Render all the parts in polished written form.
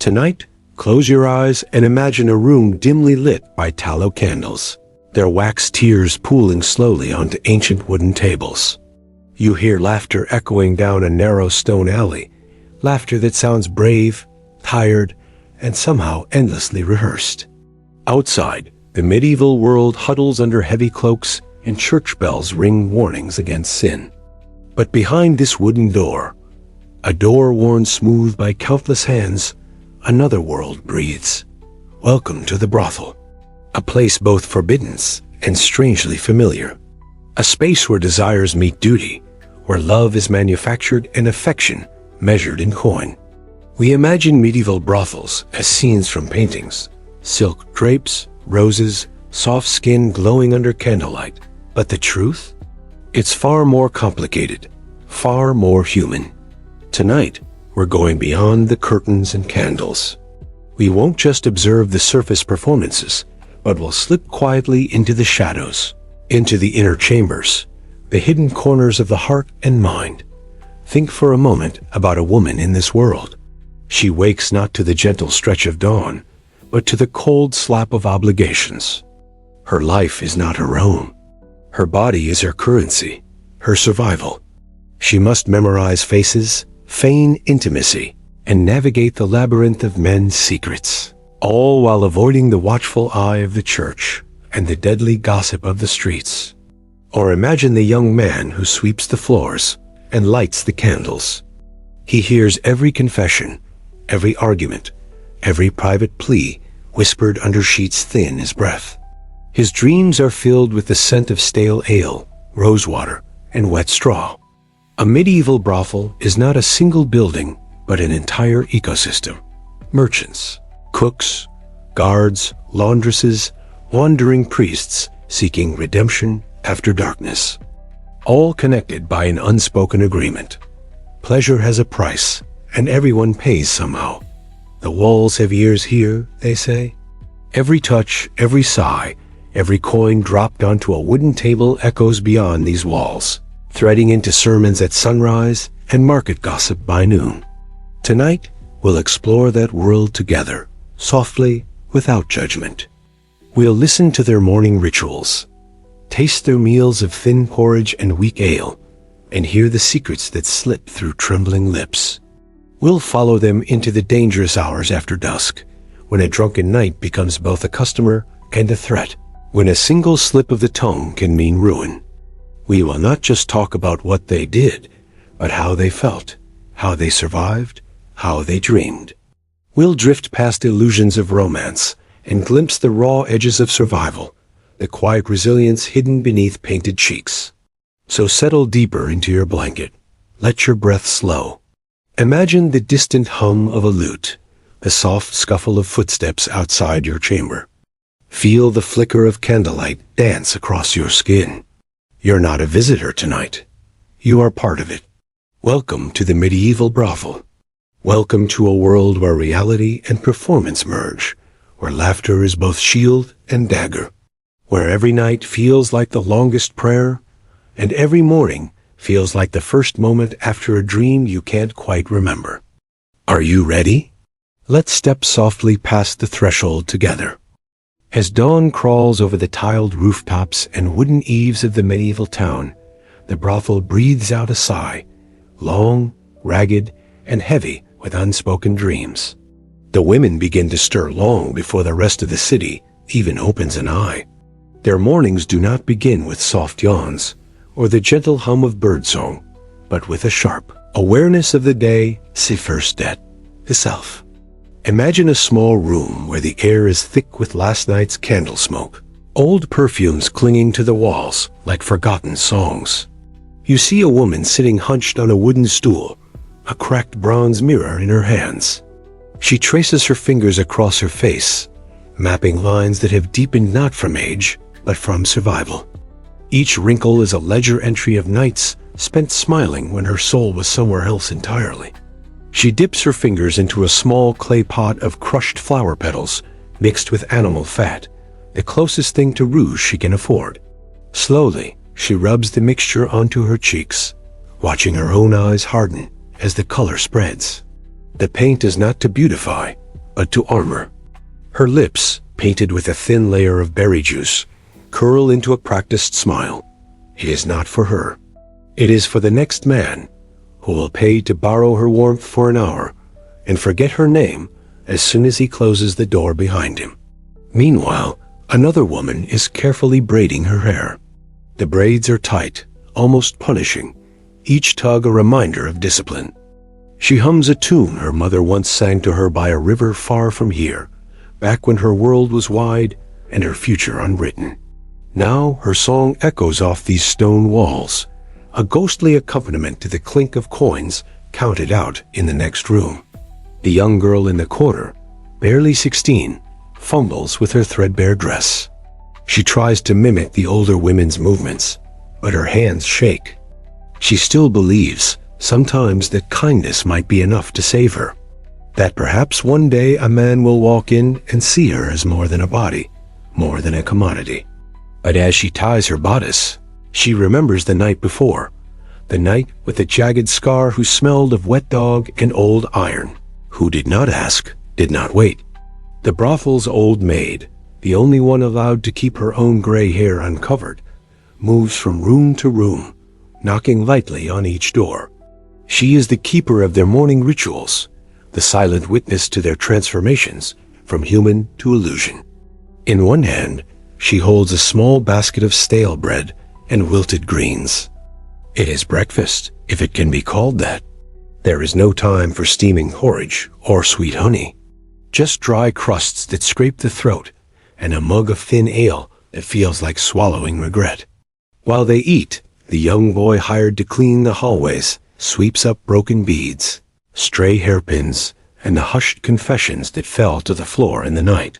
Tonight, close your eyes and imagine a room dimly lit by tallow candles, their wax tears pooling slowly onto ancient wooden tables. You hear laughter echoing down a narrow stone alley, laughter that sounds brave, tired, and somehow endlessly rehearsed. Outside, the medieval world huddles under heavy cloaks and church bells ring warnings against sin. But behind this wooden door, a door worn smooth by countless hands, another world breathes. Welcome to the brothel, a place both forbidden and strangely familiar, a space where desires meet duty, where love is manufactured and affection measured in coin. We imagine medieval brothels as scenes from paintings, silk drapes, roses, soft skin glowing under candlelight. But the truth? It's far more complicated, far more human. Tonight, we're going beyond the curtains and candles. We won't just observe the surface performances, but we'll slip quietly into the shadows, into the inner chambers, the hidden corners of the heart and mind. Think for a moment about a woman in this world. She wakes not to the gentle stretch of dawn, but to the cold slap of obligations. Her life is not her own. Her body is her currency, her survival. She must memorize faces, feign intimacy, and navigate the labyrinth of men's secrets, all while avoiding the watchful eye of the church and the deadly gossip of the streets. Or imagine the young man who sweeps the floors and lights the candles. He hears every confession, every argument, every private plea whispered under sheets thin as breath. His dreams are filled with the scent of stale ale, rosewater, and wet straw. A medieval brothel is not a single building, but an entire ecosystem. Merchants, cooks, guards, laundresses, wandering priests seeking redemption after darkness. All connected by an unspoken agreement. Pleasure has a price, and everyone pays somehow. The walls have ears here, they say. Every touch, every sigh, every coin dropped onto a wooden table echoes beyond these walls, threading into sermons at sunrise and market gossip by noon. Tonight, we'll explore that world together, softly, without judgment. We'll listen to their morning rituals, taste their meals of thin porridge and weak ale, and hear the secrets that slip through trembling lips. We'll follow them into the dangerous hours after dusk, when a drunken night becomes both a customer and a threat, when a single slip of the tongue can mean ruin. We will not just talk about what they did, but how they felt, how they survived, how they dreamed. We'll drift past illusions of romance and glimpse the raw edges of survival, the quiet resilience hidden beneath painted cheeks. So settle deeper into your blanket. Let your breath slow. Imagine the distant hum of a lute, the soft scuffle of footsteps outside your chamber. Feel the flicker of candlelight dance across your skin. You're not a visitor tonight. You are part of it. Welcome to the medieval brothel. Welcome to a world where reality and performance merge, where laughter is both shield and dagger, where every night feels like the longest prayer, and every morning feels like the first moment after a dream you can't quite remember. Are you ready? Let's step softly past the threshold together. As dawn crawls over the tiled rooftops and wooden eaves of the medieval town, the brothel breathes out a sigh, long, ragged, and heavy with unspoken dreams. The women begin to stir long before the rest of the city even opens an eye. Their mornings do not begin with soft yawns or the gentle hum of birdsong, but with a sharp awareness of the day, c'est first debt, the self. Imagine a small room where the air is thick with last night's candle smoke, old perfumes clinging to the walls like forgotten songs. You see a woman sitting hunched on a wooden stool, a cracked bronze mirror in her hands. She traces her fingers across her face, mapping lines that have deepened not from age, but from survival. Each wrinkle is a ledger entry of nights spent smiling when her soul was somewhere else entirely. She dips her fingers into a small clay pot of crushed flower petals mixed with animal fat, the closest thing to rouge she can afford. Slowly, she rubs the mixture onto her cheeks, watching her own eyes harden as the color spreads. The paint is not to beautify, but to armor. Her lips, painted with a thin layer of berry juice, curl into a practiced smile. It is not for her. It is for the next man, who will pay to borrow her warmth for an hour and forget her name as soon as he closes the door behind him. Meanwhile, another woman is carefully braiding her hair. The braids are tight, almost punishing, each tug a reminder of discipline. She hums a tune her mother once sang to her by a river far from here, back when her world was wide and her future unwritten. Now her song echoes off these stone walls, a ghostly accompaniment to the clink of coins counted out in the next room. The young girl in the corner, barely 16, fumbles with her threadbare dress. She tries to mimic the older women's movements, but her hands shake. She still believes, sometimes, that kindness might be enough to save her. That perhaps one day a man will walk in and see her as more than a body, more than a commodity. But as she ties her bodice, she remembers the night before, the night with the jagged scar who smelled of wet dog and old iron, who did not ask, did not wait. The brothel's old maid, the only one allowed to keep her own gray hair uncovered, moves from room to room, knocking lightly on each door. She is the keeper of their morning rituals, the silent witness to their transformations from human to illusion. In one hand, she holds a small basket of stale bread and wilted greens. It is breakfast, if it can be called that. There is no time for steaming porridge or sweet honey, just dry crusts that scrape the throat and a mug of thin ale that feels like swallowing regret. While they eat, the young boy hired to clean the hallways sweeps up broken beads, stray hairpins, and the hushed confessions that fell to the floor in the night.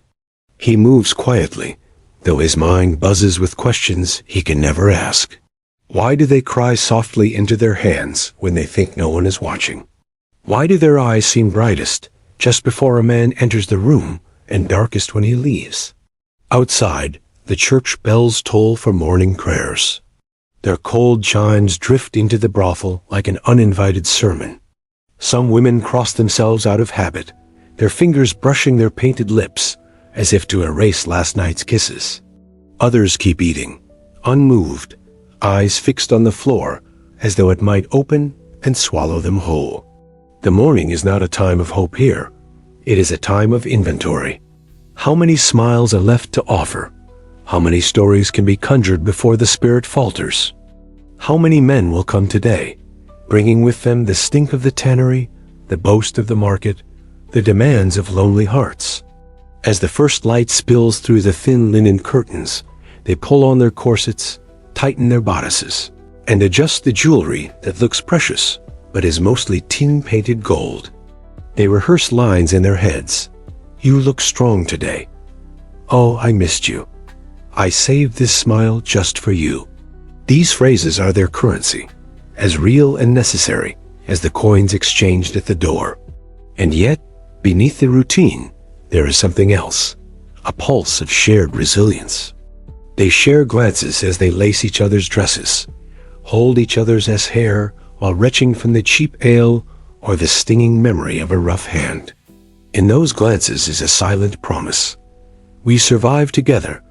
He moves quietly, though his mind buzzes with questions he can never ask. Why do they cry softly into their hands when they think no one is watching? Why do their eyes seem brightest just before a man enters the room and darkest when he leaves? Outside, the church bells toll for morning prayers. Their cold chimes drift into the brothel like an uninvited sermon. Some women cross themselves out of habit, their fingers brushing their painted lips as if to erase last night's kisses. Others keep eating, unmoved, eyes fixed on the floor as though it might open and swallow them whole. The morning is not a time of hope here. It is a time of inventory. How many smiles are left to offer? How many stories can be conjured before the spirit falters? How many men will come today, bringing with them the stink of the tannery, the boast of the market, the demands of lonely hearts? As the first light spills through the thin linen curtains, they pull on their corsets, tighten their bodices, and adjust the jewelry that looks precious, but is mostly tin-painted gold. They rehearse lines in their heads. You look strong today. Oh, I missed you. I saved this smile just for you. These phrases are their currency, as real and necessary as the coins exchanged at the door. And yet, beneath the routine, there is something else, a pulse of shared resilience. They share glances as they lace each other's dresses, hold each other's hair while retching from the cheap ale or the stinging memory of a rough hand. In those glances is a silent promise. We survive together,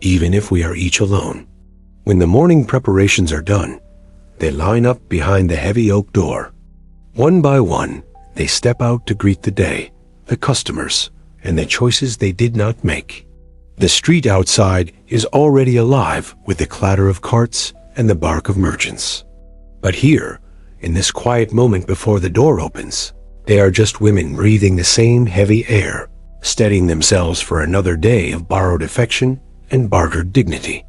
even if we are each alone. When the morning preparations are done, they line up behind the heavy oak door. One by one, they step out to greet the day, the customers, and the choices they did not make. The street outside is already alive with the clatter of carts and the bark of merchants. But here, in this quiet moment before the door opens, they are just women breathing the same heavy air, steadying themselves for another day of borrowed affection and bartered dignity.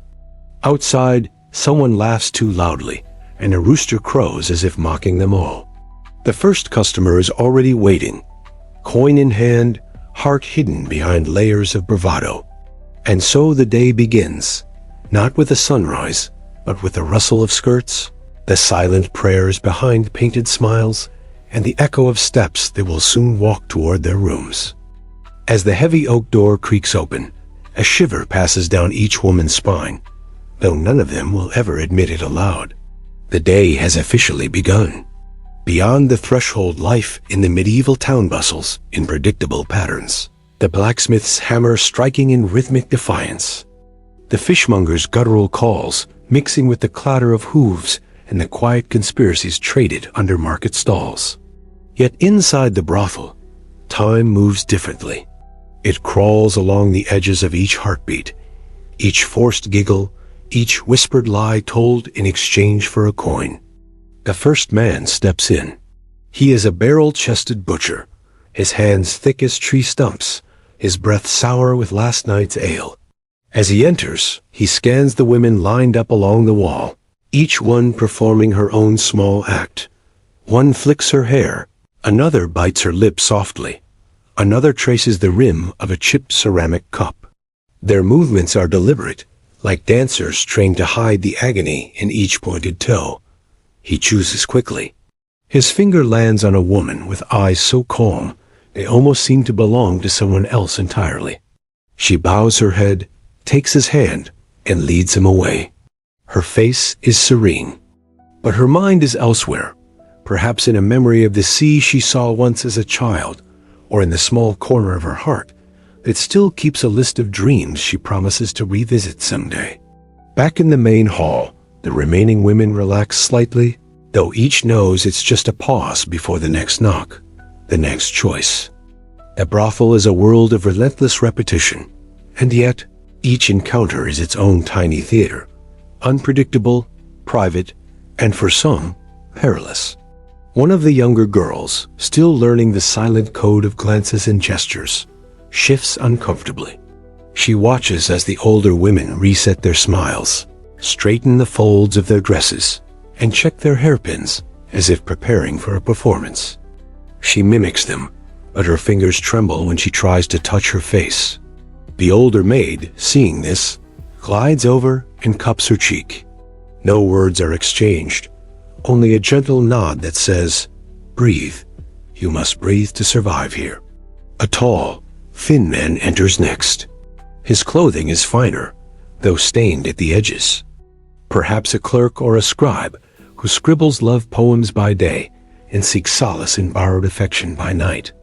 Outside, someone laughs too loudly, and a rooster crows as if mocking them all. The first customer is already waiting, coin in hand, heart hidden behind layers of bravado. And so the day begins, not with a sunrise, but with the rustle of skirts, the silent prayers behind painted smiles, and the echo of steps that will soon walk toward their rooms. As the heavy oak door creaks open, a shiver passes down each woman's spine, though none of them will ever admit it aloud. The day has officially begun. Beyond the threshold, life in the medieval town bustles in predictable patterns. The blacksmith's hammer striking in rhythmic defiance. The fishmonger's guttural calls mixing with the clatter of hooves and the quiet conspiracies traded under market stalls. Yet inside the brothel, time moves differently. It crawls along the edges of each heartbeat, each forced giggle, each whispered lie told in exchange for a coin. The first man steps in. He is a barrel-chested butcher, his hands thick as tree stumps, his breath sour with last night's ale. As he enters, he scans the women lined up along the wall, each one performing her own small act. One flicks her hair, another bites her lip softly, another traces the rim of a chipped ceramic cup. Their movements are deliberate, like dancers trained to hide the agony in each pointed toe. He chooses quickly. His finger lands on a woman with eyes so calm, they almost seem to belong to someone else entirely. She bows her head, takes his hand, and leads him away. Her face is serene, but her mind is elsewhere, perhaps in a memory of the sea she saw once as a child, or in the small corner of her heart that still keeps a list of dreams she promises to revisit someday. Back in the main hall, the remaining women relax slightly, though each knows it's just a pause before the next knock, the next choice. A brothel is a world of relentless repetition, and yet each encounter is its own tiny theater, unpredictable, private, and for some, perilous. One of the younger girls, still learning the silent code of glances and gestures, shifts uncomfortably. She watches as the older women reset their smiles, straighten the folds of their dresses, and check their hairpins as if preparing for a performance. She mimics them, but her fingers tremble when she tries to touch her face. The older maid, seeing this, glides over and cups her cheek. No words are exchanged, only a gentle nod that says, "Breathe. You must breathe to survive here." A tall, thin man enters next. His clothing is finer, though stained at the edges. Perhaps a clerk or a scribe who scribbles love poems by day and seeks solace in borrowed affection by night.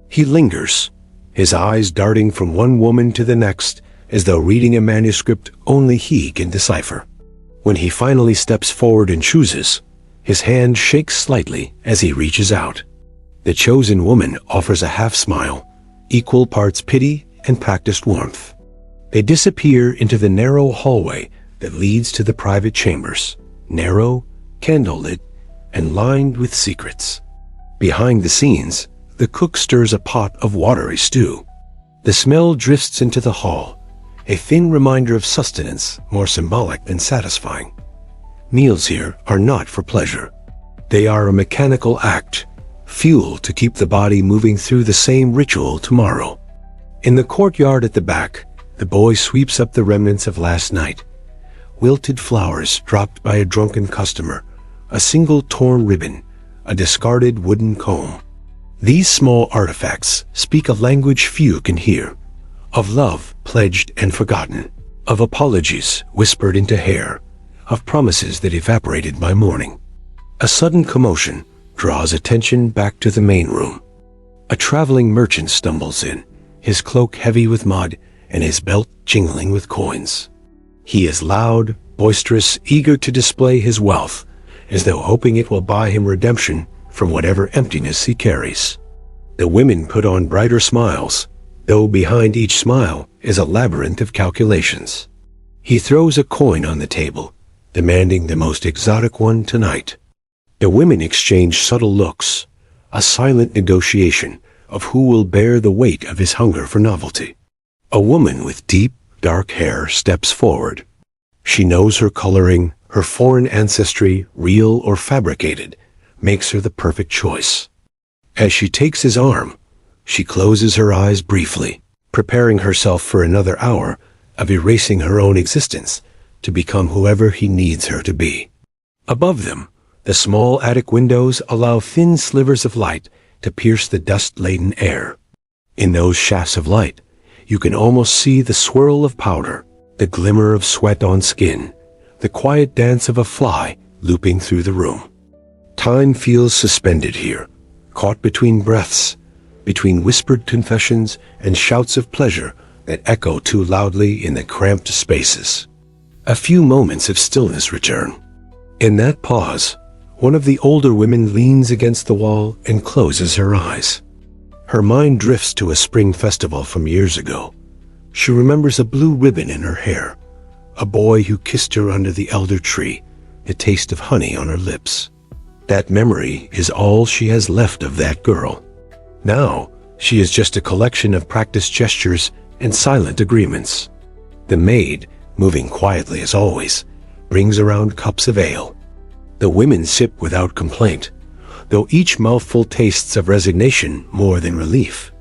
He lingers, his eyes darting from one woman to the next as though reading a manuscript only he can decipher. When he finally steps forward and chooses, his hand shakes slightly as he reaches out. The chosen woman offers a half-smile, equal parts pity and practiced warmth. They disappear into the narrow hallway that leads to the private chambers, narrow, candlelit, and lined with secrets. Behind the scenes, the cook stirs a pot of watery stew. The smell drifts into the hall, a thin reminder of sustenance more symbolic than satisfying. Meals here are not for pleasure. They are a mechanical act, fuel to keep the body moving through the same ritual tomorrow. In the courtyard at the back, the boy sweeps up the remnants of last night. Wilted flowers dropped by a drunken customer, a single torn ribbon, a discarded wooden comb. These small artifacts speak a language few can hear, of love pledged and forgotten, of apologies whispered into hair, of promises that evaporated by morning. A sudden commotion draws attention back to the main room. A traveling merchant stumbles in, his cloak heavy with mud and his belt jingling with coins. He is loud, boisterous, eager to display his wealth, as though hoping it will buy him redemption from whatever emptiness he carries. The women put on brighter smiles, though behind each smile is a labyrinth of calculations. He throws a coin on the table, demanding the most exotic one tonight. The women exchange subtle looks, a silent negotiation of who will bear the weight of his hunger for novelty. A woman with deep, dark hair steps forward. She knows her coloring, her foreign ancestry, real or fabricated, makes her the perfect choice. As she takes his arm, she closes her eyes briefly, preparing herself for another hour of erasing her own existence to become whoever he needs her to be. Above them, the small attic windows allow thin slivers of light to pierce the dust-laden air. In those shafts of light, you can almost see the swirl of powder, the glimmer of sweat on skin, the quiet dance of a fly looping through the room. Time feels suspended here, caught between breaths, between whispered confessions and shouts of pleasure that echo too loudly in the cramped spaces. A few moments of stillness return. In that pause, one of the older women leans against the wall and closes her eyes. Her mind drifts to a spring festival from years ago. She remembers a blue ribbon in her hair, a boy who kissed her under the elder tree, the taste of honey on her lips. That memory is all she has left of that girl. Now, she is just a collection of practiced gestures and silent agreements. The maid, moving quietly as always, brings around cups of ale. The women sip without complaint, though each mouthful tastes of resignation more than relief.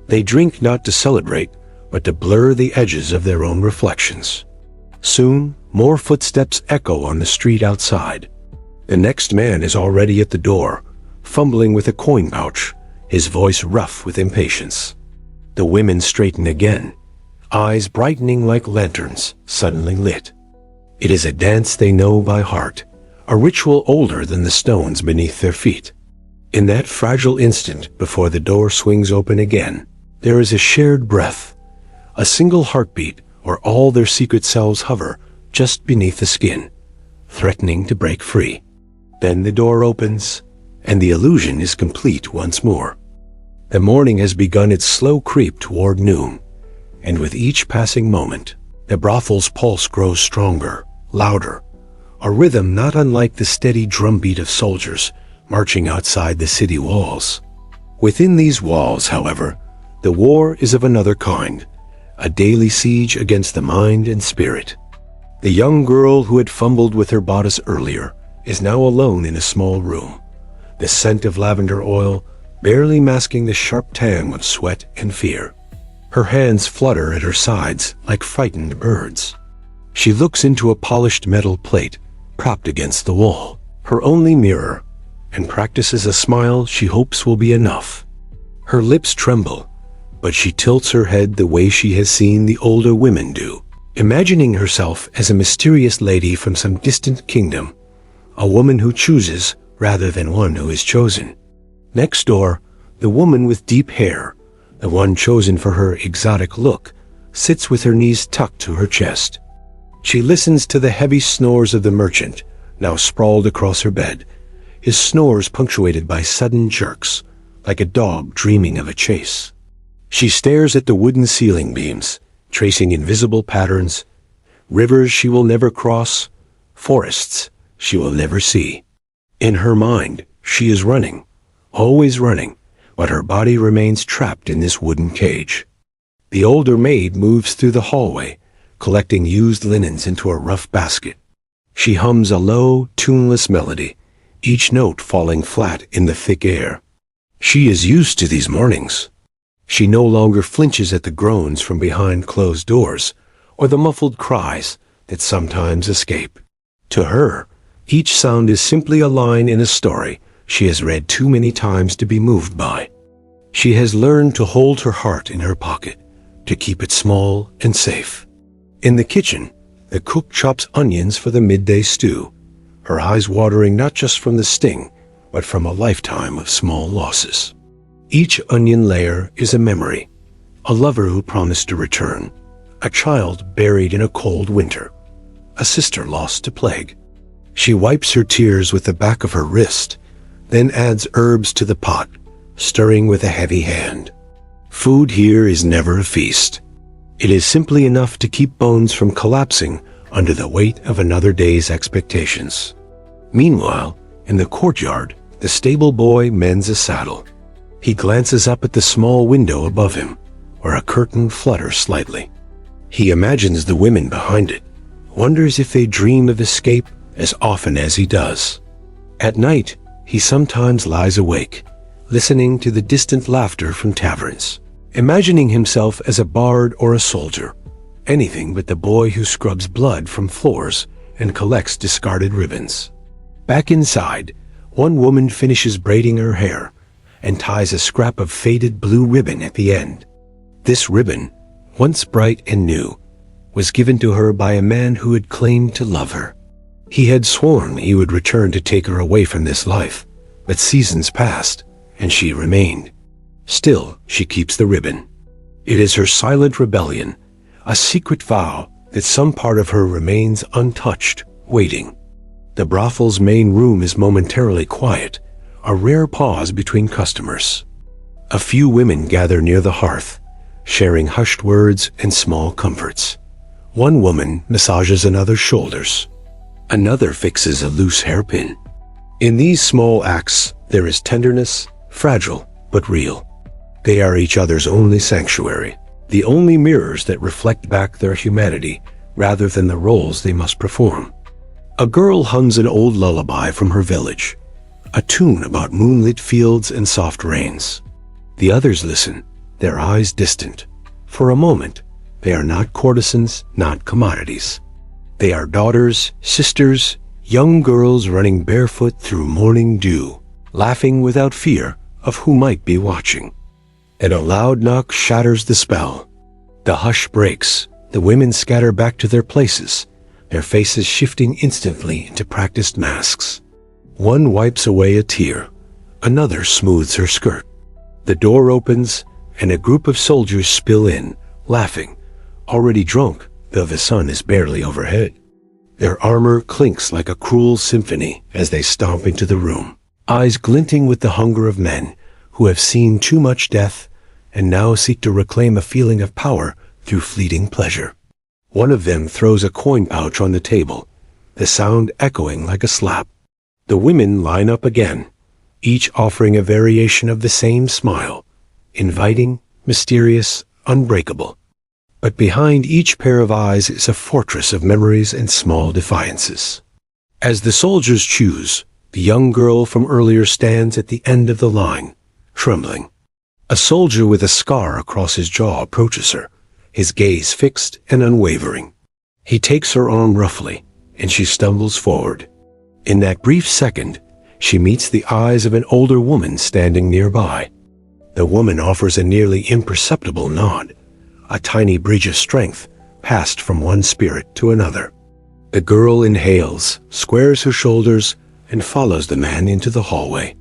They drink not to celebrate, but to blur the edges of their own reflections. Soon, more footsteps echo on the street outside. The next man is already at the door, fumbling with a coin pouch, his voice rough with impatience. The women straighten again, eyes brightening like lanterns suddenly lit. It is a dance they know by heart, a ritual older than the stones beneath their feet. In that fragile instant before the door swings open again, there is a shared breath, a single heartbeat where all their secret selves hover just beneath the skin, threatening to break free. Then the door opens, and the illusion is complete once more. The morning has begun its slow creep toward noon, and with each passing moment, the brothel's pulse grows stronger, louder, a rhythm not unlike the steady drumbeat of soldiers marching outside the city walls. Within these walls, however, the war is of another kind, a daily siege against the mind and spirit. The young girl who had fumbled with her bodice earlier is now alone in a small room, the scent of lavender oil barely masking the sharp tang of sweat and fear. Her hands flutter at her sides like frightened birds. She looks into a polished metal plate propped against the wall, her only mirror, and practices a smile she hopes will be enough. Her lips tremble, but she tilts her head the way she has seen the older women do, imagining herself as a mysterious lady from some distant kingdom, a woman who chooses rather than one who is chosen. Next door, the woman with deep hair, the one chosen for her exotic look, sits with her knees tucked to her chest. She listens to the heavy snores of the merchant, now sprawled across her bed, his snores punctuated by sudden jerks, like a dog dreaming of a chase. She stares at the wooden ceiling beams, tracing invisible patterns, rivers she will never cross, forests she will never see. In her mind, she is running, always running, but her body remains trapped in this wooden cage. The older maid moves through the hallway, collecting used linens into a rough basket. She hums a low, tuneless melody, each note falling flat in the thick air. She is used to these mornings. She no longer flinches at the groans from behind closed doors, or the muffled cries that sometimes escape. To her, each sound is simply a line in a story she has read too many times to be moved by. She has learned to hold her heart in her pocket, to keep it small and safe. In the kitchen, the cook chops onions for the midday stew, her eyes watering not just from the sting, but from a lifetime of small losses. Each onion layer is a memory, a lover who promised to return, a child buried in a cold winter, a sister lost to plague. She wipes her tears with the back of her wrist, then adds herbs to the pot, stirring with a heavy hand. Food here is never a feast. It is simply enough to keep bones from collapsing under the weight of another day's expectations. Meanwhile, in the courtyard, the stable boy mends a saddle. He glances up at the small window above him, where a curtain flutters slightly. He imagines the women behind it, wonders if they dream of escape as often as he does. At night, he sometimes lies awake, listening to the distant laughter from taverns, imagining himself as a bard or a soldier, anything but the boy who scrubs blood from floors and collects discarded ribbons. Back inside, one woman finishes braiding her hair and ties a scrap of faded blue ribbon at the end. This ribbon, once bright and new, was given to her by a man who had claimed to love her. He had sworn he would return to take her away from this life, But seasons passed, and she remained. Still, she keeps the ribbon. It is her silent rebellion, a secret vow that some part of her remains untouched, waiting. The brothel's main room is momentarily quiet, a rare pause between customers. A few women gather near the hearth, sharing hushed words and small comforts. One woman massages another's shoulders. Another fixes a loose hairpin. In these small acts, there is tenderness, fragile but real. They are each other's only sanctuary, the only mirrors that reflect back their humanity rather than the roles they must perform. A girl hums an old lullaby from her village, a tune about moonlit fields and soft rains. The others listen, their eyes distant. For a moment, they are not courtesans, not commodities. They are daughters, sisters, young girls running barefoot through morning dew, laughing without fear of who might be watching. And a loud knock shatters the spell. The hush breaks, the women scatter back to their places, their faces shifting instantly into practiced masks. One wipes away a tear, another smooths her skirt. The door opens, and a group of soldiers spill in, laughing, already drunk, though the sun is barely overhead. Their armor clinks like a cruel symphony as they stomp into the room, eyes glinting with the hunger of men who have seen too much death and now seek to reclaim a feeling of power through fleeting pleasure. One of them throws a coin pouch on the table, the sound echoing like a slap. The women line up again, each offering a variation of the same smile, inviting, mysterious, unbreakable. But behind each pair of eyes is a fortress of memories and small defiances. As the soldiers choose, the young girl from earlier stands at the end of the line, trembling. A soldier with a scar across his jaw approaches her, his gaze fixed and unwavering. He takes her arm roughly, and she stumbles forward. In that brief second, she meets the eyes of an older woman standing nearby. The woman offers a nearly imperceptible nod, a tiny bridge of strength passed from one spirit to another. The girl inhales, squares her shoulders, and follows the man into the hallway.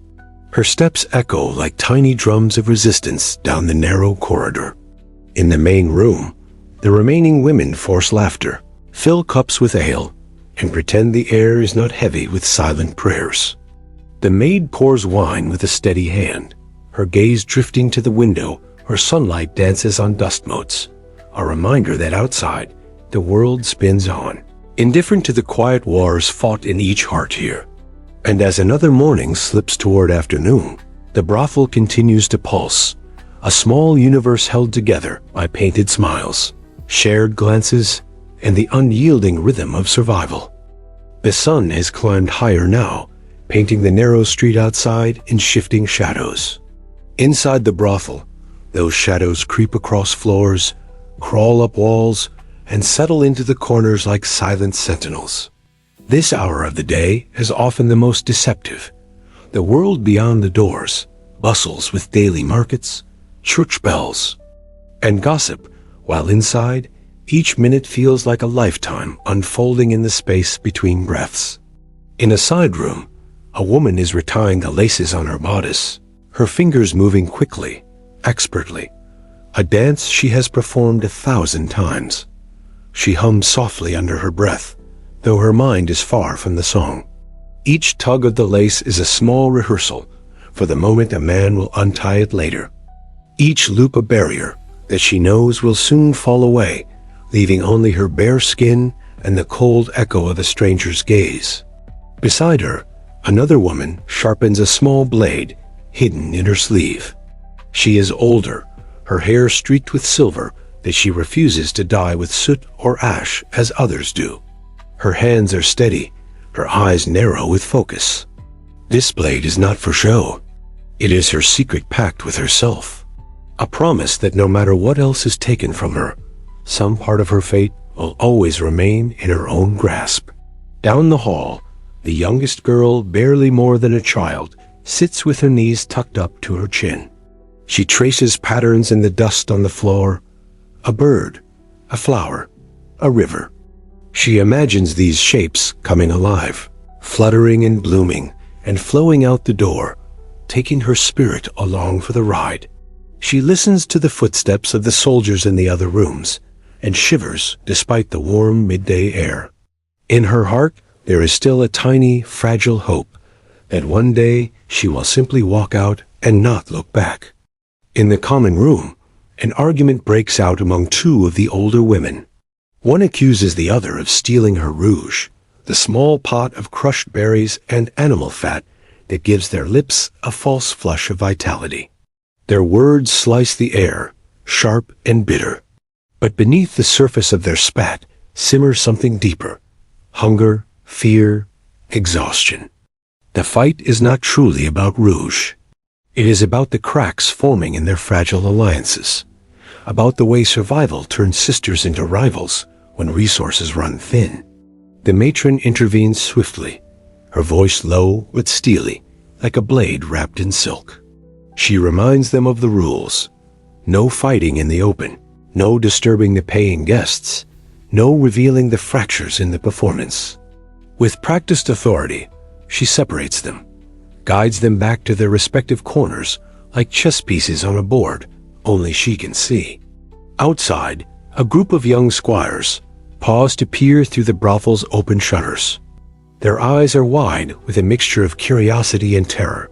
Her steps echo like tiny drums of resistance down the narrow corridor. In the main room, the remaining women force laughter, fill cups with ale, and pretend the air is not heavy with silent prayers. The maid pours wine with a steady hand, her gaze drifting to the window where sunlight dances on dust motes, a reminder that outside, the world spins on, indifferent to the quiet wars fought in each heart here. And as another morning slips toward afternoon, the brothel continues to pulse, a small universe held together by painted smiles, shared glances, and the unyielding rhythm of survival. The sun has climbed higher now, painting the narrow street outside in shifting shadows. Inside the brothel, those shadows creep across floors, crawl up walls, and settle into the corners like silent sentinels. This hour of the day is often the most deceptive. The world beyond the doors bustles with daily markets, church bells, and gossip, while inside, each minute feels like a lifetime unfolding in the space between breaths. In a side room, a woman is retying the laces on her bodice, her fingers moving quickly, expertly, a dance she has performed 1,000 times. She hums softly under her breath, though her mind is far from the song. Each tug of the lace is a small rehearsal for the moment a man will untie it later. Each loop a barrier that she knows will soon fall away, leaving only her bare skin and the cold echo of a stranger's gaze. Beside her, another woman sharpens a small blade hidden in her sleeve. She is older, her hair streaked with silver that she refuses to dye with soot or ash as others do. Her hands are steady, her eyes narrow with focus. This blade is not for show. It is her secret pact with herself, a promise that no matter what else is taken from her, some part of her fate will always remain in her own grasp. Down the hall, the youngest girl, barely more than a child, sits with her knees tucked up to her chin. She traces patterns in the dust on the floor, a bird, a flower, a river. She imagines these shapes coming alive, fluttering and blooming and flowing out the door, taking her spirit along for the ride. She listens to the footsteps of the soldiers in the other rooms and shivers despite the warm midday air. In her heart, there is still a tiny, fragile hope that one day she will simply walk out and not look back. In the common room, an argument breaks out among two of the older women. One accuses the other of stealing her rouge, the small pot of crushed berries and animal fat that gives their lips a false flush of vitality. Their words slice the air, sharp and bitter. But beneath the surface of their spat simmers something deeper: hunger, fear, exhaustion. The fight is not truly about rouge. It is about the cracks forming in their fragile alliances, about the way survival turns sisters into rivals when resources run thin. The matron intervenes swiftly, her voice low but steely, like a blade wrapped in silk. She reminds them of the rules: no fighting in the open, no disturbing the paying guests, no revealing the fractures in the performance. With practiced authority, she separates them, guides them back to their respective corners like chess pieces on a board only she can see. Outside, a group of young squires pause to peer through the brothel's open shutters. Their eyes are wide with a mixture of curiosity and terror,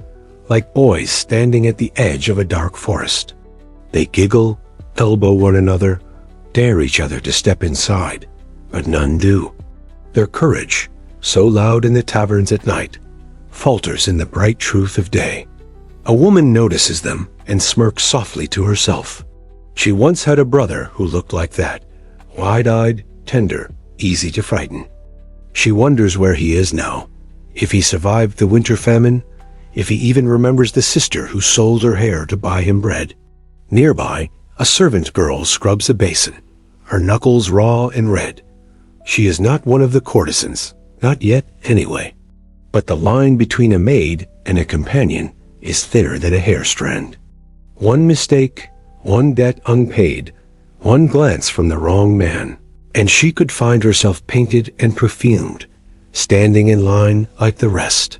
like boys standing at the edge of a dark forest. They giggle, elbow one another, dare each other to step inside, but none do. Their courage, so loud in the taverns at night, falters in the bright truth of day. A woman notices them and smirks softly to herself. She once had a brother who looked like that, wide-eyed, tender, easy to frighten. She wonders where he is now, if he survived the winter famine, if he even remembers the sister who sold her hair to buy him bread. Nearby, a servant girl scrubs a basin, her knuckles raw and red. She is not one of the courtesans, not yet anyway. But the line between a maid and a companion is thinner than a hair strand. One mistake, one debt unpaid, one glance from the wrong man, and she could find herself painted and perfumed, standing in line like the rest.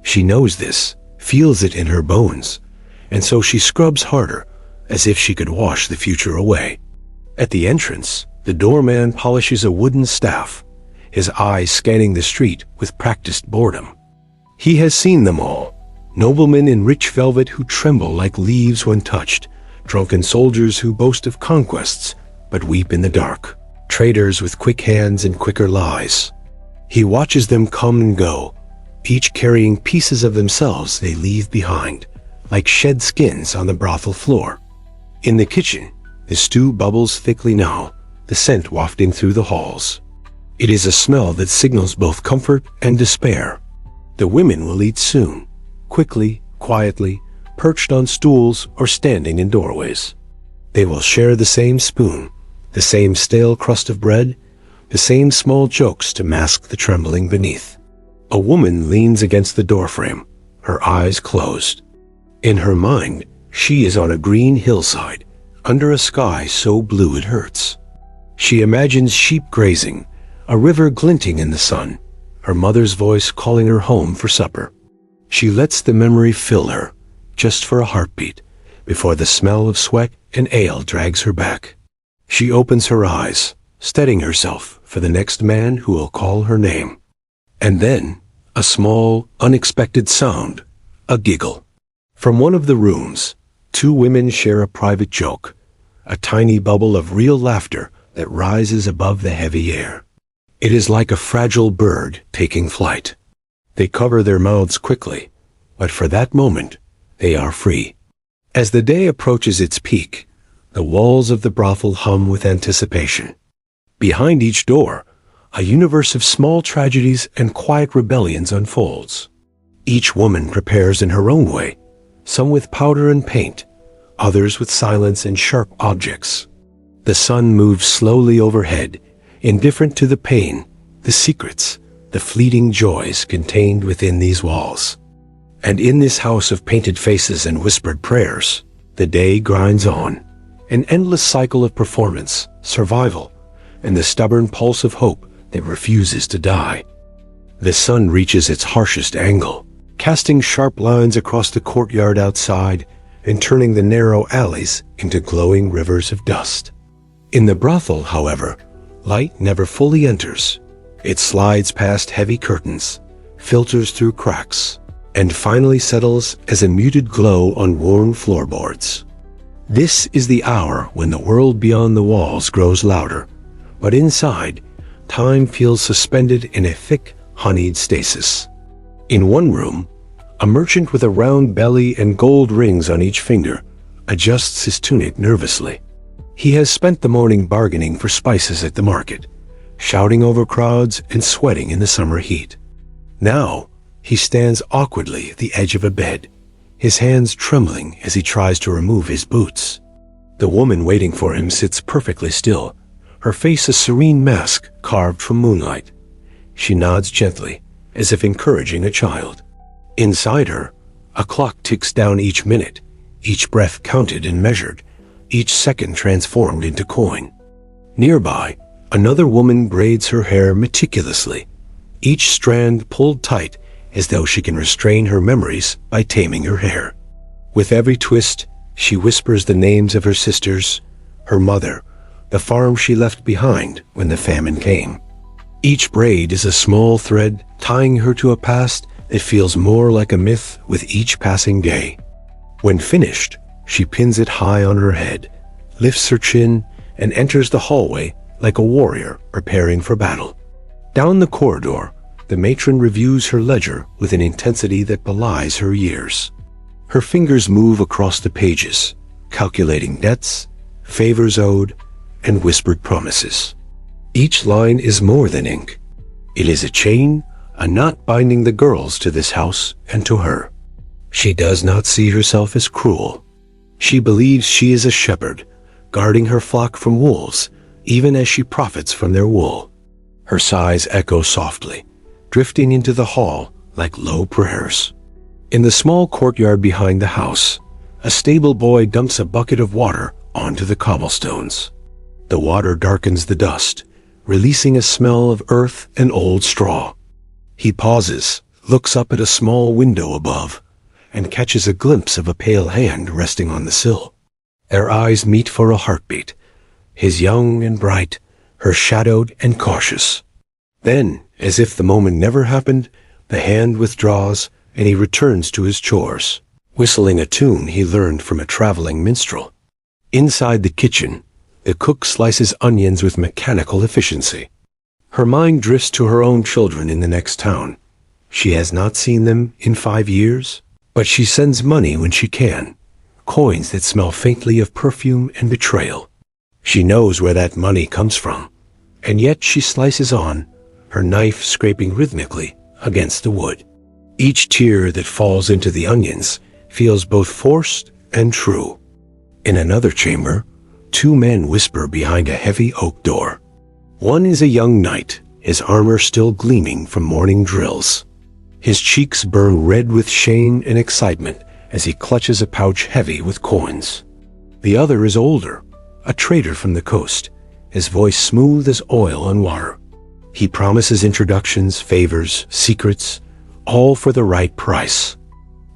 She knows this, feels it in her bones, and so she scrubs harder, as if she could wash the future away. At the entrance, the doorman polishes a wooden staff, his eyes scanning the street with practiced boredom. He has seen them all: noblemen in rich velvet who tremble like leaves when touched, drunken soldiers who boast of conquests but weep in the dark, traders with quick hands and quicker lies. He watches them come and go, each carrying pieces of themselves they leave behind, like shed skins on the brothel floor. In the kitchen, the stew bubbles thickly now, the scent wafting through the halls. It is a smell that signals both comfort and despair. The women will eat soon, quickly, quietly, perched on stools or standing in doorways. They will share the same spoon, the same stale crust of bread, the same small jokes to mask the trembling beneath. A woman leans against the doorframe, her eyes closed. In her mind, she is on a green hillside, under a sky so blue it hurts. She imagines sheep grazing, a river glinting in the sun, her mother's voice calling her home for supper. She lets the memory fill her, just for a heartbeat, before the smell of sweat and ale drags her back. She opens her eyes, steadying herself for the next man who will call her name. And then, a small, unexpected sound, a giggle. From one of the rooms, two women share a private joke, a tiny bubble of real laughter that rises above the heavy air. It is like a fragile bird taking flight. They cover their mouths quickly, but for that moment, they are free. As the day approaches its peak, the walls of the brothel hum with anticipation. Behind each door, a universe of small tragedies and quiet rebellions unfolds. Each woman prepares in her own way, some with powder and paint, others with silence and sharp objects. The sun moves slowly overhead, indifferent to the pain, the secrets, the fleeting joys contained within these walls. And in this house of painted faces and whispered prayers, the day grinds on, an endless cycle of performance, survival, and the stubborn pulse of hope that refuses to die. The sun reaches its harshest angle, casting sharp lines across the courtyard outside and turning the narrow alleys into glowing rivers of dust. In the brothel, however, light never fully enters. It slides past heavy curtains, filters through cracks, and finally settles as a muted glow on worn floorboards. This is the hour when the world beyond the walls grows louder, but inside, time feels suspended in a thick, honeyed stasis. In one room, a merchant with a round belly and gold rings on each finger adjusts his tunic nervously. He has spent the morning bargaining for spices at the market, shouting over crowds and sweating in the summer heat. Now, he stands awkwardly at the edge of a bed, his hands trembling as he tries to remove his boots. The woman waiting for him sits perfectly still, her face a serene mask carved from moonlight. She nods gently, as if encouraging a child. Inside her, a clock ticks down each minute, each breath counted and measured, each second transformed into coin. Nearby, another woman braids her hair meticulously, each strand pulled tight as though she can restrain her memories by taming her hair. With every twist, she whispers the names of her sisters, her mother, the farm she left behind when the famine came. Each braid is a small thread tying her to a past that feels more like a myth with each passing day. When finished, she pins it high on her head, lifts her chin, and enters the hallway like a warrior preparing for battle. Down the corridor, the matron reviews her ledger with an intensity that belies her years. Her fingers move across the pages, calculating debts, favors owed, and whispered promises. Each line is more than ink. It is a chain, a knot binding the girls to this house and to her. She does not see herself as cruel. She believes she is a shepherd, guarding her flock from wolves, even as she profits from their wool. Her sighs echo softly, drifting into the hall like low prayers. In the small courtyard behind the house, a stable boy dumps a bucket of water onto the cobblestones. The water darkens the dust, releasing a smell of earth and old straw. He pauses, looks up at a small window above, and catches a glimpse of a pale hand resting on the sill. Their eyes meet for a heartbeat, his young and bright, her shadowed and cautious. Then, as if the moment never happened, the hand withdraws and he returns to his chores, whistling a tune he learned from a traveling minstrel. Inside the kitchen, the cook slices onions with mechanical efficiency. Her mind drifts to her own children in the next town. She has not seen them in 5 years, but she sends money when she can, coins that smell faintly of perfume and betrayal. She knows where that money comes from, and yet she slices on, her knife scraping rhythmically against the wood. Each tear that falls into the onions feels both forced and true. In another chamber, 2 men whisper behind a heavy oak door. One is a young knight, his armor still gleaming from morning drills. His cheeks burn red with shame and excitement as he clutches a pouch heavy with coins. The other is older, a trader from the coast, his voice smooth as oil on water. He promises introductions, favors, secrets, all for the right price.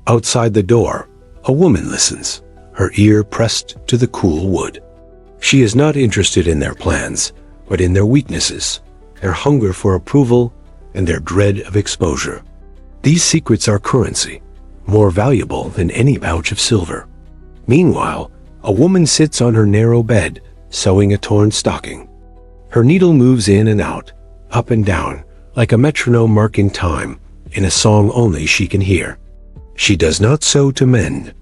Outside the door, a woman listens, her ear pressed to the cool wood. She is not interested in their plans, but in their weaknesses, their hunger for approval, and their dread of exposure. These secrets are currency, more valuable than any pouch of silver. Meanwhile, a woman sits on her narrow bed, sewing a torn stocking. Her needle moves in and out, up and down, like a metronome marking time, in a song only she can hear. She does not sew to mend.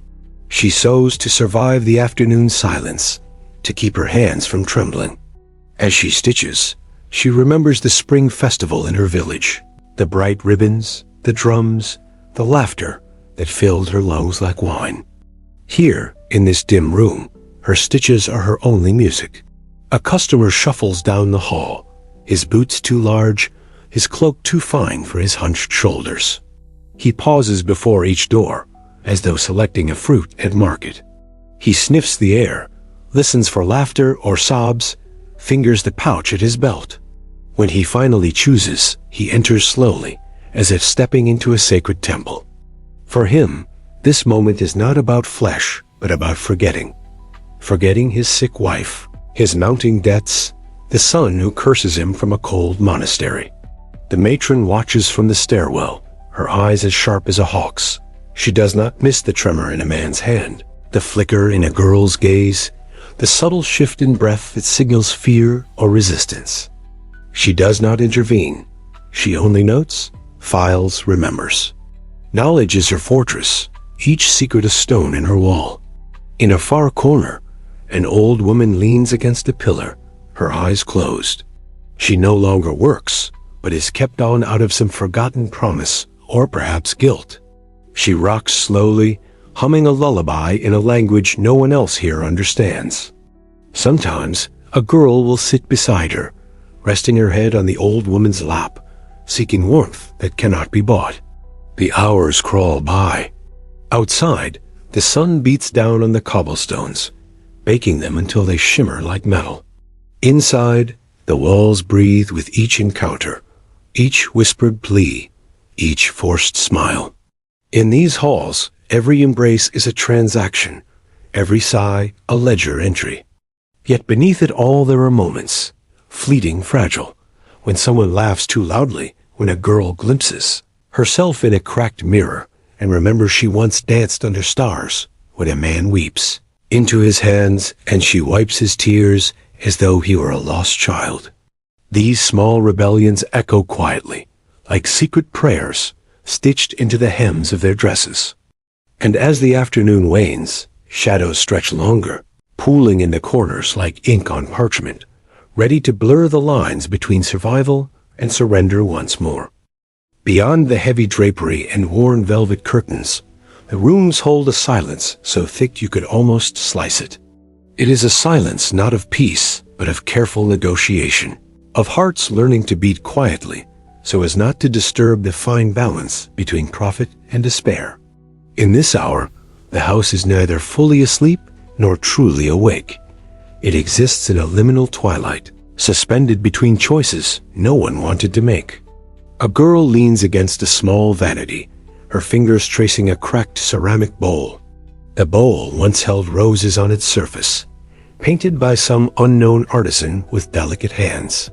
She sews to survive the afternoon silence, to keep her hands from trembling. As she stitches, she remembers the spring festival in her village, the bright ribbons, the drums, the laughter that filled her lungs like wine. Here, in this dim room, her stitches are her only music. A customer shuffles down the hall, his boots too large, his cloak too fine for his hunched shoulders. He pauses before each door, as though selecting a fruit at market. He sniffs the air, listens for laughter or sobs, fingers the pouch at his belt. When he finally chooses, he enters slowly, as if stepping into a sacred temple. For him, this moment is not about flesh, but about forgetting. Forgetting his sick wife, his mounting debts, the son who curses him from a cold monastery. The matron watches from the stairwell, her eyes as sharp as a hawk's. She does not miss the tremor in a man's hand, the flicker in a girl's gaze, the subtle shift in breath that signals fear or resistance. She does not intervene. She only notes, files, remembers. Knowledge is her fortress, each secret a stone in her wall. In a far corner, an old woman leans against a pillar, her eyes closed. She no longer works, but is kept on out of some forgotten promise, or perhaps guilt. She rocks slowly, humming a lullaby in a language no one else here understands. Sometimes, a girl will sit beside her, resting her head on the old woman's lap, seeking warmth that cannot be bought. The hours crawl by. Outside, the sun beats down on the cobblestones, baking them until they shimmer like metal. Inside, the walls breathe with each encounter, each whispered plea, each forced smile. In these halls, every embrace is a transaction, every sigh a ledger entry. Yet beneath it all there are moments, fleeting, fragile, when someone laughs too loudly, when a girl glimpses herself in a cracked mirror and remembers she once danced under stars, when a man weeps into his hands and she wipes his tears as though he were a lost child. These small rebellions echo quietly, like secret prayers stitched into the hems of their dresses. And as the afternoon wanes, shadows stretch longer, pooling in the corners like ink on parchment, ready to blur the lines between survival and surrender once more. Beyond the heavy drapery and worn velvet curtains, the rooms hold a silence so thick you could almost slice it. It is a silence not of peace, but of careful negotiation, of hearts learning to beat quietly, so as not to disturb the fine balance between profit and despair. In this hour, the house is neither fully asleep nor truly awake. It exists in a liminal twilight, suspended between choices no one wanted to make. A girl leans against a small vanity, her fingers tracing a cracked ceramic bowl. The bowl once held roses on its surface, painted by some unknown artisan with delicate hands.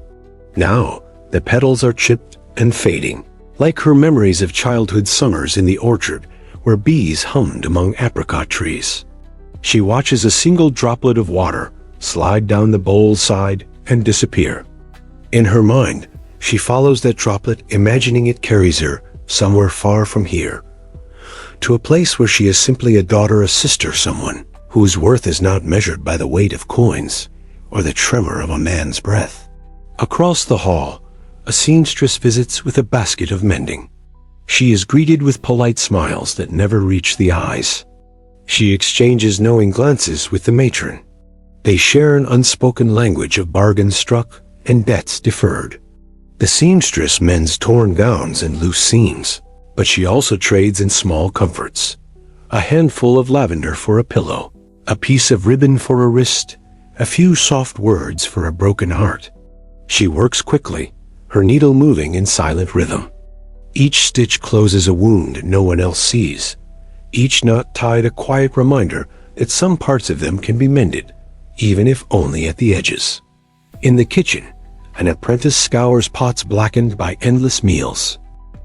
Now, the petals are chipped and fading, like her memories of childhood summers in the orchard where bees hummed among apricot trees. She watches a single droplet of water slide down the bowl's side and disappear. In her mind, she follows that droplet, imagining it carries her somewhere far from here, to a place where she is simply a daughter, a sister, someone whose worth is not measured by the weight of coins or the tremor of a man's breath. Across the hall, a seamstress visits with a basket of mending. She is greeted with polite smiles that never reach the eyes. She exchanges knowing glances with the matron. They share an unspoken language of bargains struck and debts deferred. The seamstress mends torn gowns and loose seams, but she also trades in small comforts. A handful of lavender for a pillow, a piece of ribbon for a wrist, a few soft words for a broken heart. She works quickly, her needle moving in silent rhythm. Each stitch closes a wound no one else sees, each knot tied a quiet reminder that some parts of them can be mended, even if only at the edges. In the kitchen, an apprentice scours pots blackened by endless meals.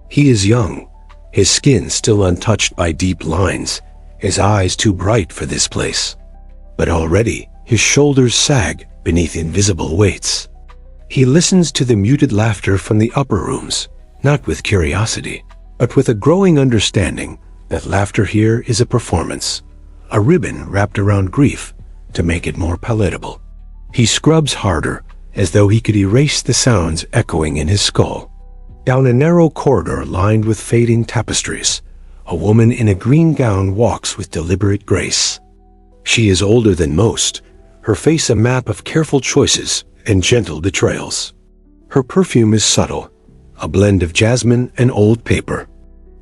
He is young, his skin still untouched by deep lines, his eyes too bright for this place. But already his shoulders sag beneath invisible weights. He listens to the muted laughter from the upper rooms, not with curiosity, but with a growing understanding that laughter here is a performance, a ribbon wrapped around grief to make it more palatable. He scrubs harder, as though he could erase the sounds echoing in his skull. Down a narrow corridor lined with fading tapestries, a woman in a green gown walks with deliberate grace. She is older than most, her face a map of careful choices and gentle betrayals. Her perfume is subtle, a blend of jasmine and old paper.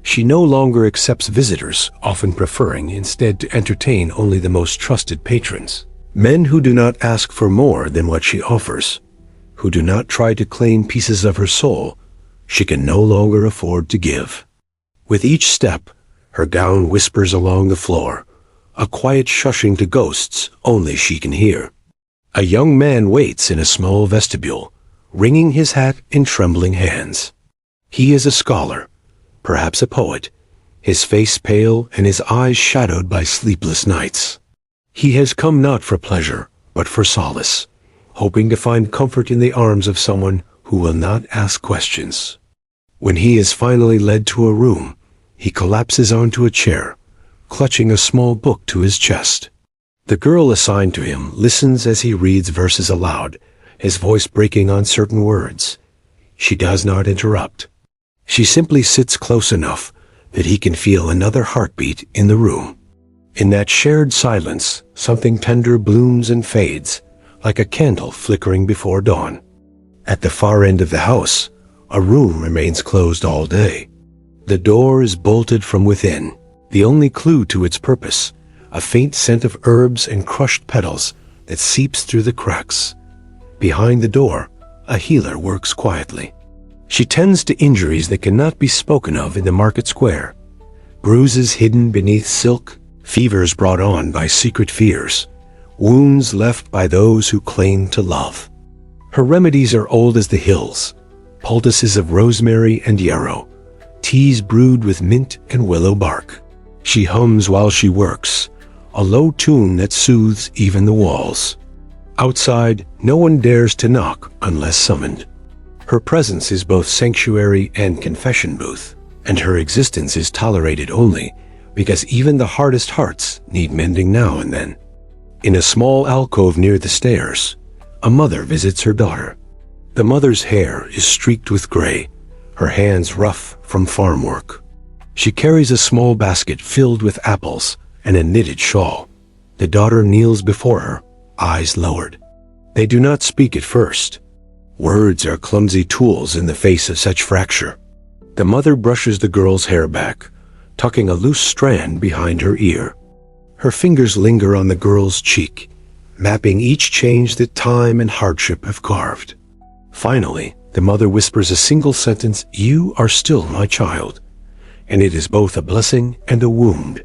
She no longer accepts visitors, often preferring instead to entertain only the most trusted patrons. Men who do not ask for more than what she offers, who do not try to claim pieces of her soul she can no longer afford to give. With each step, Her gown whispers along the floor, a quiet shushing to ghosts only she can hear. A young man waits in a small vestibule, wringing his hat in trembling hands. He is a scholar, perhaps a poet, his face pale and his eyes shadowed by sleepless nights. He has come not for pleasure, but for solace, hoping to find comfort in the arms of someone who will not ask questions. When he is finally led to a room, he collapses onto a chair, clutching a small book to his chest. The girl assigned to him listens as he reads verses aloud, his voice breaking on certain words. She does not interrupt. She simply sits close enough that he can feel another heartbeat in the room. In that shared silence, something tender blooms and fades, like a candle flickering before dawn. At the far end of the house, a room remains closed all day. The door is bolted from within, the only clue to its purpose, a faint scent of herbs and crushed petals that seeps through the cracks. Behind the door, a healer works quietly. She tends to injuries that cannot be spoken of in the market square. Bruises hidden beneath silk, fevers brought on by secret fears, wounds left by those who claim to love. Her remedies are old as the hills, poultices of rosemary and yarrow, teas brewed with mint and willow bark. She hums while she works, a low tune that soothes even the walls. Outside, no one dares to knock unless summoned. Her presence is both sanctuary and confession booth, and her existence is tolerated only because even the hardest hearts need mending now and then. In a small alcove near the stairs, a mother visits her daughter. The mother's hair is streaked with gray, her hands rough from farm work. She carries a small basket filled with apples and a knitted shawl. The daughter kneels before her, eyes lowered. They do not speak at first. Words are clumsy tools in the face of such fracture. The mother brushes the girl's hair back, tucking a loose strand behind her ear. Her fingers linger on the girl's cheek, mapping each change that time and hardship have carved. Finally, the mother whispers a single sentence, "You are still my child," and it is both a blessing and a wound.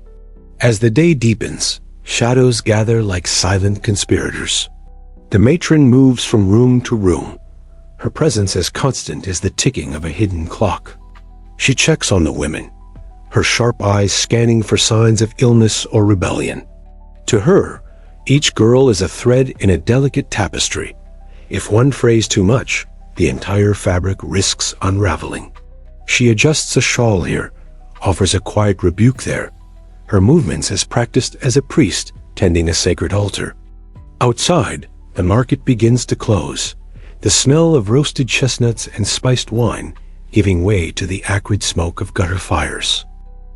As the day deepens, shadows gather like silent conspirators. The matron moves from room to room, her presence as constant as the ticking of a hidden clock. She checks on the women, her sharp eyes scanning for signs of illness or rebellion. To her, each girl is a thread in a delicate tapestry. If one frays too much, the entire fabric risks unraveling. She adjusts a shawl here, offers a quiet rebuke there, her movements as practiced as a priest tending a sacred altar. Outside, the market begins to close, the smell of roasted chestnuts and spiced wine giving way to the acrid smoke of gutter fires.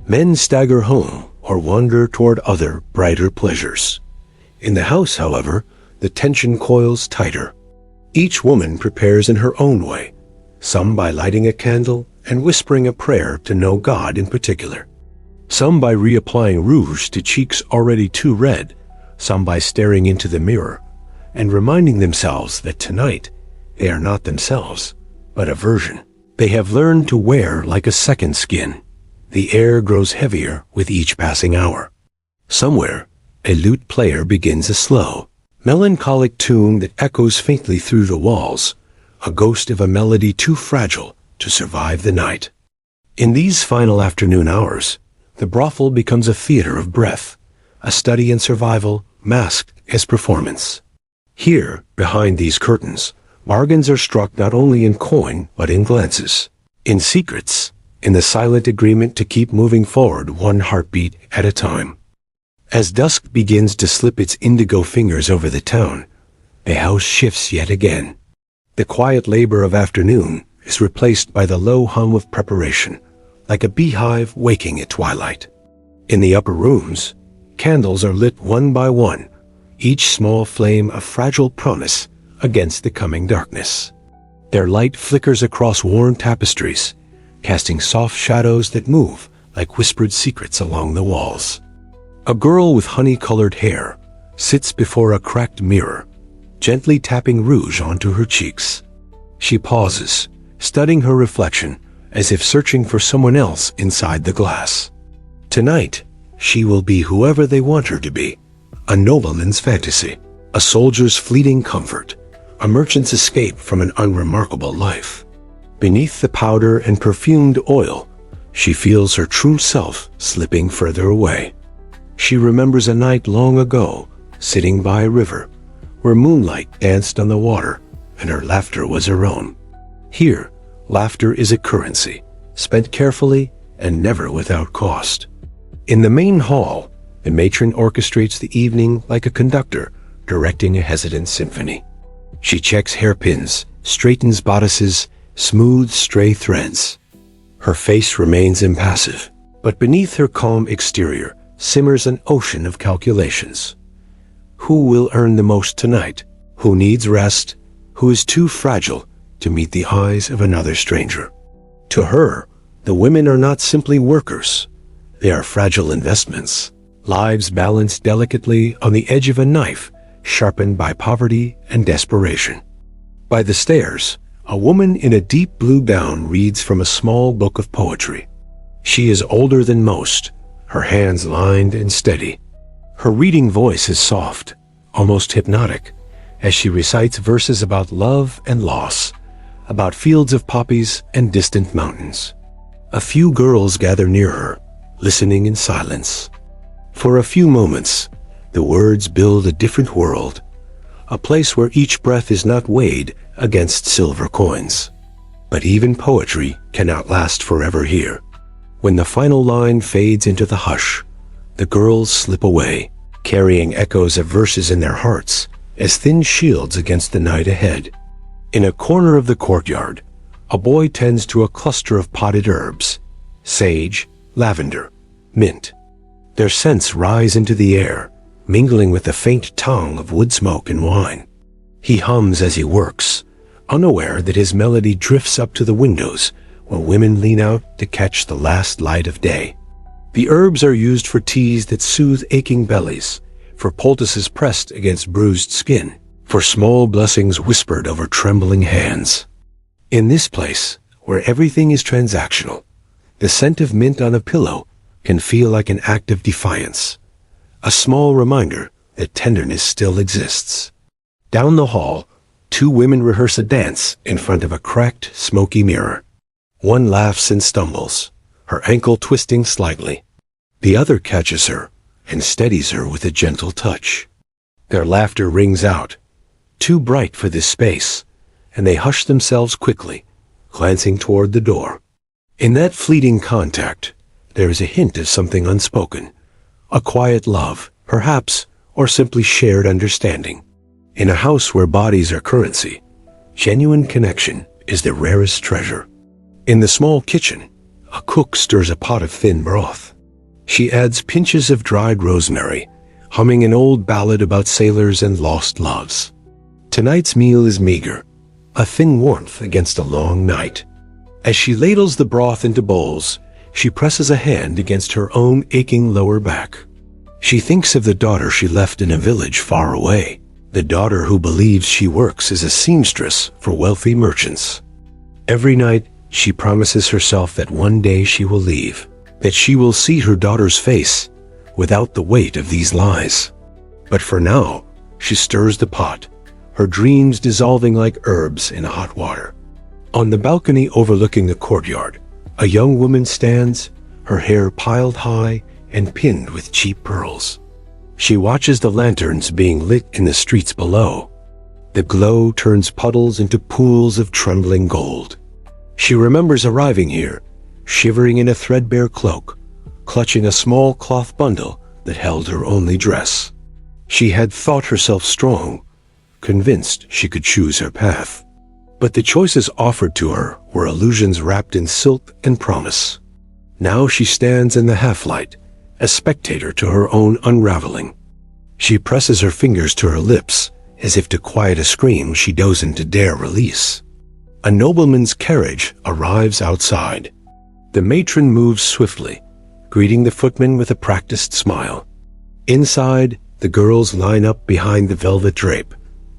Men stagger home or wander toward other, brighter pleasures. In the house, however, the tension coils tighter. Each woman prepares in her own way, some by lighting a candle and whispering a prayer to no god in particular. Some by reapplying rouge to cheeks already too red, some by staring into the mirror and reminding themselves that tonight they are not themselves, but a version they have learned to wear like a second skin. The air grows heavier with each passing hour. Somewhere, a lute player begins a slow, melancholic tune that echoes faintly through the walls, a ghost of a melody too fragile to survive the night. In these final afternoon hours, the brothel becomes a theater of breath, a study in survival masked as performance. Here, behind these curtains, bargains are struck not only in coin but in glances, in secrets, in the silent agreement to keep moving forward one heartbeat at a time. As dusk begins to slip its indigo fingers over the town, the house shifts yet again. The quiet labor of afternoon is replaced by the low hum of preparation, like a beehive waking at twilight. In the upper rooms, candles are lit one by one, each small flame a fragile promise against the coming darkness. Their light flickers across worn tapestries, casting soft shadows that move like whispered secrets along the walls. A girl with honey-colored hair sits before a cracked mirror, gently tapping rouge onto her cheeks. She pauses, studying her reflection as if searching for someone else inside the glass. Tonight, she will be whoever they want her to be. A nobleman's fantasy, a soldier's fleeting comfort, a merchant's escape from an unremarkable life. Beneath the powder and perfumed oil, she feels her true self slipping further away. She remembers a night long ago, sitting by a river, where moonlight danced on the water, and her laughter was her own. Here, laughter is a currency, spent carefully and never without cost. In the main hall, the matron orchestrates the evening like a conductor directing a hesitant symphony. She checks hairpins, straightens bodices, smooths stray threads. Her face remains impassive, but beneath her calm exterior simmers an ocean of calculations. Who will earn the most tonight? Who needs rest? Who is too fragile to meet the eyes of another stranger? To her, the women are not simply workers. They are fragile investments, lives balanced delicately on the edge of a knife sharpened by poverty and desperation. By the stairs, a woman in a deep blue gown reads from a small book of poetry. She is older than most, her hands lined and steady. Her reading voice is soft, almost hypnotic, as she recites verses about love and loss, about fields of poppies and distant mountains. A few girls gather near her, listening in silence. For a few moments, the words build a different world, a place where each breath is not weighed against silver coins. But even poetry cannot last forever here. When the final line fades into the hush, the girls slip away, carrying echoes of verses in their hearts as thin shields against the night ahead. In a corner of the courtyard, a boy tends to a cluster of potted herbs, sage, lavender, mint. Their scents rise into the air, mingling with the faint tongue of wood smoke and wine. He hums as he works, unaware that his melody drifts up to the windows while women lean out to catch the last light of day. The herbs are used for teas that soothe aching bellies, for poultices pressed against bruised skin, for small blessings whispered over trembling hands. In this place, where everything is transactional, the scent of mint on a pillow can feel like an act of defiance, a small reminder that tenderness still exists. Down the hall, two women rehearse a dance in front of a cracked, smoky mirror. One laughs and stumbles, her ankle twisting slightly. The other catches her and steadies her with a gentle touch. Their laughter rings out, too bright for this space, and they hush themselves quickly, glancing toward the door. In that fleeting contact, there is a hint of something unspoken, a quiet love, perhaps, or simply shared understanding. In a house where bodies are currency, genuine connection is the rarest treasure. In the small kitchen, a cook stirs a pot of thin broth. She adds pinches of dried rosemary, humming an old ballad about sailors and lost loves. Tonight's meal is meager, a thin warmth against a long night. As she ladles the broth into bowls, she presses a hand against her own aching lower back. She thinks of the daughter she left in a village far away, the daughter who believes she works as a seamstress for wealthy merchants. Every night, she promises herself that one day she will leave, that she will see her daughter's face without the weight of these lies. But for now, she stirs the pot, her dreams dissolving like herbs in hot water. On the balcony overlooking the courtyard, a young woman stands, her hair piled high and pinned with cheap pearls. She watches the lanterns being lit in the streets below. The glow turns puddles into pools of trembling gold. She remembers arriving here, shivering in a threadbare cloak, clutching a small cloth bundle that held her only dress. She had thought herself strong, convinced she could choose her path. But the choices offered to her were illusions wrapped in silk and promise. Now she stands in the half-light, a spectator to her own unraveling. She presses her fingers to her lips, as if to quiet a scream she doesn't dare release. A nobleman's carriage arrives outside. The matron moves swiftly, greeting the footman with a practiced smile. Inside, the girls line up behind the velvet drape,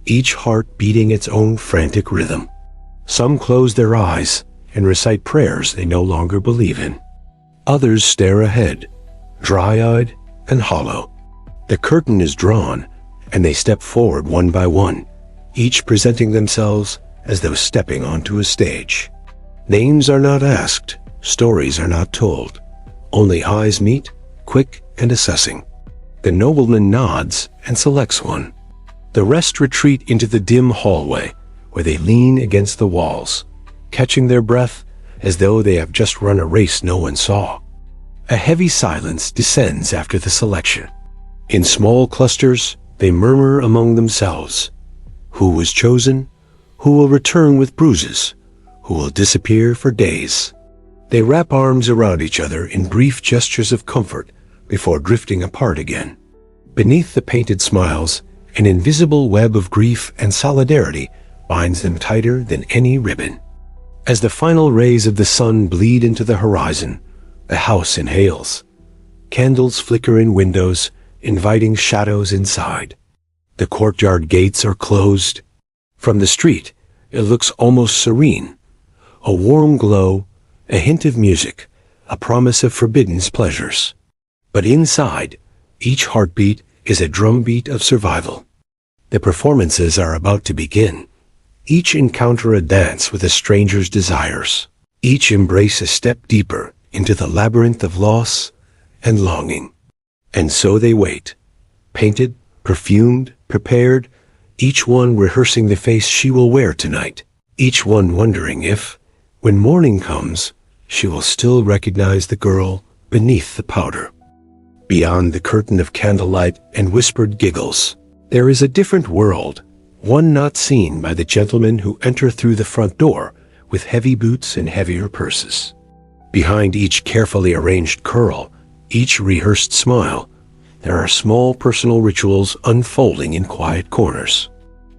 each heart beating its own frantic rhythm. Some close their eyes and recite prayers they no longer believe in. Others stare ahead, dry-eyed and hollow. The curtain is drawn, and they step forward one by one, each presenting themselves as though stepping onto a stage. Names are not asked, stories are not told. Only eyes meet, quick and assessing. The nobleman nods and selects one. The rest retreat into the dim hallway, where they lean against the walls, catching their breath as though they have just run a race no one saw. A heavy silence descends after the selection. In small clusters, they murmur among themselves. Who was chosen? Who will return with bruises? Who will disappear for days? They wrap arms around each other in brief gestures of comfort before drifting apart again. Beneath the painted smiles, an invisible web of grief and solidarity binds them tighter than any ribbon. As the final rays of the sun bleed into the horizon, the house inhales. Candles flicker in windows, inviting shadows inside. The courtyard gates are closed. From the street, it looks almost serene. A warm glow, a hint of music, a promise of forbidden pleasures. But inside, each heartbeat is a drumbeat of survival. The performances are about to begin. Each encounter a dance with a stranger's desires. Each embrace a step deeper into the labyrinth of loss and longing. And so they wait, painted, perfumed, prepared, each one rehearsing the face she will wear tonight, each one wondering if, when morning comes, she will still recognize the girl beneath the powder. Beyond the curtain of candlelight and whispered giggles, there is a different world, one not seen by the gentlemen who enter through the front door with heavy boots and heavier purses. Behind each carefully arranged curl, each rehearsed smile, there are small personal rituals unfolding in quiet corners.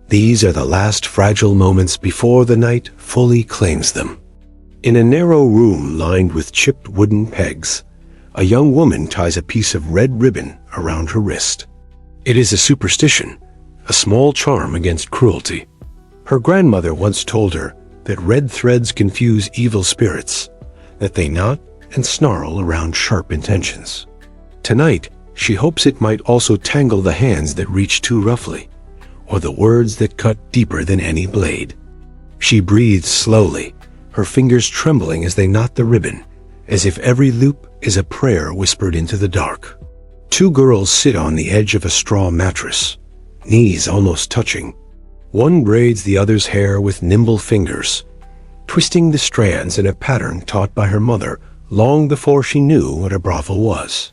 These are the last fragile moments before the night fully claims them. In a narrow room lined with chipped wooden pegs, a young woman ties a piece of red ribbon around her wrist. It is a superstition, a small charm against cruelty. Her grandmother once told her that red threads confuse evil spirits, that they knot and snarl around sharp intentions. Tonight, she hopes it might also tangle the hands that reach too roughly, or the words that cut deeper than any blade. She breathes slowly, her fingers trembling as they knot the ribbon, as if every loop is a prayer whispered into the dark. Two girls sit on the edge of a straw mattress, knees almost touching. One braids the other's hair with nimble fingers, twisting the strands in a pattern taught by her mother long before she knew what a brothel was.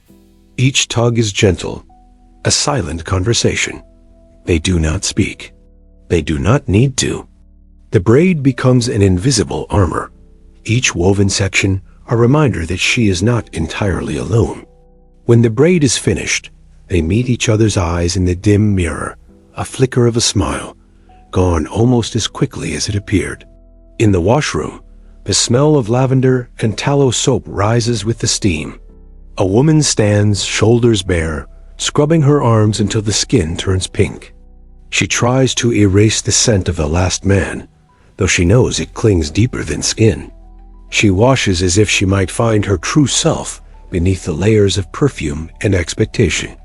Each tug is gentle, a silent conversation. They do not speak. They do not need to. The braid becomes an invisible armor, each woven section a reminder that she is not entirely alone. When the braid is finished, they meet each other's eyes in the dim mirror, a flicker of a smile, gone almost as quickly as it appeared. In the washroom, the smell of lavender and tallow soap rises with the steam. A woman stands, shoulders bare, scrubbing her arms until the skin turns pink. She tries to erase the scent of the last man, though she knows it clings deeper than skin. She washes as if she might find her true self beneath the layers of perfume and expectation.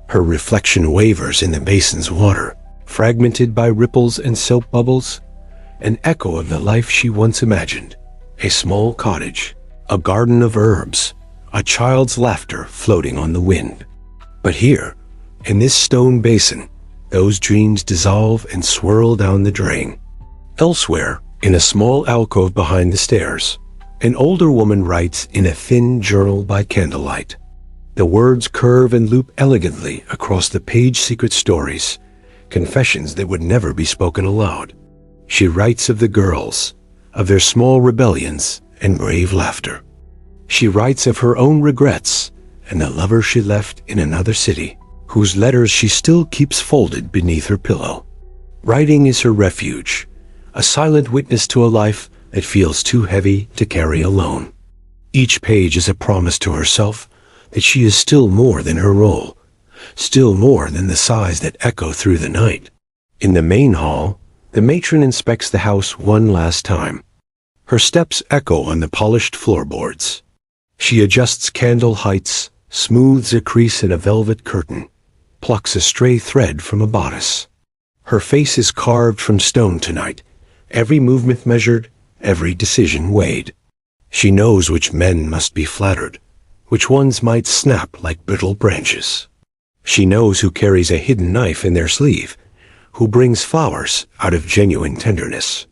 Her reflection wavers in the basin's water, fragmented by ripples and soap bubbles, an echo of the life she once imagined. A small cottage, a garden of herbs, a child's laughter floating on the wind. But here, in this stone basin, those dreams dissolve and swirl down the drain. Elsewhere, in a small alcove behind the stairs, an older woman writes in a thin journal by candlelight. The words curve and loop elegantly across the page-secret stories, confessions that would never be spoken aloud. She writes of the girls, of their small rebellions and brave laughter. She writes of her own regrets and the lover she left in another city, whose letters she still keeps folded beneath her pillow. Writing is her refuge, a silent witness to a life that feels too heavy to carry alone. Each page is a promise to herself that she is still more than her role, still more than the sighs that echo through the night. In the main hall, the matron inspects the house one last time. Her steps echo on the polished floorboards. She adjusts candle heights, smooths a crease in a velvet curtain, plucks a stray thread from a bodice. Her face is carved from stone tonight, every movement measured, every decision weighed. She knows which men must be flattered, which ones might snap like brittle branches. She knows who carries a hidden knife in their sleeve, who brings flowers out of genuine tenderness.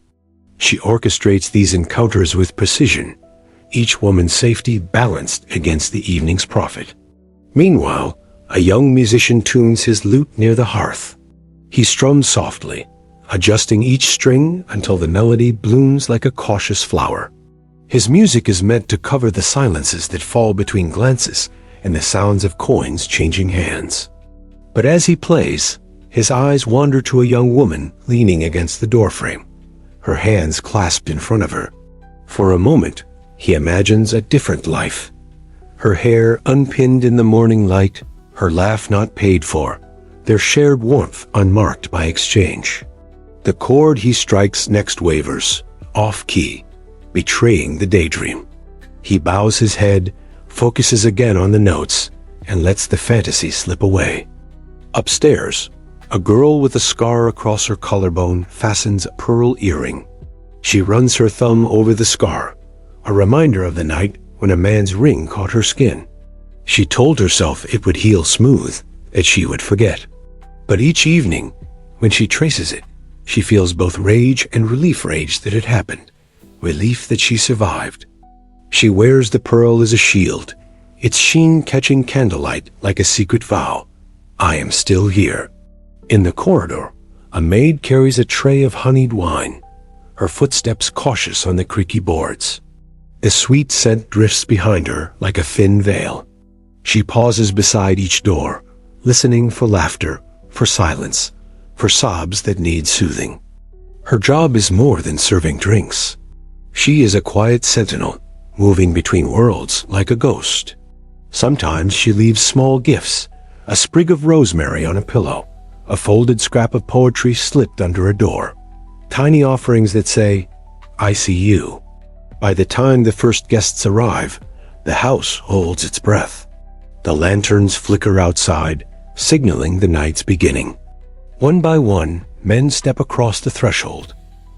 She orchestrates these encounters with precision, each woman's safety balanced against the evening's profit. Meanwhile, a young musician tunes his lute near the hearth. He strums softly, adjusting each string until the melody blooms like a cautious flower. His music is meant to cover the silences that fall between glances and the sounds of coins changing hands. But as he plays, his eyes wander to a young woman leaning against the doorframe, her hands clasped in front of her. For a moment, he imagines a different life. Her hair unpinned in the morning light, her laugh not paid for, their shared warmth unmarked by exchange. The chord he strikes next wavers, off-key, betraying the daydream. He bows his head, focuses again on the notes, and lets the fantasy slip away. Upstairs, a girl with a scar across her collarbone fastens a pearl earring. She runs her thumb over the scar, a reminder of the night when a man's ring caught her skin. She told herself it would heal smooth, that she would forget. But each evening, when she traces it, she feels both rage and relief that it happened, relief that she survived. She wears the pearl as a shield, its sheen catching candlelight like a secret vow. I am still here. In the corridor, a maid carries a tray of honeyed wine, her footsteps cautious on the creaky boards. The sweet scent drifts behind her like a thin veil. She pauses beside each door, listening for laughter, for silence, for sobs that need soothing. Her job is more than serving drinks. She is a quiet sentinel, moving between worlds like a ghost. Sometimes she leaves small gifts, a sprig of rosemary on a pillow, a folded scrap of poetry slipped under a door. Tiny offerings that say, I see you. By the time the first guests arrive, the house holds its breath. The lanterns flicker outside, signaling the night's beginning. One by one, men step across the threshold.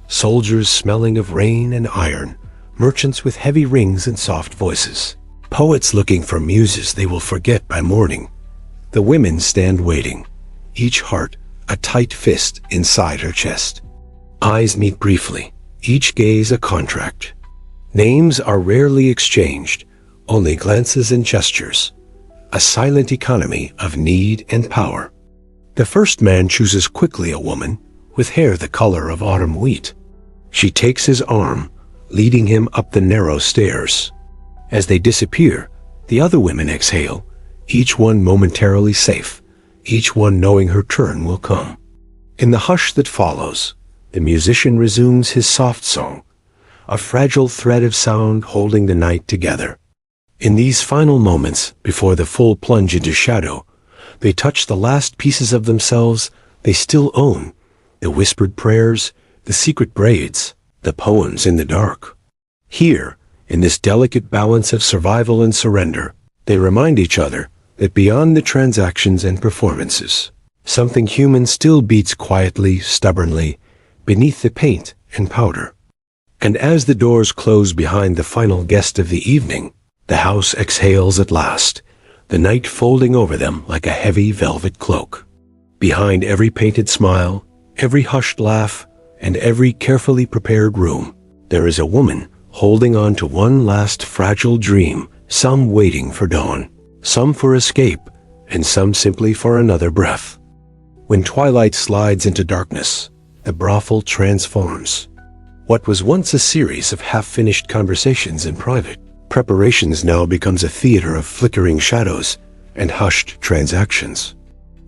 Soldiers smelling of rain and iron, merchants with heavy rings and soft voices, poets looking for muses they will forget by morning. The women stand waiting, each heart a tight fist inside her chest. Eyes meet briefly, each gaze a contract. Names are rarely exchanged, only glances and gestures. A silent economy of need and power. The first man chooses quickly a woman with hair the color of autumn wheat. She takes his arm, leading him up the narrow stairs. As they disappear, the other women exhale, each one momentarily safe, each one knowing her turn will come. In the hush that follows, the musician resumes his soft song, a fragile thread of sound holding the night together. In these final moments, before the full plunge into shadow, they touch the last pieces of themselves they still own, the whispered prayers, the secret braids, the poems in the dark. Here, in this delicate balance of survival and surrender, they remind each other that beyond the transactions and performances, something human still beats quietly, stubbornly, beneath the paint and powder. And as the doors close behind the final guest of the evening, the house exhales at last, the night folding over them like a heavy velvet cloak. Behind every painted smile, every hushed laugh, and every carefully prepared room, there is a woman holding on to one last fragile dream, some waiting for dawn, some for escape, and some simply for another breath. When twilight slides into darkness, the brothel transforms. What was once a series of half-finished conversations in private, preparations now becomes a theater of flickering shadows and hushed transactions.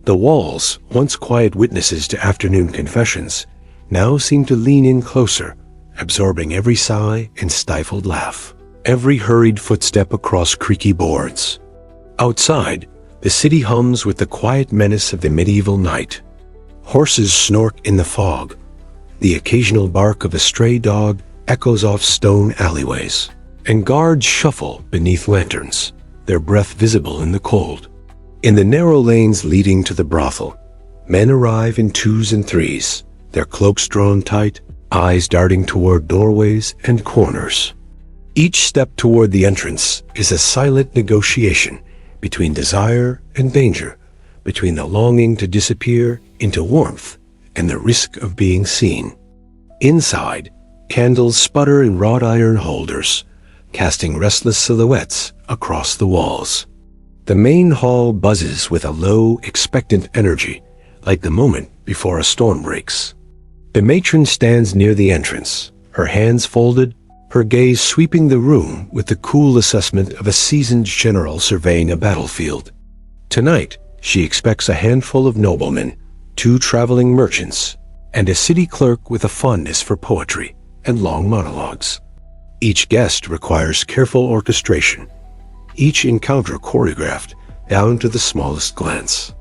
The walls, once quiet witnesses to afternoon confessions, now seem to lean in closer, absorbing every sigh and stifled laugh, every hurried footstep across creaky boards. Outside, the city hums with the quiet menace of the medieval night. Horses snort in the fog. The occasional bark of a stray dog echoes off stone alleyways, and guards shuffle beneath lanterns, their breath visible in the cold. In the narrow lanes leading to the brothel, men arrive in twos and threes, their cloaks drawn tight, eyes darting toward doorways and corners. Each step toward the entrance is a silent negotiation between desire and danger, between the longing to disappear into warmth and the risk of being seen. Inside, candles sputter in wrought iron holders, casting restless silhouettes across the walls. The main hall buzzes with a low, expectant energy, like the moment before a storm breaks. The matron stands near the entrance, her hands folded, her gaze sweeping the room with the cool assessment of a seasoned general surveying a battlefield. Tonight, she expects a handful of noblemen, 2 traveling merchants, and a city clerk with a fondness for poetry and long monologues. Each guest requires careful orchestration, each encounter choreographed down to the smallest glance.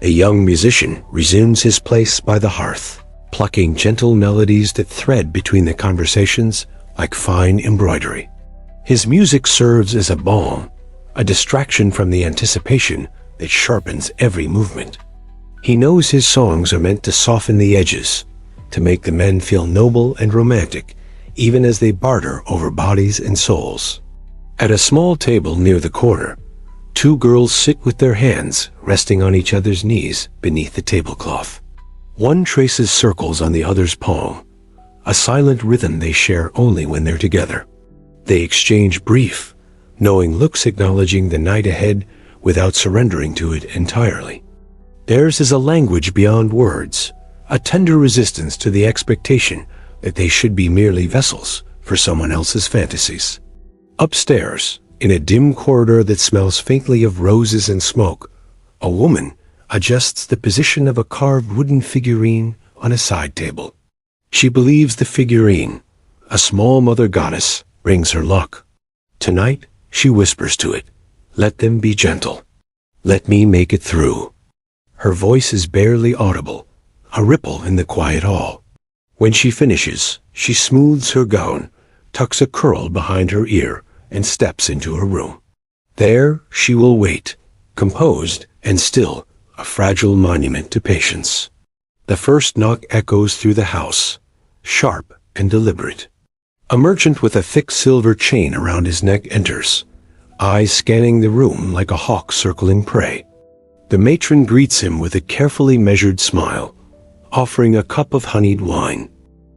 A young musician resumes his place by the hearth, plucking gentle melodies that thread between the conversations like fine embroidery. His music serves as a balm, a distraction from the anticipation that sharpens every movement. He knows his songs are meant to soften the edges, to make the men feel noble and romantic, even as they barter over bodies and souls. At a small table near the corner, 2 girls sit with their hands resting on each other's knees beneath the tablecloth. One traces circles on the other's palm, a silent rhythm they share only when they're together. They exchange brief, knowing looks acknowledging the night ahead without surrendering to it entirely. Theirs is a language beyond words, a tender resistance to the expectation that they should be merely vessels for someone else's fantasies. Upstairs, in a dim corridor that smells faintly of roses and smoke, a woman adjusts the position of a carved wooden figurine on a side table. She believes the figurine, a small mother goddess, brings her luck. Tonight, she whispers to it, "Let them be gentle. Let me make it through." Her voice is barely audible, a ripple in the quiet hall. When she finishes, she smooths her gown, tucks a curl behind her ear, and steps into her room. There she will wait, composed and still, a fragile monument to patience. The first knock echoes through the house, sharp and deliberate. A merchant with a thick silver chain around his neck enters, eyes scanning the room like a hawk circling prey. The matron greets him with a carefully measured smile, offering a cup of honeyed wine.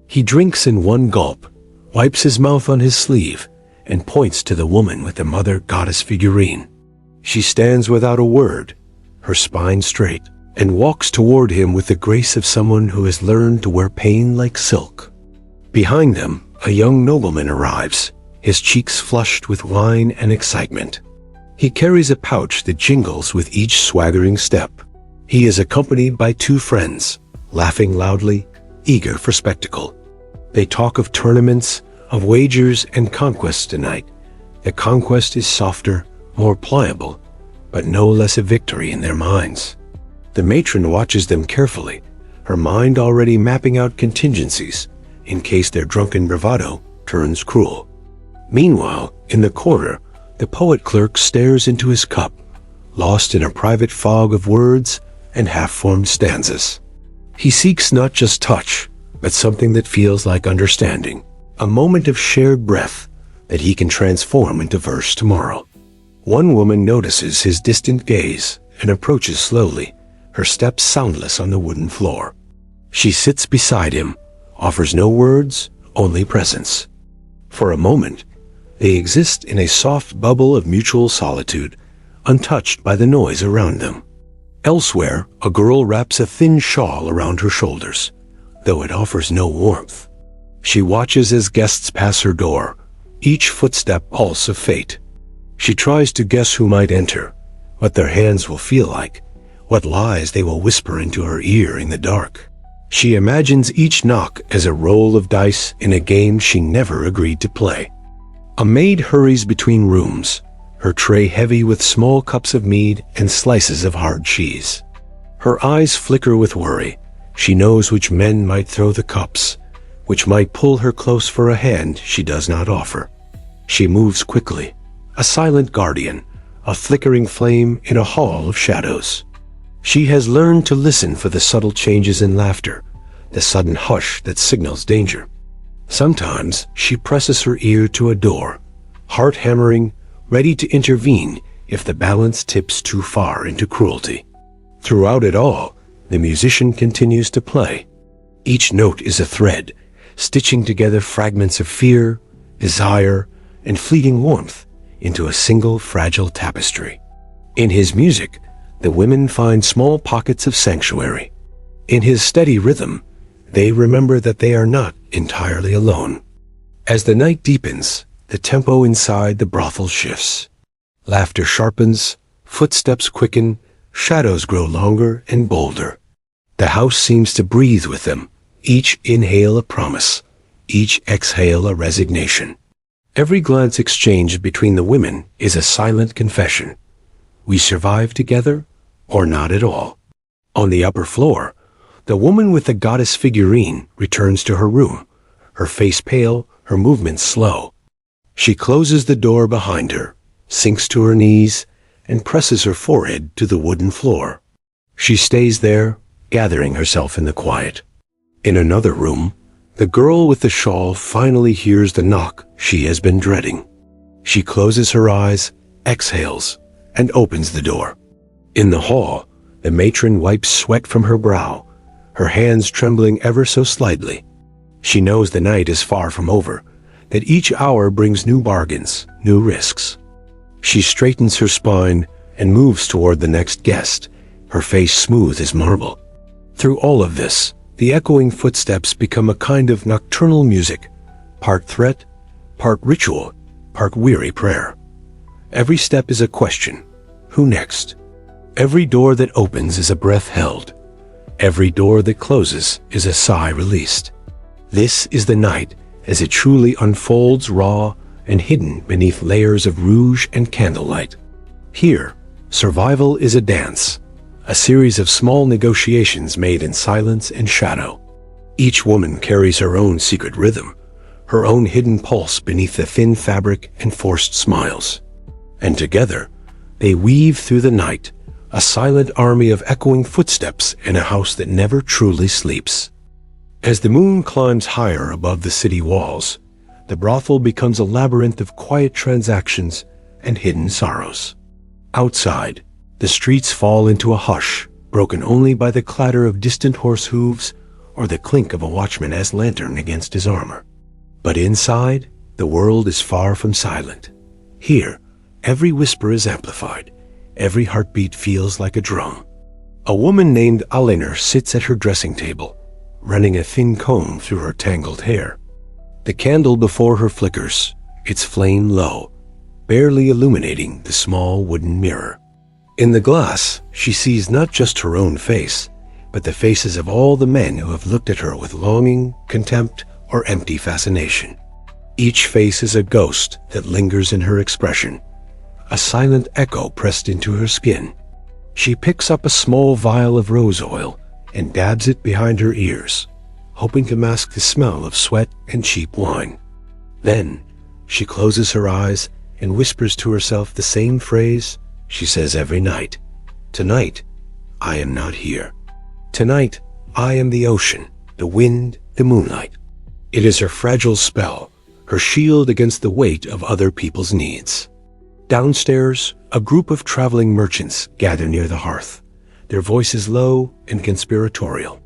He drinks in one gulp, wipes his mouth on his sleeve, and points to the woman with the mother goddess figurine. She stands without a word, her spine straight, and walks toward him with the grace of someone who has learned to wear pain like silk. Behind them, a young nobleman arrives, his cheeks flushed with wine and excitement. He carries a pouch that jingles with each swaggering step. He is accompanied by 2 friends, laughing loudly, eager for spectacle. They talk of tournaments, of wagers and conquests tonight. The conquest is softer, more pliable, but no less a victory in their minds. The matron watches them carefully, her mind already mapping out contingencies in case their drunken bravado turns cruel. Meanwhile, in the corner, the poet clerk stares into his cup, lost in a private fog of words and half-formed stanzas. He seeks not just touch, but something that feels like understanding, a moment of shared breath that he can transform into verse tomorrow. One woman notices his distant gaze and approaches slowly, her steps soundless on the wooden floor. She sits beside him, offers no words, only presence. For a moment, they exist in a soft bubble of mutual solitude, untouched by the noise around them. Elsewhere, a girl wraps a thin shawl around her shoulders, though it offers no warmth. She watches as guests pass her door, each footstep pulse of fate. She tries to guess who might enter, what their hands will feel like, what lies they will whisper into her ear in the dark. She imagines each knock as a roll of dice in a game she never agreed to play. A maid hurries between rooms, her tray heavy with small cups of mead and slices of hard cheese. Her eyes flicker with worry. She knows which men might throw the cups, which might pull her close for a hand she does not offer. She moves quickly, a silent guardian, a flickering flame in a hall of shadows. She has learned to listen for the subtle changes in laughter, the sudden hush that signals danger. Sometimes she presses her ear to a door, heart hammering, ready to intervene if the balance tips too far into cruelty. Throughout it all, the musician continues to play. Each note is a thread, stitching together fragments of fear, desire, and fleeting warmth into a single fragile tapestry. In his music, the women find small pockets of sanctuary. In his steady rhythm, they remember that they are not entirely alone. As the night deepens, the tempo inside the brothel shifts. Laughter sharpens, footsteps quicken, shadows grow longer and bolder. The house seems to breathe with them, each inhale a promise, each exhale a resignation. Every glance exchanged between the women is a silent confession. We survive together, or not at all. On the upper floor, the woman with the goddess figurine returns to her room, her face pale, her movements slow. She closes the door behind her, sinks to her knees, and presses her forehead to the wooden floor. She stays there, gathering herself in the quiet. In another room, the girl with the shawl finally hears the knock she has been dreading. She closes her eyes, exhales, and opens the door. In the hall, the matron wipes sweat from her brow, her hands trembling ever so slightly. She knows the night is far from over, that each hour brings new bargains, new risks. She straightens her spine and moves toward the next guest, her face smooth as marble. Through all of this, the echoing footsteps become a kind of nocturnal music, part threat, part ritual, part weary prayer. Every step is a question. Who next? Every door that opens is a breath held. Every door that closes is a sigh released. This is the night as it truly unfolds raw and hidden beneath layers of rouge and candlelight. Here, survival is a dance, a series of small negotiations made in silence and shadow. Each woman carries her own secret rhythm, her own hidden pulse beneath the thin fabric and forced smiles. And together, they weave through the night, a silent army of echoing footsteps in a house that never truly sleeps. As the moon climbs higher above the city walls, the brothel becomes a labyrinth of quiet transactions and hidden sorrows. Outside, the streets fall into a hush, broken only by the clatter of distant horse hooves or the clink of a watchman's lantern against his armor. But inside, the world is far from silent. Here, every whisper is amplified. Every heartbeat feels like a drum. A woman named Aliner sits at her dressing table, running a thin comb through her tangled hair. The candle before her flickers, its flame low, barely illuminating the small wooden mirror. In the glass, she sees not just her own face, but the faces of all the men who have looked at her with longing, contempt, or empty fascination. Each face is a ghost that lingers in her expression, a silent echo pressed into her skin. She picks up a small vial of rose oil and dabs it behind her ears, hoping to mask the smell of sweat and cheap wine. Then, she closes her eyes and whispers to herself the same phrase she says every night. Tonight, I am not here. Tonight, I am the ocean, the wind, the moonlight. It is her fragile spell, her shield against the weight of other people's needs. Downstairs, a group of traveling merchants gather near the hearth, their voices low and conspiratorial.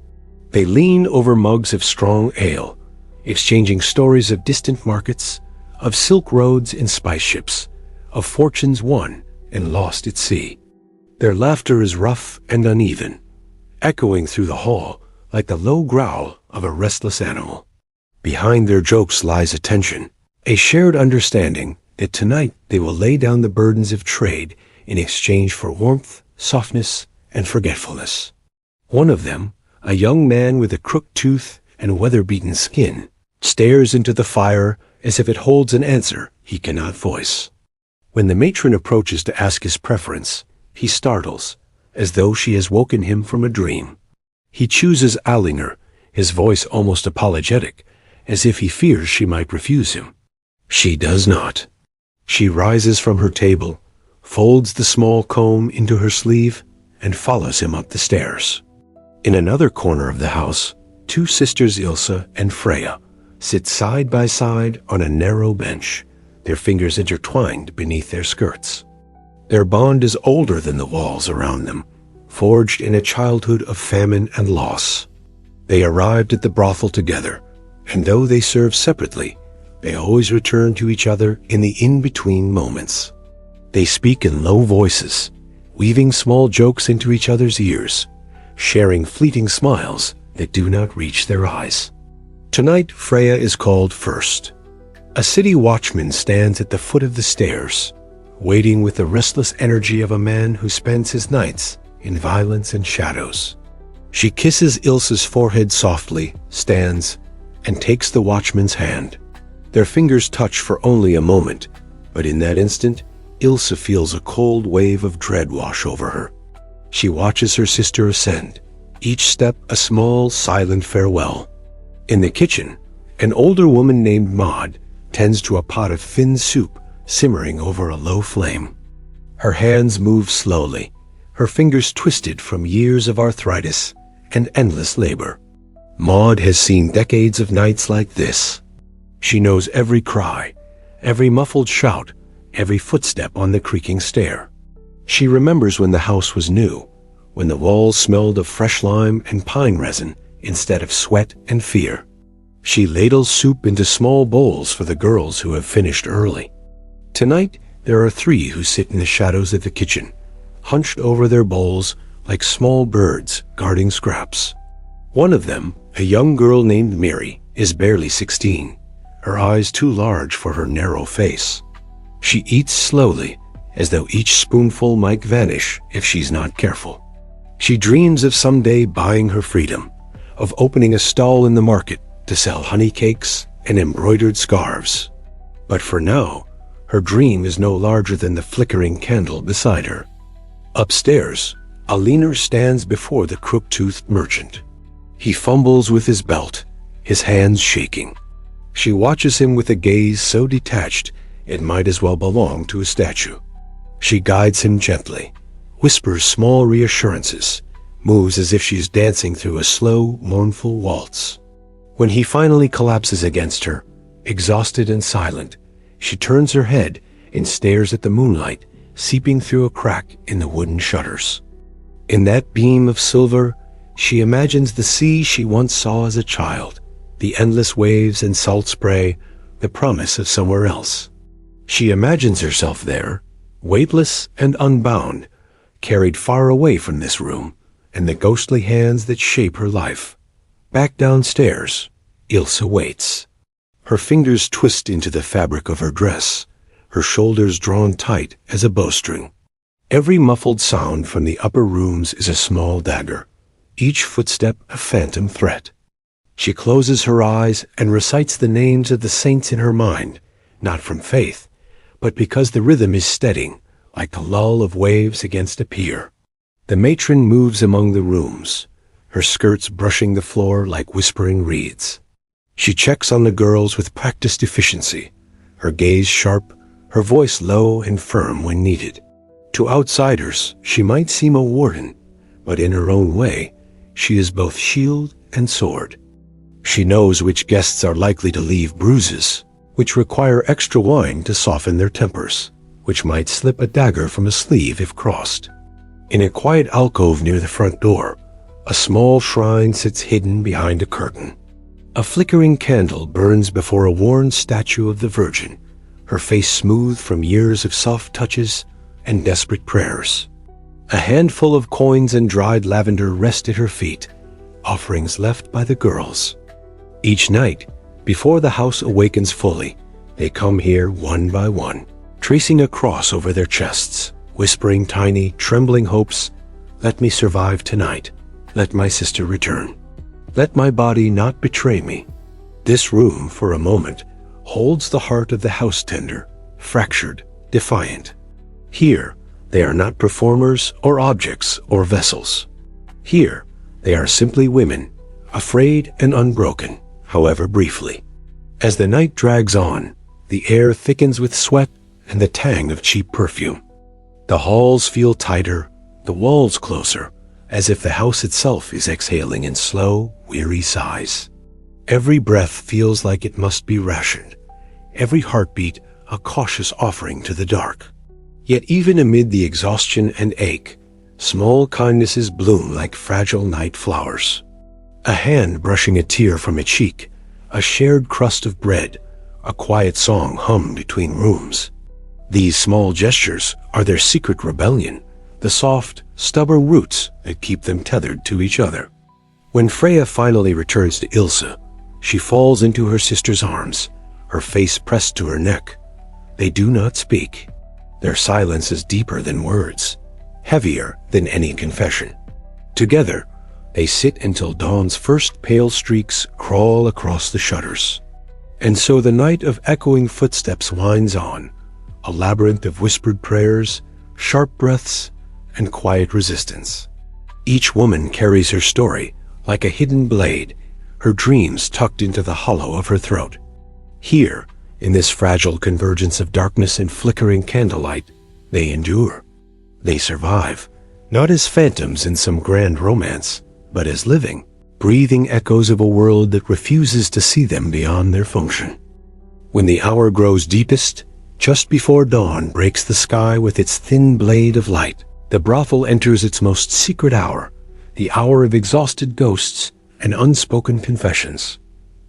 They lean over mugs of strong ale, exchanging stories of distant markets, of silk roads and spice ships, of fortunes won and lost at sea. Their laughter is rough and uneven, echoing through the hall like the low growl of a restless animal. Behind their jokes lies a tension, a shared understanding that tonight they will lay down the burdens of trade in exchange for warmth, softness, and forgetfulness. One of them, a young man with a crooked tooth and weather-beaten skin, stares into the fire as if it holds an answer he cannot voice. When the matron approaches to ask his preference, he startles, as though she has woken him from a dream. He chooses Allinger, his voice almost apologetic, as if he fears she might refuse him. She does not. She rises from her table, folds the small comb into her sleeve, and follows him up the stairs. In another corner of the house, two sisters Ilse and Freya sit side by side on a narrow bench, their fingers intertwined beneath their skirts. Their bond is older than the walls around them, forged in a childhood of famine and loss. They arrived at the brothel together, and though they serve separately, they always return to each other in the in-between moments. They speak in low voices, weaving small jokes into each other's ears, sharing fleeting smiles that do not reach their eyes. Tonight, Freya is called first. A city watchman stands at the foot of the stairs, waiting with the restless energy of a man who spends his nights in violence and shadows. She kisses Ilse's forehead softly, stands, and takes the watchman's hand. Their fingers touch for only a moment, but in that instant, Ilse feels a cold wave of dread wash over her. She watches her sister ascend, each step a small, silent farewell. In the kitchen, an older woman named Maud tends to a pot of thin soup simmering over a low flame. Her hands move slowly, her fingers twisted from years of arthritis and endless labor. Maud has seen decades of nights like this. She knows every cry, every muffled shout, every footstep on the creaking stair. She remembers when the house was new, when the walls smelled of fresh lime and pine resin instead of sweat and fear. She ladles soup into small bowls for the girls who have finished early. Tonight, there are three who sit in the shadows of the kitchen, hunched over their bowls like small birds guarding scraps. One of them, a young girl named Miri, is barely 16, her eyes too large for her narrow face. She eats slowly, as though each spoonful might vanish if she's not careful. She dreams of someday buying her freedom, of opening a stall in the market to sell honey cakes and embroidered scarves. But for now, her dream is no larger than the flickering candle beside her. Upstairs, a leaner stands before the crook-toothed merchant. He fumbles with his belt, his hands shaking. She watches him with a gaze so detached it might as well belong to a statue. She guides him gently, whispers small reassurances, moves as if she's dancing through a slow, mournful waltz. When he finally collapses against her, exhausted and silent, she turns her head and stares at the moonlight seeping through a crack in the wooden shutters. In that beam of silver, she imagines the sea she once saw as a child, the endless waves and salt spray, the promise of somewhere else. She imagines herself there, weightless and unbound, carried far away from this room and the ghostly hands that shape her life. Back downstairs, Ilse waits. Her fingers twist into the fabric of her dress, her shoulders drawn tight as a bowstring. Every muffled sound from the upper rooms is a small dagger, each footstep a phantom threat. She closes her eyes and recites the names of the saints in her mind, not from faith, but because the rhythm is steadying, like the lull of waves against a pier. The matron moves among the rooms, her skirts brushing the floor like whispering reeds. She checks on the girls with practiced efficiency, her gaze sharp, her voice low and firm when needed. To outsiders, she might seem a warden, but in her own way, she is both shield and sword. She knows which guests are likely to leave bruises, which require extra wine to soften their tempers, which might slip a dagger from a sleeve if crossed. In a quiet alcove near the front door, a small shrine sits hidden behind a curtain. A flickering candle burns before a worn statue of the Virgin, her face smooth from years of soft touches and desperate prayers. A handful of coins and dried lavender rest at her feet, offerings left by the girls. Each night, before the house awakens fully, they come here one by one, tracing a cross over their chests, whispering tiny, trembling hopes. Let me survive tonight. Let my sister return. Let my body not betray me. This room, for a moment, holds the heart of the house tender, fractured, defiant. Here, they are not performers or objects or vessels. Here, they are simply women, afraid and unbroken, however briefly. As the night drags on, the air thickens with sweat and the tang of cheap perfume. The halls feel tighter, the walls closer, as if the house itself is exhaling in slow, weary sighs. Every breath feels like it must be rationed, every heartbeat a cautious offering to the dark. Yet even amid the exhaustion and ache, small kindnesses bloom like fragile night flowers. A hand brushing a tear from a cheek, a shared crust of bread, a quiet song hummed between rooms. These small gestures are their secret rebellion, the soft, stubborn roots that keep them tethered to each other. When Freya finally returns to Ilse, she falls into her sister's arms, her face pressed to her neck. They do not speak. Their silence is deeper than words, heavier than any confession. Together, they sit until dawn's first pale streaks crawl across the shutters. And so the night of echoing footsteps winds on, a labyrinth of whispered prayers, sharp breaths, and quiet resistance. Each woman carries her story like a hidden blade, her dreams tucked into the hollow of her throat. Here, in this fragile convergence of darkness and flickering candlelight, they endure. They survive, not as phantoms in some grand romance, but as living, breathing echoes of a world that refuses to see them beyond their function. When the hour grows deepest, just before dawn breaks the sky with its thin blade of light, the brothel enters its most secret hour, the hour of exhausted ghosts and unspoken confessions.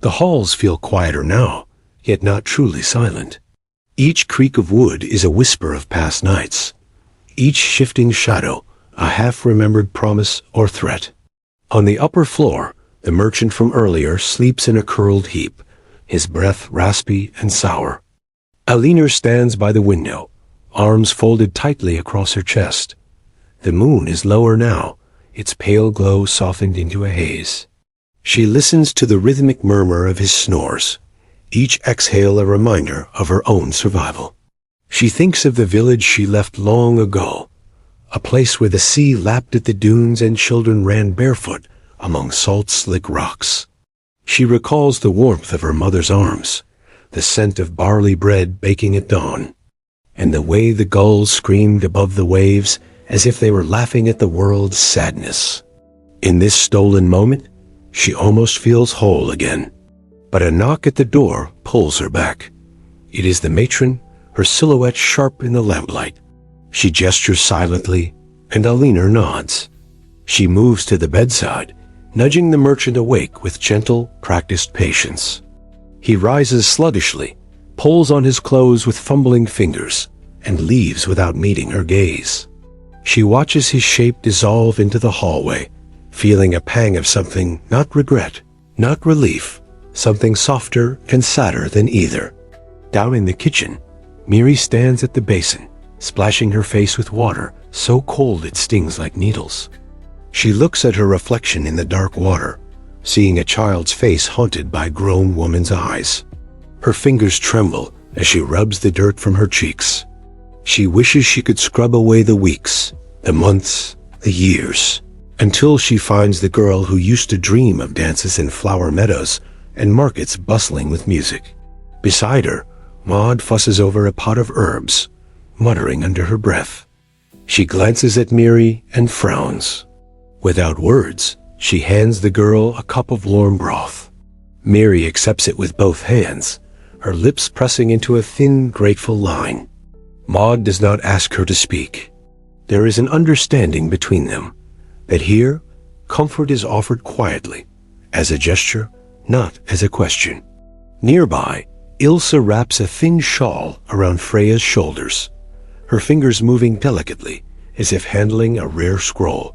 The halls feel quieter now, yet not truly silent. Each creak of wood is a whisper of past nights, each shifting shadow a half-remembered promise or threat. On the upper floor, the merchant from earlier sleeps in a curled heap, his breath raspy and sour. Alina stands by the window, arms folded tightly across her chest. The moon is lower now, its pale glow softened into a haze. She listens to the rhythmic murmur of his snores, each exhale a reminder of her own survival. She thinks of the village she left long ago, a place where the sea lapped at the dunes and children ran barefoot among salt-slick rocks. She recalls the warmth of her mother's arms, the scent of barley bread baking at dawn, and the way the gulls screamed above the waves as if they were laughing at the world's sadness. In this stolen moment, she almost feels whole again. But a knock at the door pulls her back. It is the matron, her silhouette sharp in the lamplight. She gestures silently, and Alina nods. She moves to the bedside, nudging the merchant awake with gentle, practiced patience. He rises sluggishly, pulls on his clothes with fumbling fingers, and leaves without meeting her gaze. She watches his shape dissolve into the hallway, feeling a pang of something not regret, not relief, something softer and sadder than either. Down in the kitchen, Miri stands at the basin, splashing her face with water so cold it stings like needles. She looks at her reflection in the dark water, seeing a child's face haunted by a grown woman's eyes. Her fingers tremble as she rubs the dirt from her cheeks. She wishes she could scrub away the weeks, the months, the years, until she finds the girl who used to dream of dances in flower meadows and markets bustling with music. Beside her, Maud fusses over a pot of herbs, muttering under her breath. She glances at Miri and frowns. Without words, she hands the girl a cup of warm broth. Miri accepts it with both hands, her lips pressing into a thin, grateful line. Maud does not ask her to speak. There is an understanding between them, that here, comfort is offered quietly, as a gesture, not as a question. Nearby, Ilse wraps a thin shawl around Freya's shoulders, her fingers moving delicately, as if handling a rare scroll.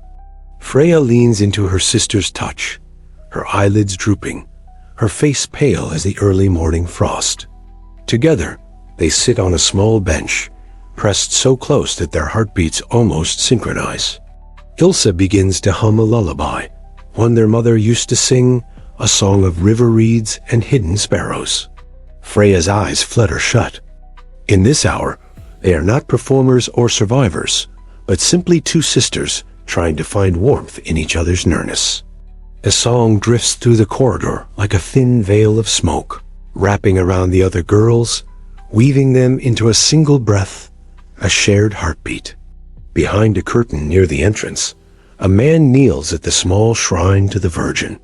Freya leans into her sister's touch, her eyelids drooping, her face pale as the early morning frost. Together, they sit on a small bench, pressed so close that their heartbeats almost synchronize. Ilse begins to hum a lullaby, one their mother used to sing, a song of river reeds and hidden sparrows. Freya's eyes flutter shut. In this hour, they are not performers or survivors, but simply two sisters trying to find warmth in each other's nearness. A song drifts through the corridor like a thin veil of smoke, wrapping around the other girls, weaving them into a single breath, a shared heartbeat. Behind a curtain near the entrance, a man kneels at the small shrine to the Virgin.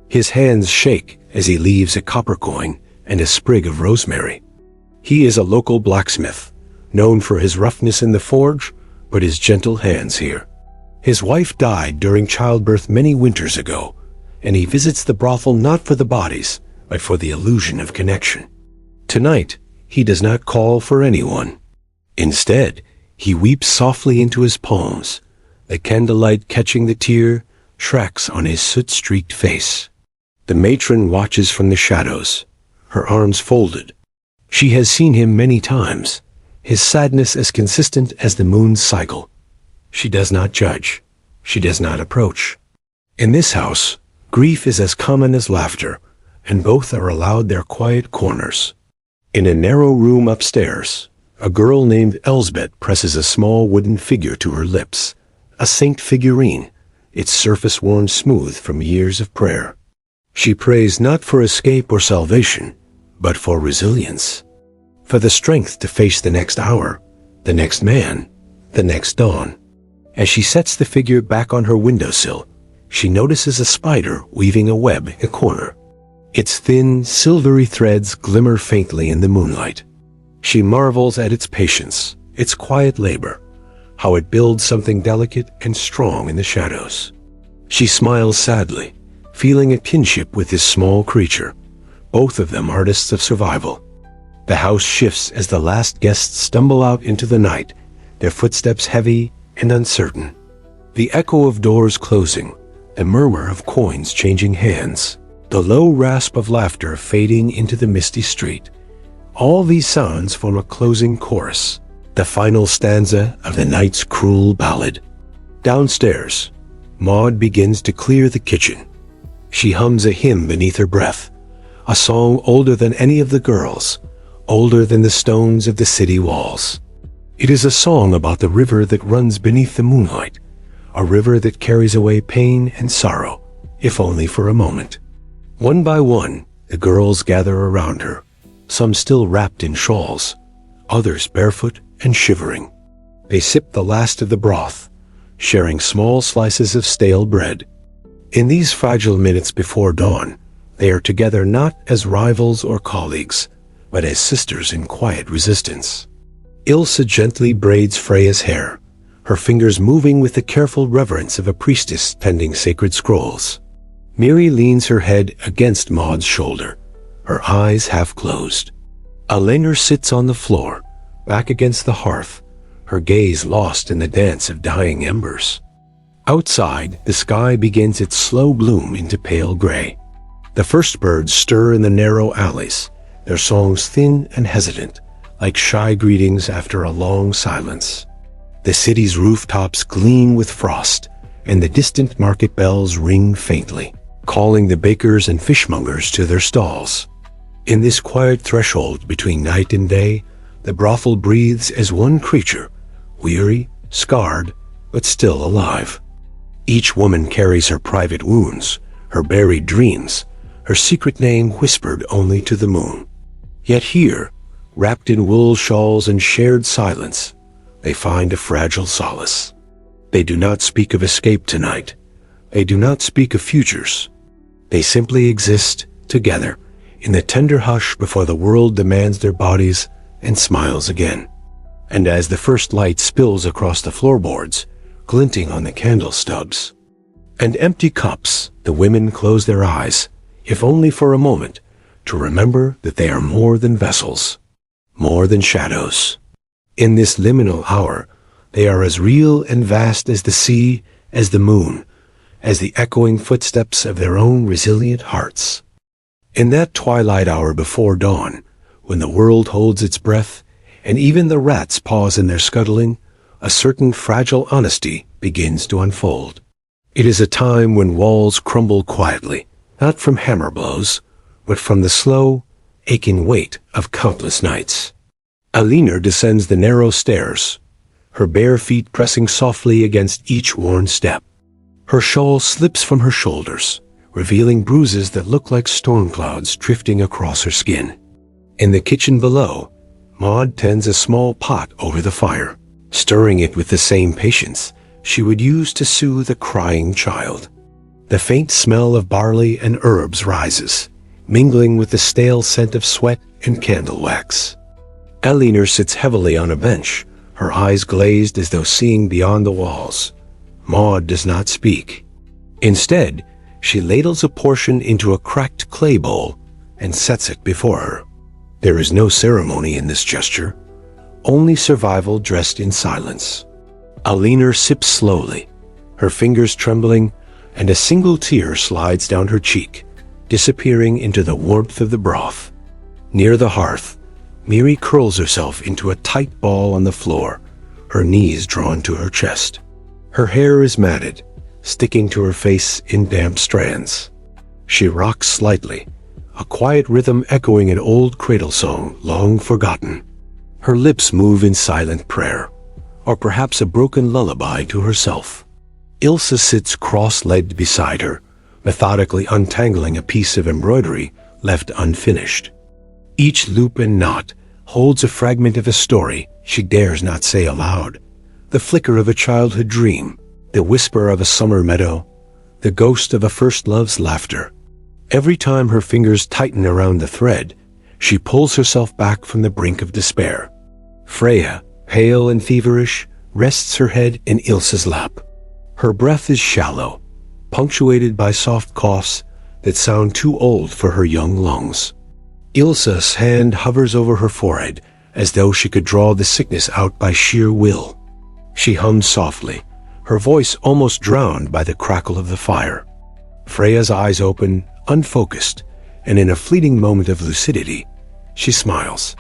His hands shake as he leaves a copper coin and a sprig of rosemary. He is a local blacksmith, known for his roughness in the forge, but his gentle hands here. His wife died during childbirth many winters ago, and he visits the brothel not for the bodies, but for the illusion of connection. Tonight, he does not call for anyone. Instead, he weeps softly into his palms, the candlelight catching the tear tracks on his soot-streaked face. The matron watches from the shadows, her arms folded. She has seen him many times, his sadness as consistent as the moon's cycle. She does not judge. She does not approach. In this house, grief is as common as laughter, and both are allowed their quiet corners. In a narrow room upstairs, a girl named Elsbeth presses a small wooden figure to her lips, a saint figurine, its surface worn smooth from years of prayer. She prays not for escape or salvation, but for resilience, for the strength to face the next hour, the next man, the next dawn. As she sets the figure back on her windowsill, she notices a spider weaving a web in a corner. Its thin, silvery threads glimmer faintly in the moonlight. She marvels at its patience, its quiet labor, how it builds something delicate and strong in the shadows. She smiles sadly, feeling a kinship with this small creature, both of them artists of survival. The house shifts as the last guests stumble out into the night, their footsteps heavy and uncertain. The echo of doors closing, the murmur of coins changing hands, the low rasp of laughter fading into the misty street. All these sounds form a closing chorus, the final stanza of the night's cruel ballad. Downstairs, Maud begins to clear the kitchen. She hums a hymn beneath her breath, a song older than any of the girls, older than the stones of the city walls. It is a song about the river that runs beneath the moonlight, a river that carries away pain and sorrow, if only for a moment. One by one, the girls gather around her, some still wrapped in shawls, others barefoot and shivering. They sip the last of the broth, sharing small slices of stale bread. In these fragile minutes before dawn, they are together not as rivals or colleagues, but as sisters in quiet resistance. Ilse gently braids Freya's hair, her fingers moving with the careful reverence of a priestess tending sacred scrolls. Miri leans her head against Maud's shoulder, her eyes half closed. Eleanor sits on the floor, back against the hearth, her gaze lost in the dance of dying embers. Outside, the sky begins its slow gloom into pale gray. The first birds stir in the narrow alleys, their songs thin and hesitant, like shy greetings after a long silence. The city's rooftops gleam with frost, and the distant market bells ring faintly, calling the bakers and fishmongers to their stalls. In this quiet threshold between night and day, the brothel breathes as one creature, weary, scarred, but still alive. Each woman carries her private wounds, her buried dreams, her secret name whispered only to the moon. Yet here, wrapped in wool shawls and shared silence, they find a fragile solace. They do not speak of escape tonight. They do not speak of futures. They simply exist together in the tender hush before the world demands their bodies and smiles again. And as the first light spills across the floorboards, glinting on the candle stubs and empty cups, the women close their eyes, if only for a moment, to remember that they are more than vessels, more than shadows. In this liminal hour, they are as real and vast as the sea, as the moon, as the echoing footsteps of their own resilient hearts. In that twilight hour before dawn, when the world holds its breath, and even the rats pause in their scuttling, a certain fragile honesty begins to unfold. It is a time when walls crumble quietly, not from hammer blows, but from the slow, aching weight of countless nights. Eleanor descends the narrow stairs, her bare feet pressing softly against each worn step. Her shawl slips from her shoulders, revealing bruises that look like storm clouds drifting across her skin. In the kitchen below, Maud tends a small pot over the fire. stirring it with the same patience she would use to soothe a crying child. The faint smell of barley and herbs rises, mingling with the stale scent of sweat and candle wax. Elinor sits heavily on a bench, her eyes glazed as though seeing beyond the walls. Maud does not speak. Instead, she ladles a portion into a cracked clay bowl and sets it before her. There is no ceremony in this gesture, only survival dressed in silence. Elinor sips slowly, her fingers trembling, and a single tear slides down her cheek, disappearing into the warmth of the broth. Near the hearth, Miri curls herself into a tight ball on the floor, her knees drawn to her chest. Her hair is matted, sticking to her face in damp strands. She rocks slightly, a quiet rhythm echoing an old cradle song long forgotten. Her lips move in silent prayer, or perhaps a broken lullaby to herself. Ilse sits cross-legged beside her, methodically untangling a piece of embroidery left unfinished. Each loop and knot holds a fragment of a story she dares not say aloud, the flicker of a childhood dream, the whisper of a summer meadow, the ghost of a first love's laughter. Every time her fingers tighten around the thread, she pulls herself back from the brink of despair. Freya, pale and feverish, rests her head in Ilse's lap. Her breath is shallow, punctuated by soft coughs that sound too old for her young lungs. Ilse's hand hovers over her forehead as though she could draw the sickness out by sheer will. She hums softly, her voice almost drowned by the crackle of the fire. Freya's eyes open, unfocused, and in a fleeting moment of lucidity, she smiles.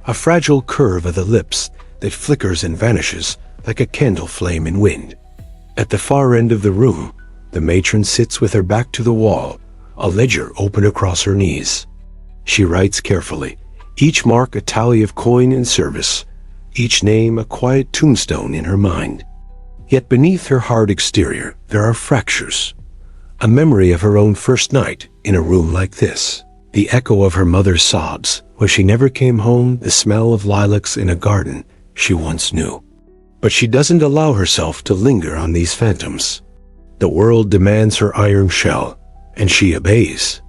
A fragile curve of the lips that flickers and vanishes like a candle flame in wind. At the far end of the room, the matron sits with her back to the wall, a ledger open across her knees. She writes carefully, each mark a tally of coin and service, each name a quiet tombstone in her mind. Yet beneath her hard exterior, there are fractures. A memory of her own first night in a room like this. The echo of her mother's sobs, where she never came home, the smell of lilacs in a garden she once knew. But she doesn't allow herself to linger on these phantoms. The world demands her iron shell, and she obeys.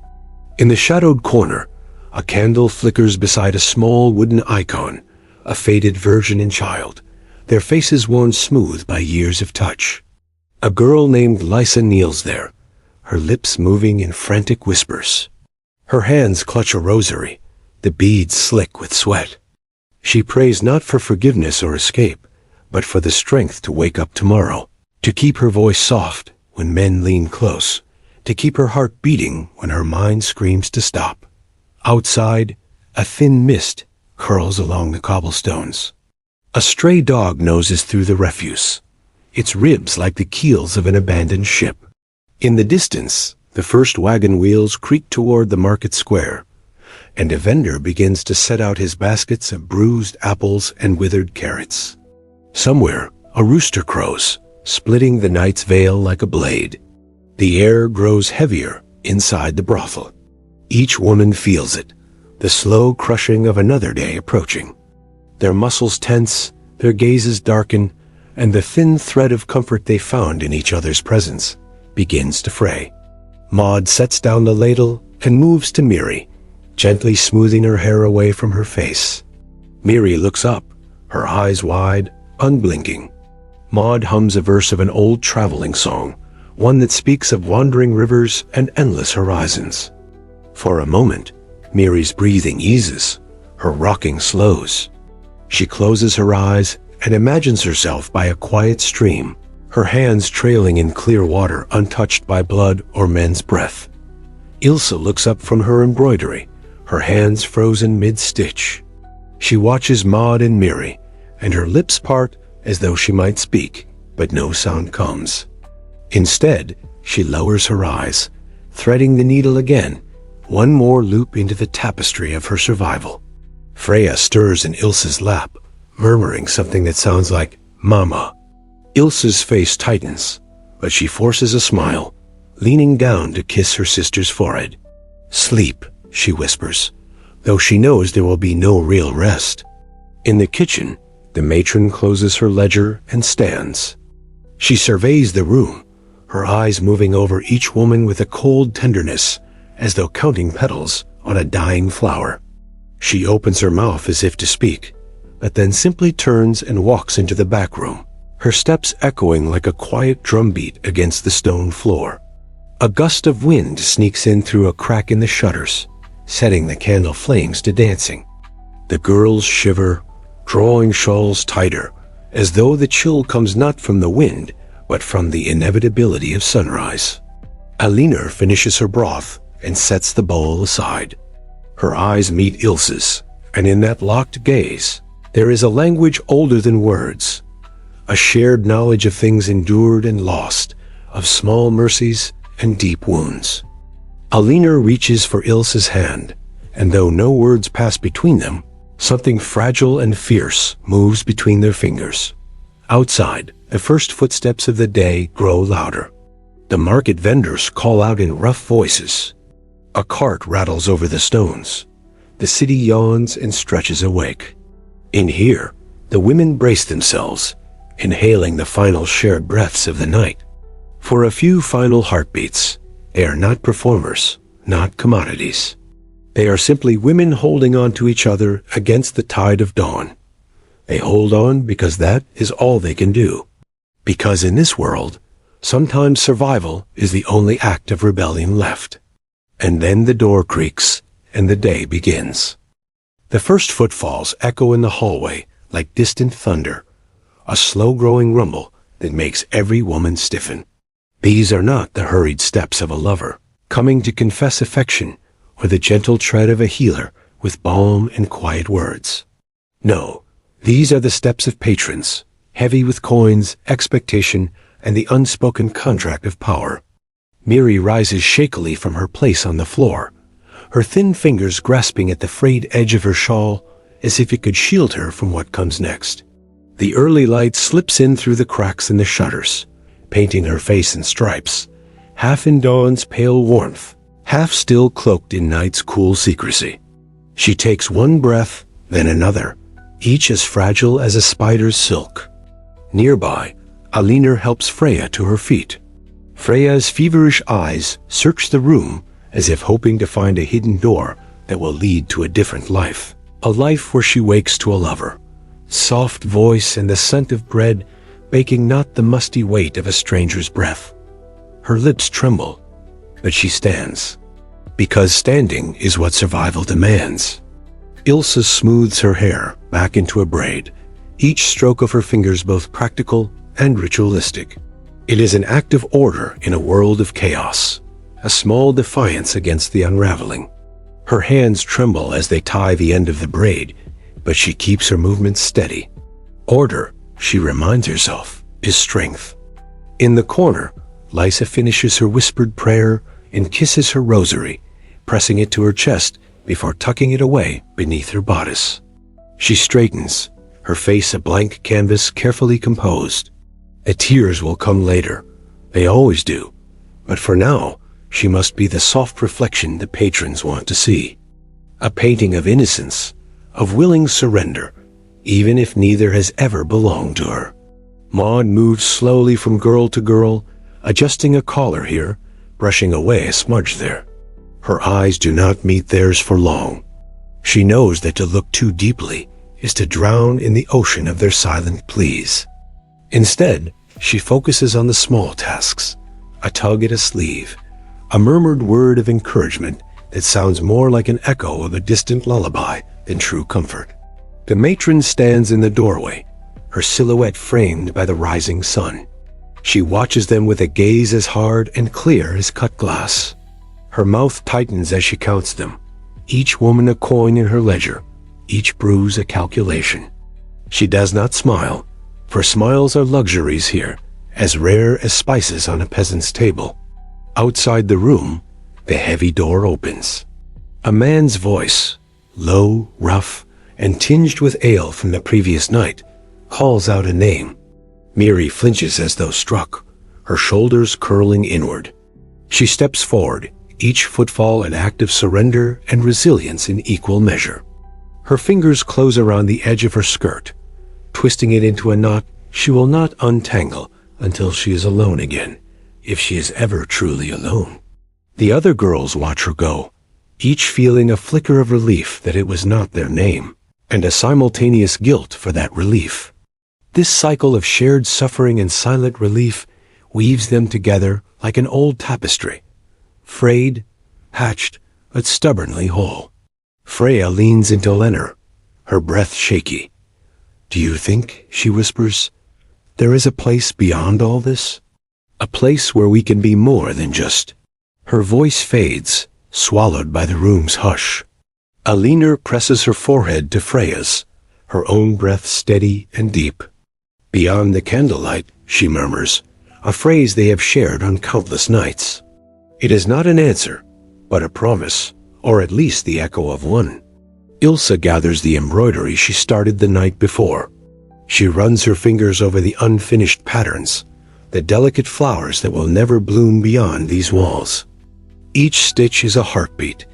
In the shadowed corner, a candle flickers beside a small wooden icon, a faded virgin and child, their faces worn smooth by years of touch. A girl named Lysa kneels there, her lips moving in frantic whispers. Her hands clutch a rosary, the beads slick with sweat. She prays not for forgiveness or escape, but for the strength to wake up tomorrow, to keep her voice soft when men lean close, to keep her heart beating when her mind screams to stop. Outside, a thin mist curls along the cobblestones. A stray dog noses through the refuse, its ribs like the keels of an abandoned ship. In the distance, the first wagon wheels creak toward the market square, and a vendor begins to set out his baskets of bruised apples and withered carrots. Somewhere, a rooster crows, splitting the night's veil like a blade. The air grows heavier inside the brothel. Each woman feels it, the slow crushing of another day approaching. Their muscles tense, their gazes darken, and the thin thread of comfort they found in each other's presence begins to fray. Maud sets down the ladle and moves to Miri, gently smoothing her hair away from her face. Miri looks up, her eyes wide, unblinking. Maud hums a verse of an old traveling song, one that speaks of wandering rivers and endless horizons. For a moment, Miri's breathing eases, her rocking slows. She closes her eyes and imagines herself by a quiet stream, her hands trailing in clear water untouched by blood or men's breath. Ilse looks up from her embroidery, her hands frozen mid-stitch. She watches Maud and Miri, and her lips part as though she might speak, but no sound comes. Instead, she lowers her eyes, threading the needle again, one more loop into the tapestry of her survival. Freya stirs in Ilse's lap, murmuring something that sounds like, "Mama." Ilse's face tightens, but she forces a smile, leaning down to kiss her sister's forehead. "Sleep," she whispers, though she knows there will be no real rest. In the kitchen, The matron closes her ledger and stands. She surveys the room, her eyes moving over each woman with a cold tenderness, as though counting petals on a dying flower. She opens her mouth as if to speak, but then simply turns and walks into the back room, her steps echoing like a quiet drumbeat against the stone floor. A gust of wind sneaks in through a crack in the shutters, setting the candle flames to dancing. The girls shiver, drawing shawls tighter, as though the chill comes not from the wind, but from the inevitability of sunrise. Alina finishes her broth and sets the bowl aside. Her eyes meet Ilse's, and in that locked gaze, there is a language older than words, a shared knowledge of things endured and lost, of small mercies and deep wounds. Alina reaches for Ilse's hand, and though no words pass between them, something fragile and fierce moves between their fingers. Outside, the first footsteps of the day grow louder. The market vendors call out in rough voices. A cart rattles over the stones. The city yawns and stretches awake. In here, the women brace themselves, inhaling the final shared breaths of the night. For a few final heartbeats, they are not performers, not commodities. They are simply women holding on to each other against the tide of dawn. They hold on because that is all they can do. Because in this world, sometimes survival is the only act of rebellion left. And then the door creaks, and the day begins. The first footfalls echo in the hallway like distant thunder, a slow-growing rumble that makes every woman stiffen. These are not the hurried steps of a lover, coming to confess affection, or the gentle tread of a healer with balm and quiet words. No, these are the steps of patrons, heavy with coins, expectation, and the unspoken contract of power. Miri rises shakily from her place on the floor, her thin fingers grasping at the frayed edge of her shawl as if it could shield her from what comes next. The early light slips in through the cracks in the shutters, painting her face in stripes, half in dawn's pale warmth, half still cloaked in night's cool secrecy. She takes one breath, then another, each as fragile as a spider's silk. Nearby, Alina helps Freya to her feet. Freya's feverish eyes search the room as if hoping to find a hidden door that will lead to a different life. A life where she wakes to a lover, soft voice and the scent of bread baking not the musty weight of a stranger's breath. Her lips tremble, but she stands. Because standing is what survival demands. Ilse smooths her hair back into a braid, each stroke of her fingers both practical and ritualistic. It is an act of order in a world of chaos, a small defiance against the unraveling. Her hands tremble as they tie the end of the braid, but she keeps her movements steady. Order, she reminds herself, is strength. In the corner, Lysa finishes her whispered prayer and kisses her rosary, pressing it to her chest before tucking it away beneath her bodice. She straightens, her face a blank canvas carefully composed. The tears will come later. They always do. But for now, she must be the soft reflection the patrons want to see. A painting of innocence, of willing surrender, even if neither has ever belonged to her. Maud moves slowly from girl to girl, adjusting a collar here, brushing away a smudge there. Her eyes do not meet theirs for long. She knows that to look too deeply is to drown in the ocean of their silent pleas. Instead, she focuses on the small tasks, a tug at a sleeve, a murmured word of encouragement that sounds more like an echo of a distant lullaby than true comfort. The matron stands in the doorway, her silhouette framed by the rising sun. She watches them with a gaze as hard and clear as cut glass. Her mouth tightens as she counts them, each woman a coin in her ledger, each bruise a calculation. She does not smile, for smiles are luxuries here, as rare as spices on a peasant's table. Outside the room, the heavy door opens. A man's voice, low, rough, and tinged with ale from the previous night, calls out a name. Miri flinches as though struck, her shoulders curling inward. She steps forward, each footfall an act of surrender and resilience in equal measure. Her fingers close around the edge of her skirt, twisting it into a knot she will not untangle until she is alone again, if she is ever truly alone. The other girls watch her go, each feeling a flicker of relief that it was not their name, and a simultaneous guilt for that relief. This cycle of shared suffering and silent relief weaves them together like an old tapestry, frayed, patched, but stubbornly whole. Freya leans into Lenor, her breath shaky. "Do you think," she whispers, "there is a place beyond all this? A place where we can be more than just—" Her voice fades, swallowed by the room's hush. Alinor presses her forehead to Freya's, her own breath steady and deep. "Beyond the candlelight," she murmurs, a phrase they have shared on countless nights. It is not an answer, but a promise, or at least the echo of one. Ilsa gathers the embroidery she started the night before. She runs her fingers over the unfinished patterns, the delicate flowers that will never bloom beyond these walls. Each stitch is a heartbeat,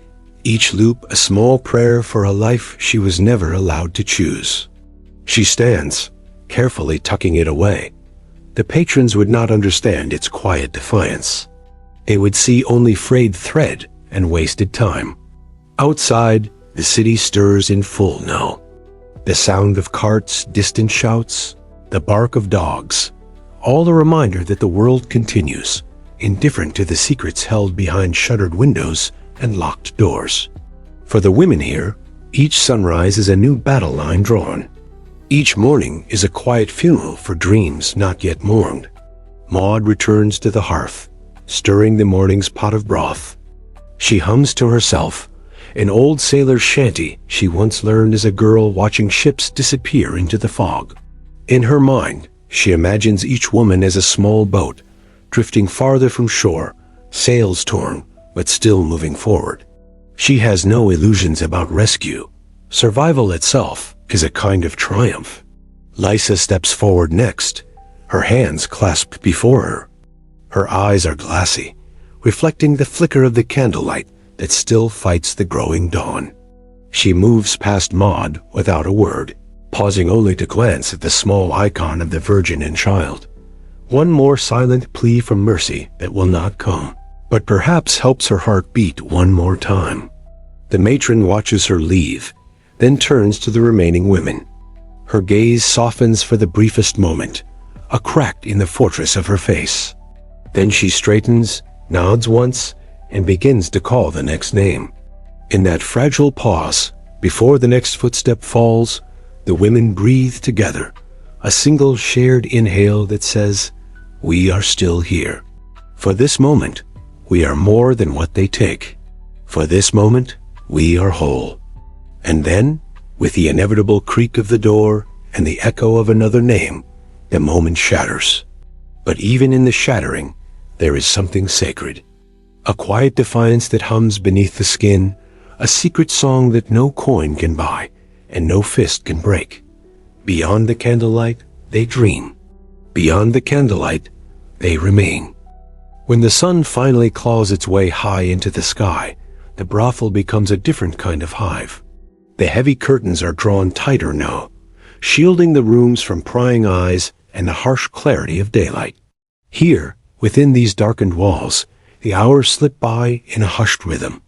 each loop a small prayer for a life she was never allowed to choose. She stands, carefully tucking it away. The patrons would not understand its quiet defiance. They would see only frayed thread and wasted time. Outside, the city stirs in full now. The sound of carts, distant shouts, the bark of dogs, all a reminder that the world continues, indifferent to the secrets held behind shuttered windows and locked doors. For the women here, each sunrise is a new battle line drawn. Each morning is a quiet funeral for dreams not yet mourned. Maud returns to the hearth, stirring the morning's pot of broth. She hums to herself, an old sailor's shanty she once learned as a girl watching ships disappear into the fog. In her mind, she imagines each woman as a small boat, drifting farther from shore, sails torn, but still moving forward. She has no illusions about rescue. Survival itself is a kind of triumph. Lysa steps forward next, her hands clasped before her. Her eyes are glassy, reflecting the flicker of the candlelight that still fights the growing dawn. She moves past Maud without a word, pausing only to glance at the small icon of the Virgin and Child. One more silent plea for mercy that will not come, but perhaps helps her heart beat one more time. The matron watches her leave, then turns to the remaining women. Her gaze softens for the briefest moment, a crack in the fortress of her face. Then she straightens, nods once, and begins to call the next name. In that fragile pause, before the next footstep falls, the women breathe together, a single shared inhale that says, "We are still here. For this moment, we are more than what they take. For this moment, we are whole." And then, with the inevitable creak of the door and the echo of another name, the moment shatters. But even in the shattering, there is something sacred. A quiet defiance that hums beneath the skin, a secret song that no coin can buy and no fist can break. Beyond the candlelight, they dream. Beyond the candlelight, they remain. When the sun finally claws its way high into the sky, the brothel becomes a different kind of hive. The heavy curtains are drawn tighter now, shielding the rooms from prying eyes and the harsh clarity of daylight. Here, within these darkened walls, the hours slip by in a hushed rhythm,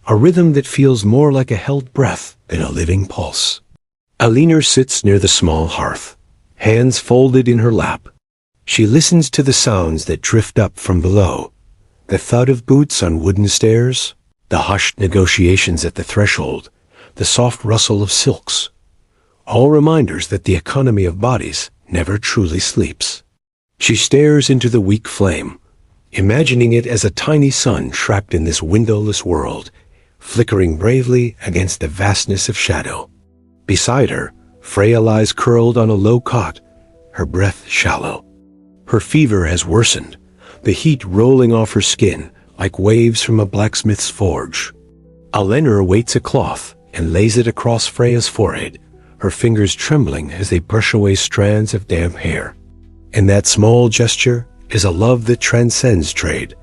a rhythm that feels more like a held breath than a living pulse. Alinor sits near the small hearth, hands folded in her lap. She listens to the sounds that drift up from below, the thud of boots on wooden stairs, the hushed negotiations at the threshold, the soft rustle of silks, all reminders that the economy of bodies never truly sleeps. She stares into the weak flame, imagining it as a tiny sun trapped in this windowless world, flickering bravely against the vastness of shadow. Beside her, Freya lies curled on a low cot, her breath shallow. Her fever has worsened, the heat rolling off her skin like waves from a blacksmith's forge. Alinor waits a cloth and lays it across Freya's forehead, her fingers trembling as they brush away strands of damp hair. In that small gesture is a love that transcends trade,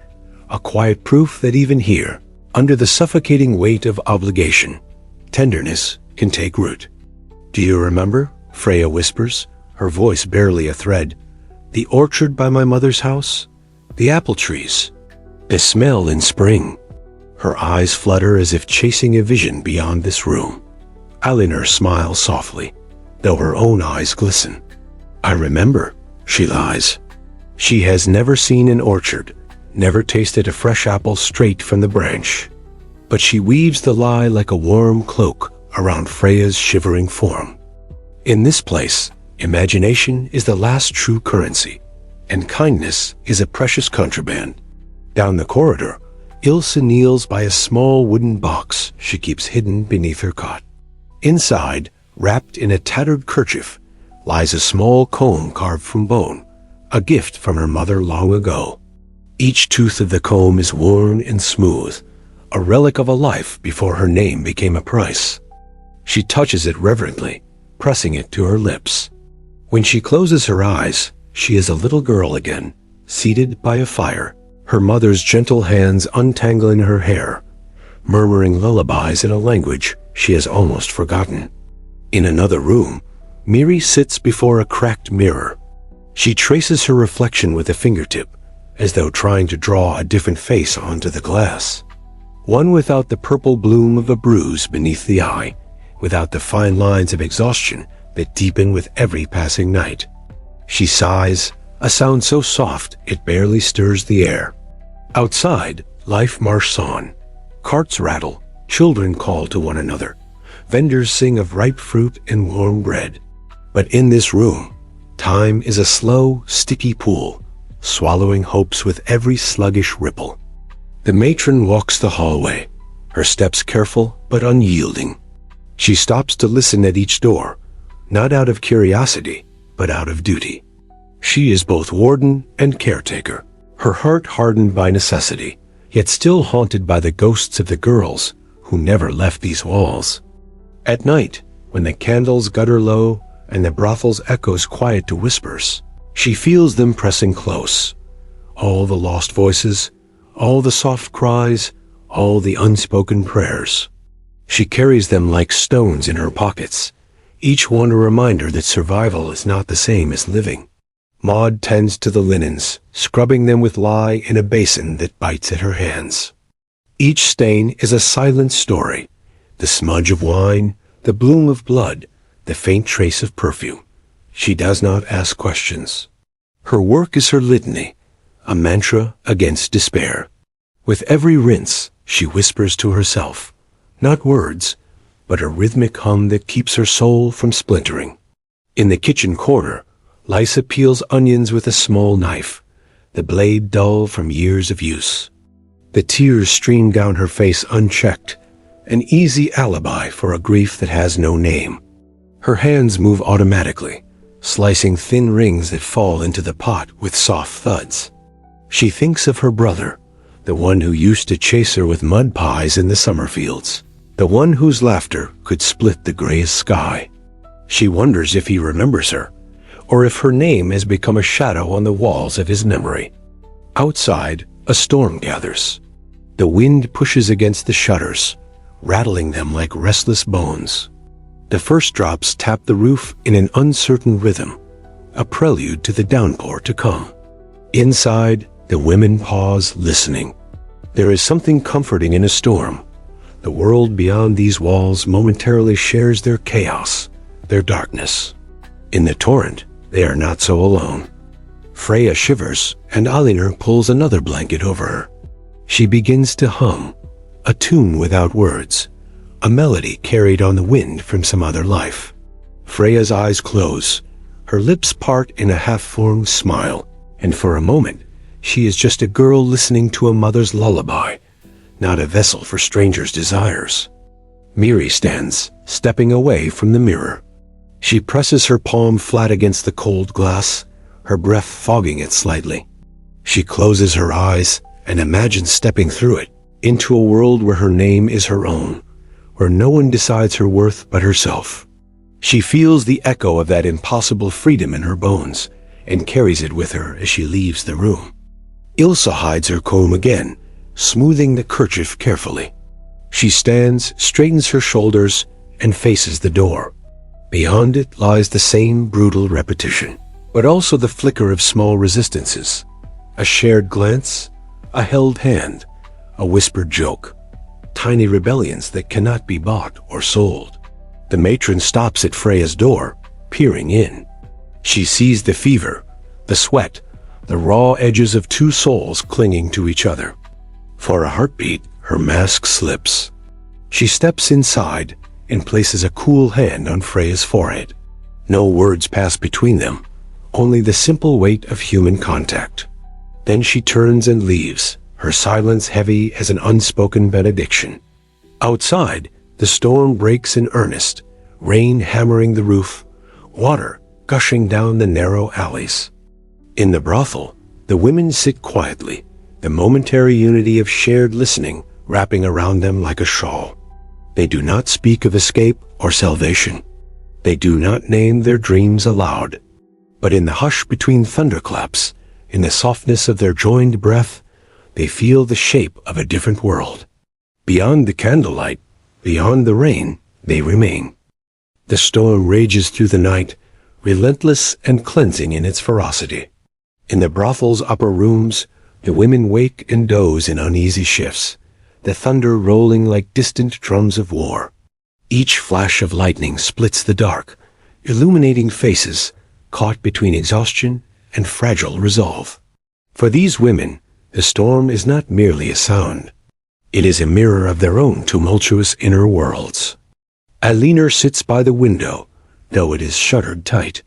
a quiet proof that even here, under the suffocating weight of obligation, tenderness can take root. "Do you remember?" Freya whispers, her voice barely a thread. The orchard by my mother's house? The apple trees? The smell in spring? Her eyes flutter as if chasing a vision beyond this room. Elinor smiles softly, though her own eyes glisten. I remember, she lies. She has never seen an orchard, never tasted a fresh apple straight from the branch. But she weaves the lie like a warm cloak around Freya's shivering form. In this place, imagination is the last true currency, and kindness is a precious contraband. Down the corridor, Ilsa kneels by a small wooden box she keeps hidden beneath her cot. Inside, wrapped in a tattered kerchief, lies a small comb carved from bone, a gift from her mother long ago. Each tooth of the comb is worn and smooth, a relic of a life before her name became a price. She touches it reverently, pressing it to her lips. When she closes her eyes, she is a little girl again, seated by a fire, her mother's gentle hands untangling her hair, murmuring lullabies in a language she has almost forgotten. In another room, Miri sits before a cracked mirror. She traces her reflection with a fingertip, as though trying to draw a different face onto the glass. One without the purple bloom of a bruise beneath the eye, without the fine lines of exhaustion that deepen with every passing night. She sighs, a sound so soft it barely stirs the air. Outside, life marches on. Carts rattle, children call to one another. Vendors sing of ripe fruit and warm bread. But in this room, time is a slow, sticky pool, swallowing hopes with every sluggish ripple. The matron walks the hallway, her steps careful but unyielding. She stops to listen at each door, not out of curiosity, but out of duty. She is both warden and caretaker, her heart hardened by necessity, yet still haunted by the ghosts of the girls who never left these walls. At night, when the candles gutter low and the brothel's echoes quiet to whispers, she feels them pressing close. All the lost voices, all the soft cries, all the unspoken prayers. She carries them like stones in her pockets, each one a reminder that survival is not the same as living. Maud tends to the linens, scrubbing them with lye in a basin that bites at her hands. Each stain is a silent story, the smudge of wine, the bloom of blood, the faint trace of perfume. She does not ask questions. Her work is her litany, a mantra against despair. With every rinse, she whispers to herself, not words, but a rhythmic hum that keeps her soul from splintering. In the kitchen corner, Lysa peels onions with a small knife, the blade dull from years of use. The tears stream down her face unchecked, an easy alibi for a grief that has no name. Her hands move automatically, slicing thin rings that fall into the pot with soft thuds. She thinks of her brother, the one who used to chase her with mud pies in the summer fields, the one whose laughter could split the grayest sky. She wonders if he remembers her, or if her name has become a shadow on the walls of his memory. Outside, a storm gathers. The wind pushes against the shutters, rattling them like restless bones. The first drops tap the roof in an uncertain rhythm, a prelude to the downpour to come. Inside, the women pause, listening. There is something comforting in a storm. The world beyond these walls momentarily shares their chaos, their darkness. In the torrent, they are not so alone. Freya shivers, and Elinor pulls another blanket over her. She begins to hum, a tune without words, a melody carried on the wind from some other life. Freya's eyes close, her lips part in a half-formed smile, and for a moment, she is just a girl listening to a mother's lullaby, not a vessel for strangers' desires. Miri stands, stepping away from the mirror. She presses her palm flat against the cold glass, her breath fogging it slightly. She closes her eyes and imagines stepping through it, into a world where her name is her own, where no one decides her worth but herself. She feels the echo of that impossible freedom in her bones, and carries it with her as she leaves the room. Ilsa hides her comb again, smoothing the kerchief carefully. She stands, straightens her shoulders, and faces the door. Beyond it lies the same brutal repetition, but also the flicker of small resistances. A shared glance, a held hand, a whispered joke. Tiny rebellions that cannot be bought or sold. The matron stops at Freya's door, peering in. She sees the fever, the sweat, the raw edges of two souls clinging to each other. For a heartbeat, her mask slips. She steps inside and places a cool hand on Freya's forehead. No words pass between them, only the simple weight of human contact. Then she turns and leaves, her silence heavy as an unspoken benediction. Outside, the storm breaks in earnest, rain hammering the roof, water gushing down the narrow alleys. In the brothel, the women sit quietly, the momentary unity of shared listening wrapping around them like a shawl. They do not speak of escape or salvation. They do not name their dreams aloud. But in the hush between thunderclaps, in the softness of their joined breath, they feel the shape of a different world. Beyond the candlelight, beyond the rain, they remain. The storm rages through the night, relentless and cleansing in its ferocity. In the brothel's upper rooms, the women wake and doze in uneasy shifts, the thunder rolling like distant drums of war. Each flash of lightning splits the dark, illuminating faces caught between exhaustion and fragile resolve. For these women, the storm is not merely a sound. It is a mirror of their own tumultuous inner worlds. Alinor sits by the window, though it is shuttered tight.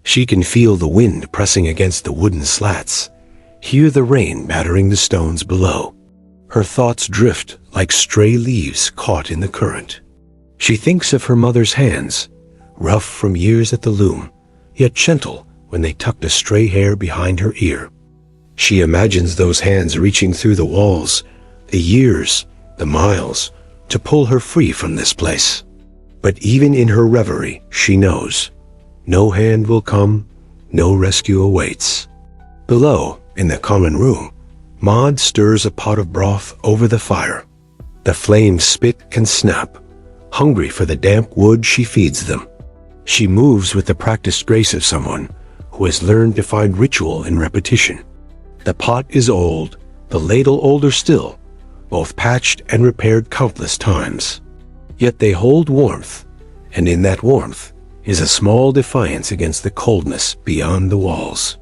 She can feel the wind pressing against the wooden slats, hear the rain battering the stones below. Her thoughts drift like stray leaves caught in the current. She thinks of her mother's hands, rough from years at the loom, yet gentle when they tucked a stray hair behind her ear. She imagines those hands reaching through the walls, the years, the miles, to pull her free from this place. But even in her reverie, she knows, no hand will come, no rescue awaits. Below, in the common room, Maud stirs a pot of broth over the fire. The flames spit and snap. Hungry for the damp wood, she feeds them. She moves with the practiced grace of someone who has learned to find ritual in repetition. The pot is old, the ladle older still, both patched and repaired countless times. Yet they hold warmth, and in that warmth is a small defiance against the coldness beyond the walls.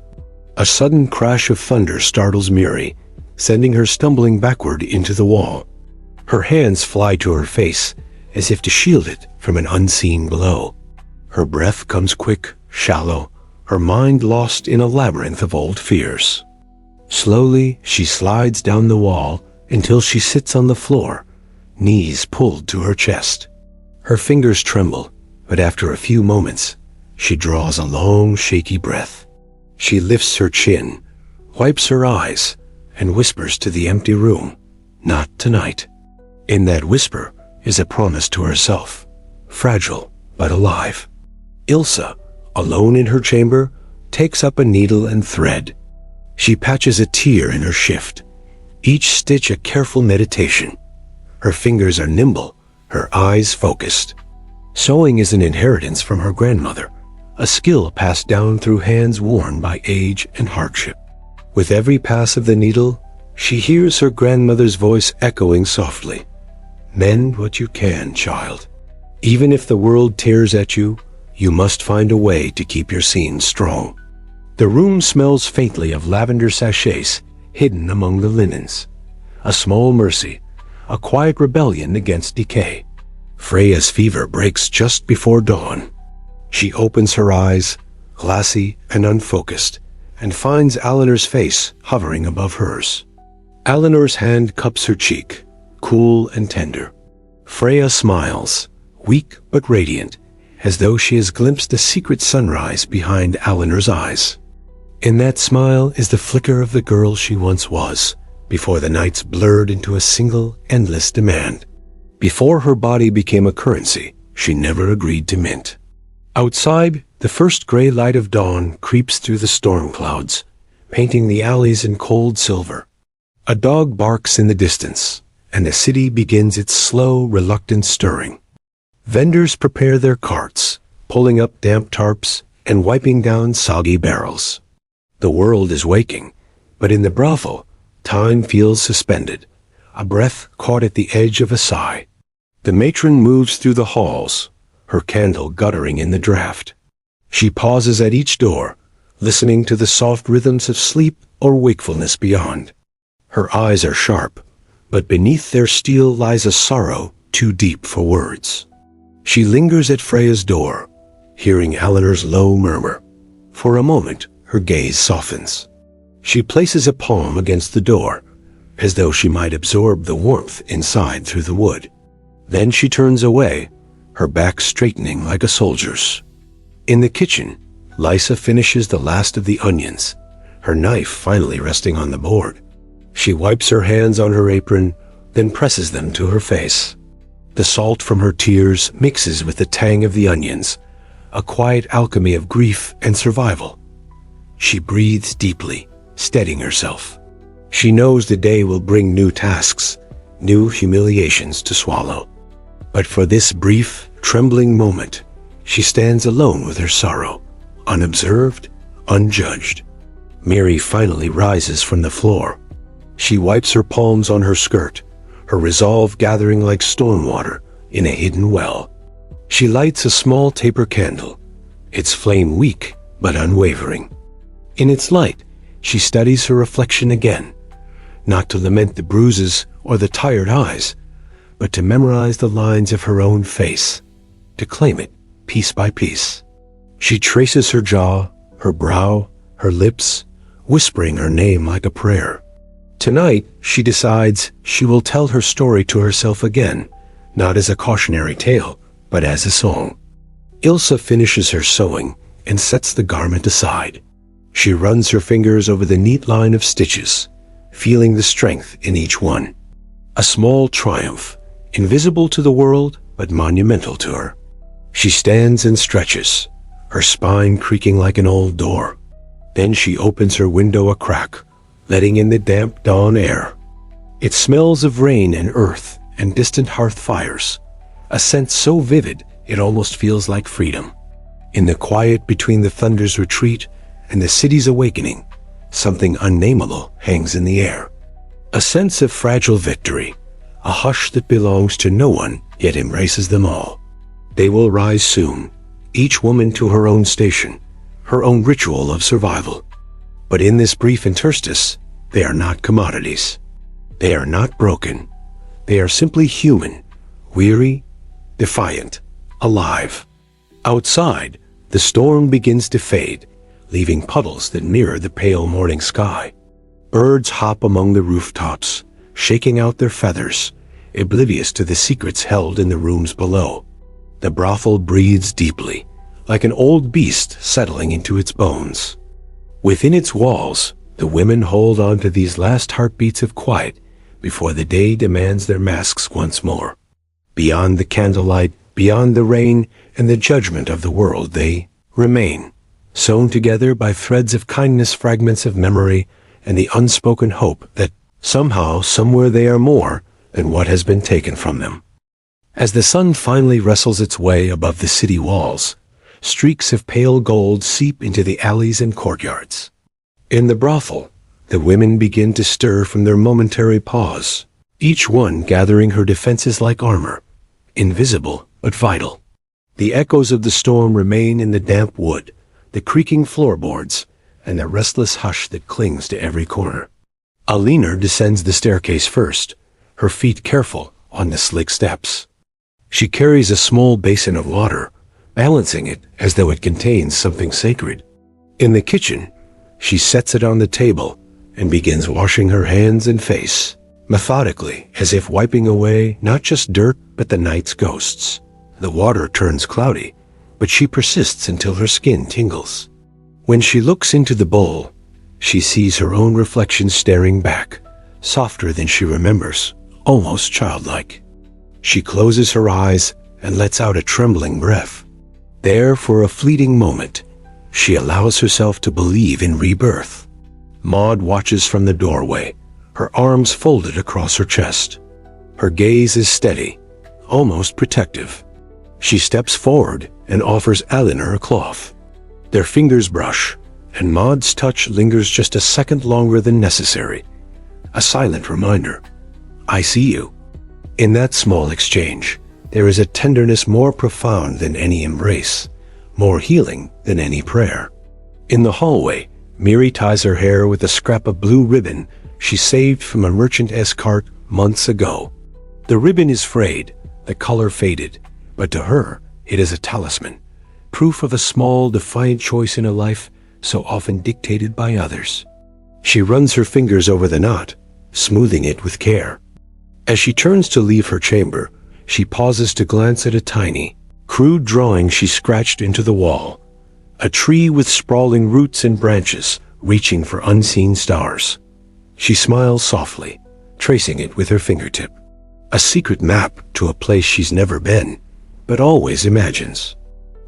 A sudden crash of thunder startles Miri, sending her stumbling backward into the wall. Her hands fly to her face, as if to shield it from an unseen blow. Her breath comes quick, shallow, her mind lost in a labyrinth of old fears. Slowly, she slides down the wall until she sits on the floor, knees pulled to her chest. Her fingers tremble, but after a few moments, she draws a long, shaky breath. She lifts her chin, wipes her eyes, and whispers to the empty room, "Not tonight." In that whisper is a promise to herself, fragile but alive. Ilsa, alone in her chamber, takes up a needle and thread. She patches a tear in her shift, each stitch a careful meditation. Her fingers are nimble, her eyes focused. Sewing is an inheritance from her grandmother, a skill passed down through hands worn by age and hardship. With every pass of the needle, she hears her grandmother's voice echoing softly, "Mend what you can, child. Even if the world tears at you, you must find a way to keep your seams strong." The room smells faintly of lavender sachets hidden among the linens. A small mercy, a quiet rebellion against decay. Freya's fever breaks just before dawn. She opens her eyes, glassy and unfocused, and finds Alinor's face hovering above hers. Alinor's hand cups her cheek, cool and tender. Freya smiles, weak but radiant, as though she has glimpsed a secret sunrise behind Alinor's eyes. In that smile is the flicker of the girl she once was, before the nights blurred into a single, endless demand. Before her body became a currency she never agreed to mint. Outside, the first gray light of dawn creeps through the storm clouds, painting the alleys in cold silver. A dog barks in the distance, and the city begins its slow, reluctant stirring. Vendors prepare their carts, pulling up damp tarps and wiping down soggy barrels. The world is waking, but in the brothel, time feels suspended, a breath caught at the edge of a sigh. The matron moves through the halls, her candle guttering in the draught. She pauses at each door, listening to the soft rhythms of sleep or wakefulness beyond. Her eyes are sharp, but beneath their steel lies a sorrow too deep for words. She lingers at Freya's door, hearing Eleanor's low murmur. For a moment, her gaze softens. She places a palm against the door, as though she might absorb the warmth inside through the wood. Then she turns away, her back straightening like a soldier's. In the kitchen, Lysa finishes the last of the onions, her knife finally resting on the board. She wipes her hands on her apron, then presses them to her face. The salt from her tears mixes with the tang of the onions, a quiet alchemy of grief and survival. She breathes deeply, steadying herself. She knows the day will bring new tasks, new humiliations to swallow. But for this brief, trembling moment, she stands alone with her sorrow, unobserved, unjudged. Mary finally rises from the floor. She wipes her palms on her skirt, her resolve gathering like storm water in a hidden well. She lights a small taper candle, its flame weak but unwavering. In its light, she studies her reflection again, not to lament the bruises or the tired eyes, but to memorize the lines of her own face, to claim it piece by piece. She traces her jaw, her brow, her lips, whispering her name like a prayer. Tonight, she decides she will tell her story to herself again, not as a cautionary tale, but as a song. Ilsa finishes her sewing and sets the garment aside. She runs her fingers over the neat line of stitches, feeling the strength in each one. A small triumph, invisible to the world, but monumental to her. She stands and stretches, her spine creaking like an old door. Then she opens her window a crack, letting in the damp dawn air. It smells of rain and earth and distant hearth fires, a scent so vivid it almost feels like freedom. In the quiet between the thunder's retreat and the city's awakening, something unnameable hangs in the air. A sense of fragile victory, a hush that belongs to no one yet embraces them all. They will rise soon, each woman to her own station, her own ritual of survival. But in this brief interstice, they are not commodities. They are not broken. They are simply human, weary, defiant, alive. Outside, the storm begins to fade, leaving puddles that mirror the pale morning sky. Birds hop among the rooftops, shaking out their feathers, oblivious to the secrets held in the rooms below. The brothel breathes deeply, like an old beast settling into its bones. Within its walls, the women hold on to these last heartbeats of quiet before the day demands their masks once more. Beyond the candlelight, beyond the rain and the judgment of the world, they remain, sewn together by threads of kindness, fragments of memory, and the unspoken hope that somehow, somewhere they are more than what has been taken from them. As the sun finally wrestles its way above the city walls, streaks of pale gold seep into the alleys and courtyards. In the brothel, the women begin to stir from their momentary pause, each one gathering her defenses like armor, invisible but vital. The echoes of the storm remain in the damp wood, the creaking floorboards, and the restless hush that clings to every corner. Alina descends the staircase first, her feet careful on the slick steps. She carries a small basin of water, balancing it as though it contains something sacred. In the kitchen, she sets it on the table and begins washing her hands and face, methodically, as if wiping away not just dirt but the night's ghosts. The water turns cloudy, but she persists until her skin tingles. When she looks into the bowl, she sees her own reflection staring back, softer than she remembers, almost childlike. She closes her eyes and lets out a trembling breath. There, for a fleeting moment, she allows herself to believe in rebirth. Maud watches from the doorway, her arms folded across her chest. Her gaze is steady, almost protective. She steps forward and offers Eleanor a cloth. Their fingers brush, and Maud's touch lingers just a second longer than necessary. A silent reminder. I see you. In that small exchange, there is a tenderness more profound than any embrace, more healing than any prayer. In the hallway, Miri ties her hair with a scrap of blue ribbon she saved from a merchant's cart months ago. The ribbon is frayed, the color faded, but to her, it is a talisman, proof of a small, defiant choice in a life so often dictated by others. She runs her fingers over the knot, smoothing it with care. As she turns to leave her chamber, she pauses to glance at a tiny, crude drawing she scratched into the wall. A tree with sprawling roots and branches reaching for unseen stars. She smiles softly, tracing it with her fingertip. A secret map to a place she's never been, but always imagines.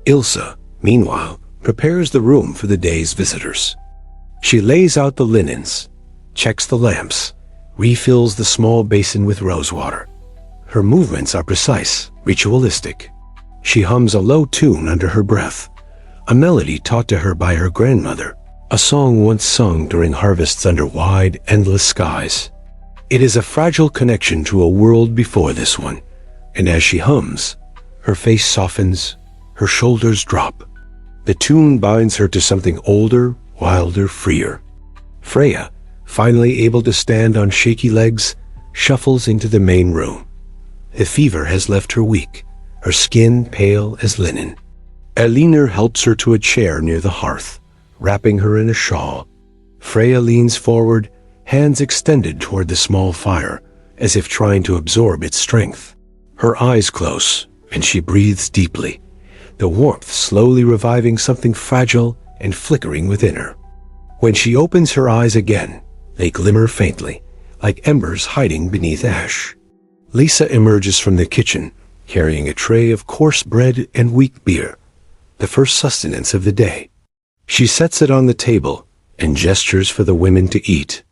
Ilsa, meanwhile, prepares the room for the day's visitors. She lays out the linens, checks the lamps, refills the small basin with rosewater. Her movements are precise, ritualistic. She hums a low tune under her breath, a melody taught to her by her grandmother, a song once sung during harvests under wide, endless skies. It is a fragile connection to a world before this one, and as she hums, her face softens, her shoulders drop. The tune binds her to something older, wilder, freer. Freya, finally able to stand on shaky legs, shuffles into the main room. The fever has left her weak, her skin pale as linen. Eleanor helps her to a chair near the hearth, wrapping her in a shawl. Freya leans forward, hands extended toward the small fire, as if trying to absorb its strength. Her eyes close, and she breathes deeply, the warmth slowly reviving something fragile and flickering within her. When she opens her eyes again, they glimmer faintly, like embers hiding beneath ash. Lisa emerges from the kitchen, carrying a tray of coarse bread and weak beer, the first sustenance of the day. She sets it on the table and gestures for the women to eat.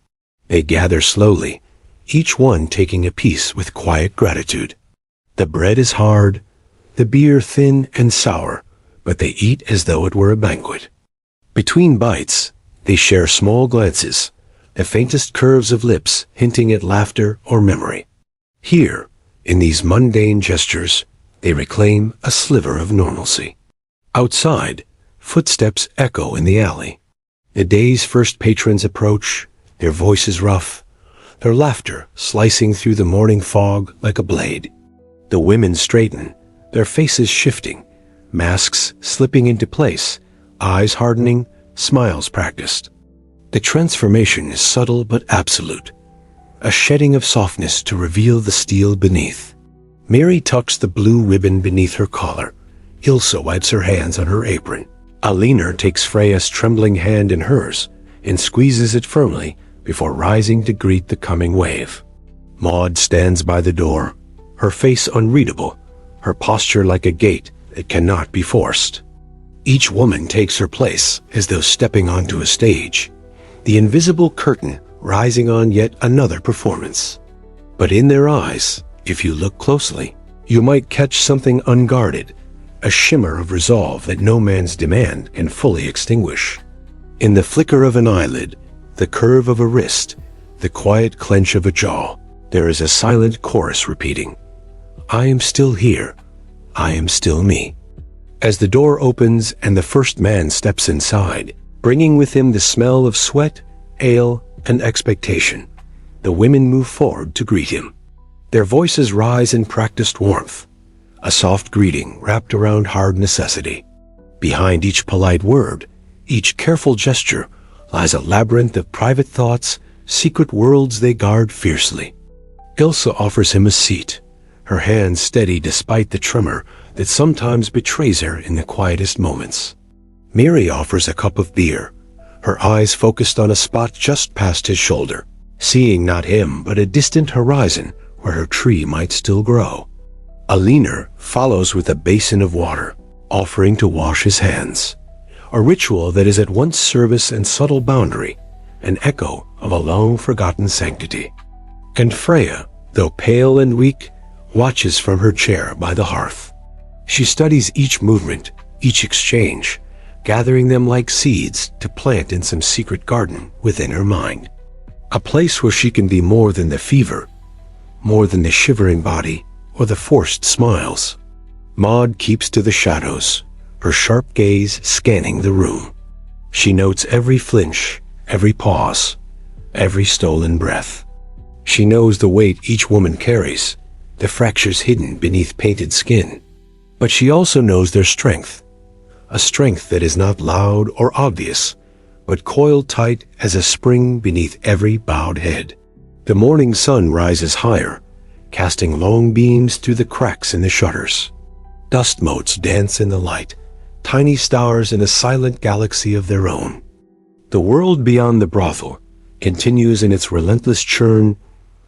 They gather slowly, each one taking a piece with quiet gratitude. The bread is hard, the beer thin and sour, but they eat as though it were a banquet. Between bites, they share small glances, the faintest curves of lips hinting at laughter or memory. Here, in these mundane gestures, they reclaim a sliver of normalcy. Outside, footsteps echo in the alley. The day's first patrons approach, their voices rough, their laughter slicing through the morning fog like a blade. The women straighten, their faces shifting, masks slipping into place, eyes hardening, smiles practiced. The transformation is subtle but absolute, a shedding of softness to reveal the steel beneath. Mary tucks the blue ribbon beneath her collar. Ilsa wipes her hands on her apron. Eleanor takes Freya's trembling hand in hers and squeezes it firmly before rising to greet the coming wave. Maud stands by the door, her face unreadable, her posture like a gate that cannot be forced. Each woman takes her place as though stepping onto a stage, the invisible curtain rising on yet another performance. But in their eyes, if you look closely, you might catch something unguarded, a shimmer of resolve that no man's demand can fully extinguish. In the flicker of an eyelid, the curve of a wrist, the quiet clench of a jaw, there is a silent chorus repeating, I am still here, I am still me. As the door opens and the first man steps inside, bringing with him the smell of sweat, ale, and expectation, the women move forward to greet him. Their voices rise in practiced warmth, a soft greeting wrapped around hard necessity. Behind each polite word, each careful gesture, lies a labyrinth of private thoughts, secret worlds they guard fiercely. Ilsa offers him a seat, her hands steady despite the tremor that sometimes betrays her in the quietest moments. Mary offers a cup of beer, her eyes focused on a spot just past his shoulder, seeing not him but a distant horizon where her tree might still grow. Eleanor follows with a basin of water, offering to wash his hands, a ritual that is at once service and subtle boundary, an echo of a long-forgotten sanctity. And Freya, though pale and weak, watches from her chair by the hearth. She studies each movement, each exchange, gathering them like seeds to plant in some secret garden within her mind. A place where she can be more than the fever, more than the shivering body or the forced smiles. Maud keeps to the shadows, her sharp gaze scanning the room. She notes every flinch, every pause, every stolen breath. She knows the weight each woman carries, the fractures hidden beneath painted skin. But she also knows their strength, a strength that is not loud or obvious, but coiled tight as a spring beneath every bowed head. The morning sun rises higher, casting long beams through the cracks in the shutters. Dust motes dance in the light, tiny stars in a silent galaxy of their own. The world beyond the brothel continues in its relentless churn.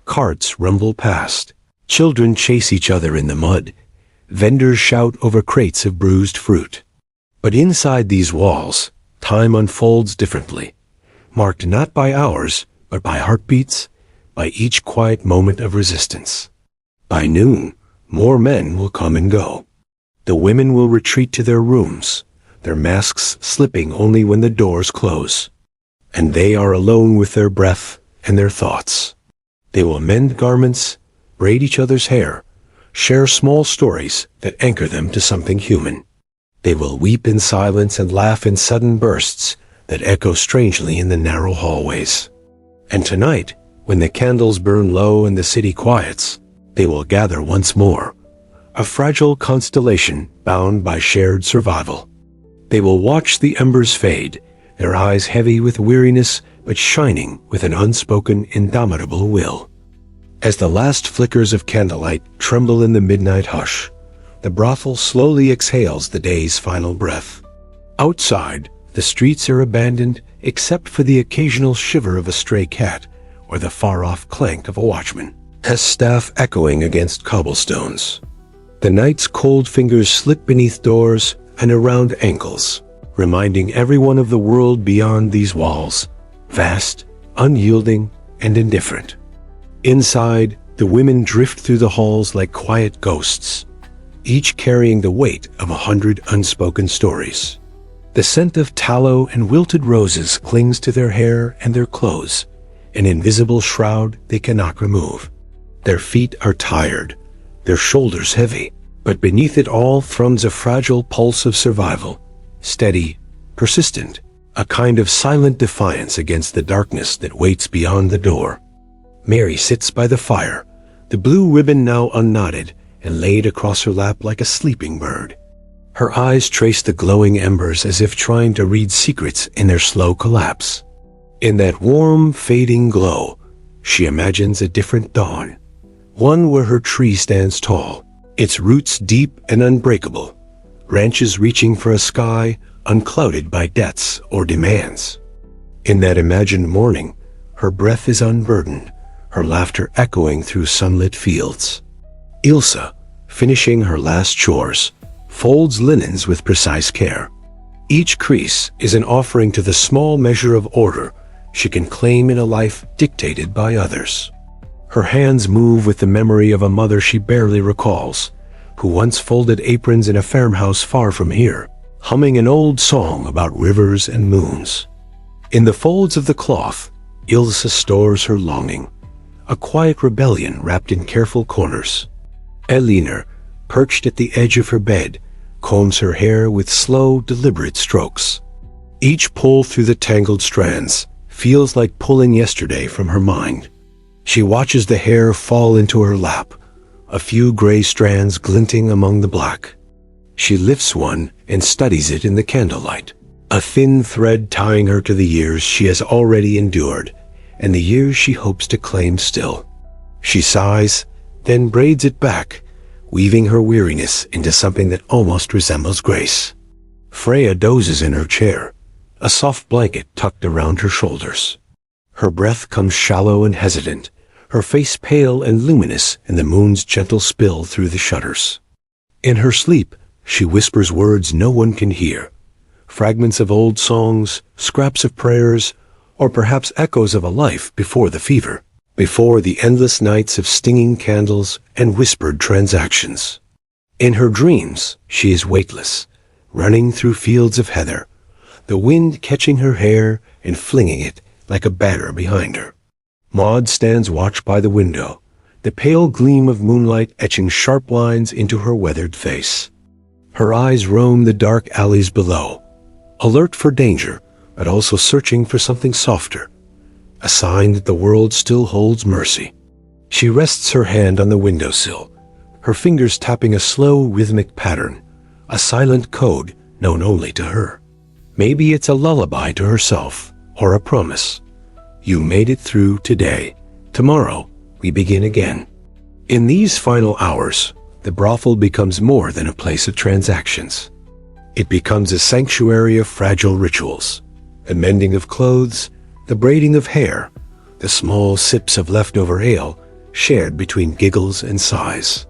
Carts rumble past. Children chase each other in the mud. Vendors shout over crates of bruised fruit. But inside these walls, time unfolds differently, marked not by hours, but by heartbeats, by each quiet moment of resistance. By noon, more men will come and go. The women will retreat to their rooms, their masks slipping only when the doors close. And they are alone with their breath and their thoughts. They will mend garments, braid each other's hair, share small stories that anchor them to something human. They will weep in silence and laugh in sudden bursts that echo strangely in the narrow hallways. And tonight, when the candles burn low and the city quiets, they will gather once more, a fragile constellation bound by shared survival. They will watch the embers fade, their eyes heavy with weariness but shining with an unspoken, indomitable will. As the last flickers of candlelight tremble in the midnight hush, the brothel slowly exhales the day's final breath. Outside, the streets are abandoned except for the occasional shiver of a stray cat or the far-off clank of a watchman, his staff echoing against cobblestones. The night's cold fingers slip beneath doors and around ankles, reminding everyone of the world beyond these walls, vast, unyielding, and indifferent. Inside, the women drift through the halls like quiet ghosts, each carrying the weight of 100 unspoken stories. The scent of tallow and wilted roses clings to their hair and their clothes, an invisible shroud they cannot remove. Their feet are tired, their shoulders heavy, but beneath it all thrums a fragile pulse of survival, steady, persistent, a kind of silent defiance against the darkness that waits beyond the door. Mary sits by the fire, the blue ribbon now unknotted and laid across her lap like a sleeping bird. Her eyes trace the glowing embers as if trying to read secrets in their slow collapse. In that warm, fading glow, she imagines a different dawn, one where her tree stands tall, its roots deep and unbreakable, branches reaching for a sky unclouded by debts or demands. In that imagined morning, her breath is unburdened, her laughter echoing through sunlit fields. Ilsa, finishing her last chores, folds linens with precise care. Each crease is an offering to the small measure of order she can claim in a life dictated by others. Her hands move with the memory of a mother she barely recalls, who once folded aprons in a farmhouse far from here, humming an old song about rivers and moons. In the folds of the cloth, Ilsa stores her longing, a quiet rebellion wrapped in careful corners. Elinor, perched at the edge of her bed, combs her hair with slow, deliberate strokes. Each pull through the tangled strands feels like pulling yesterday from her mind. She watches the hair fall into her lap, a few gray strands glinting among the black. She lifts one and studies it in the candlelight, a thin thread tying her to the years she has already endured and the years she hopes to claim still. She sighs, then braids it back, weaving her weariness into something that almost resembles grace. Freya dozes in her chair, a soft blanket tucked around her shoulders. Her breath comes shallow and hesitant, her face pale and luminous in the moon's gentle spill through the shutters. In her sleep, she whispers words no one can hear, fragments of old songs, scraps of prayers, or perhaps echoes of a life before the fever, before the endless nights of stinging candles and whispered transactions. In her dreams, she is weightless, running through fields of heather, the wind catching her hair and flinging it like a banner behind her. Maud stands watch by the window, the pale gleam of moonlight etching sharp lines into her weathered face. Her eyes roam the dark alleys below, alert for danger, but also searching for something softer, a sign that the world still holds mercy. She rests her hand on the windowsill, her fingers tapping a slow, rhythmic pattern, a silent code known only to her. Maybe it's a lullaby to herself, or a promise. You made it through today. Tomorrow, we begin again. In these final hours, the brothel becomes more than a place of transactions. It becomes a sanctuary of fragile rituals, the mending of clothes, the braiding of hair, the small sips of leftover ale shared between giggles and sighs.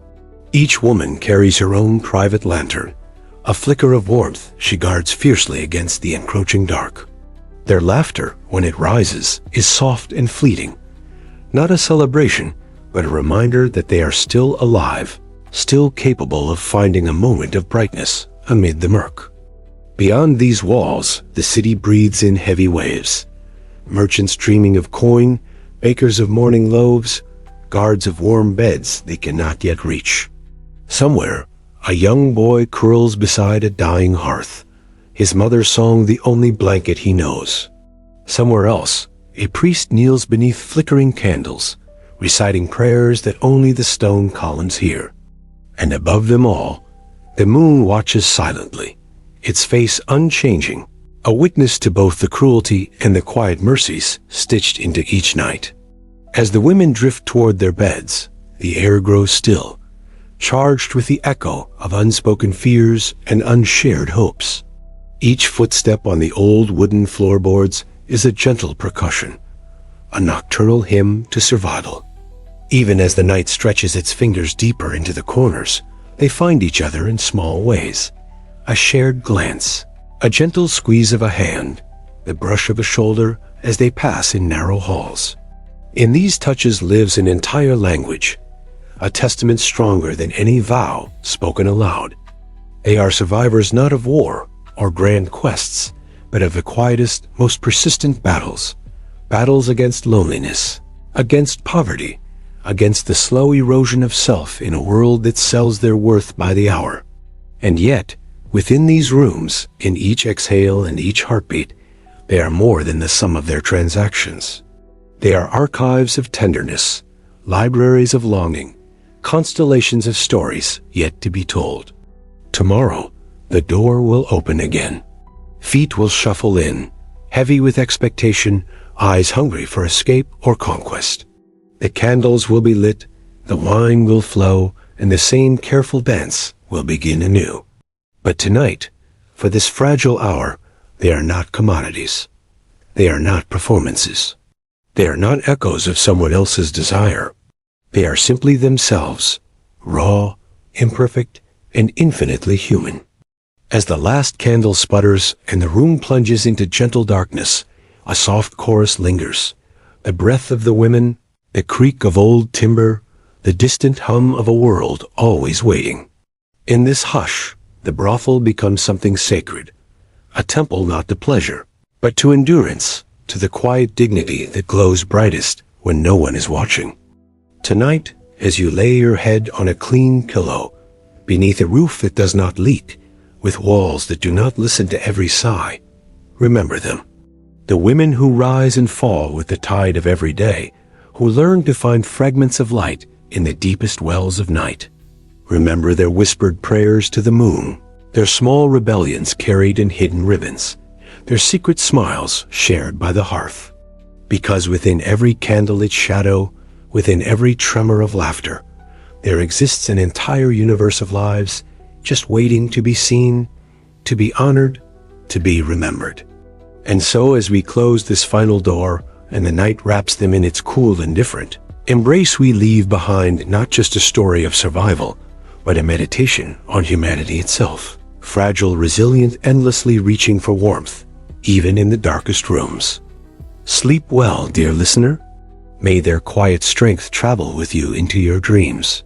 Each woman carries her own private lantern, a flicker of warmth she guards fiercely against the encroaching dark. Their laughter, when it rises, is soft and fleeting, not a celebration, but a reminder that they are still alive, still capable of finding a moment of brightness amid the murk. Beyond these walls, the city breathes in heavy waves. Merchants dreaming of coin, bakers of morning loaves, guards of warm beds they cannot yet reach. Somewhere, a young boy curls beside a dying hearth, his mother's song the only blanket he knows. Somewhere else, a priest kneels beneath flickering candles, reciting prayers that only the stone columns hear. And above them all, the moon watches silently, its face unchanging, a witness to both the cruelty and the quiet mercies stitched into each night. As the women drift toward their beds, the air grows still, charged with the echo of unspoken fears and unshared hopes. Each footstep on the old wooden floorboards is a gentle percussion, a nocturnal hymn to survival. Even as the night stretches its fingers deeper into the corners, they find each other in small ways. A shared glance, a gentle squeeze of a hand, the brush of a shoulder as they pass in narrow halls. In these touches lives an entire language, a testament stronger than any vow spoken aloud. They are survivors not of war or grand quests, but of the quietest, most persistent battles. Battles against loneliness, against poverty, against the slow erosion of self in a world that sells their worth by the hour. And yet, within these rooms, in each exhale and each heartbeat, they are more than the sum of their transactions. They are archives of tenderness, libraries of longing, constellations of stories yet to be told. Tomorrow, the door will open again. Feet will shuffle in, heavy with expectation, eyes hungry for escape or conquest. The candles will be lit, the wine will flow, and the same careful dance will begin anew. But tonight, for this fragile hour, they are not commodities. They are not performances. They are not echoes of someone else's desire. They are simply themselves, raw, imperfect, and infinitely human. As the last candle sputters and the room plunges into gentle darkness, a soft chorus lingers. The breath of the women, the creak of old timber, the distant hum of a world always waiting. In this hush, the brothel becomes something sacred, a temple not to pleasure, but to endurance, to the quiet dignity that glows brightest when no one is watching. Tonight, as you lay your head on a clean pillow, beneath a roof that does not leak, with walls that do not listen to every sigh, remember them. The women who rise and fall with the tide of every day, who learn to find fragments of light in the deepest wells of night. Remember their whispered prayers to the moon, their small rebellions carried in hidden ribbons, their secret smiles shared by the hearth. Because within every candlelit shadow, within every tremor of laughter, there exists an entire universe of lives just waiting to be seen, to be honored, to be remembered. And so as we close this final door and the night wraps them in its cool indifferent embrace, we leave behind not just a story of survival, but a meditation on humanity itself, fragile, resilient, endlessly reaching for warmth, even in the darkest rooms. Sleep well, dear listener. May their quiet strength travel with you into your dreams.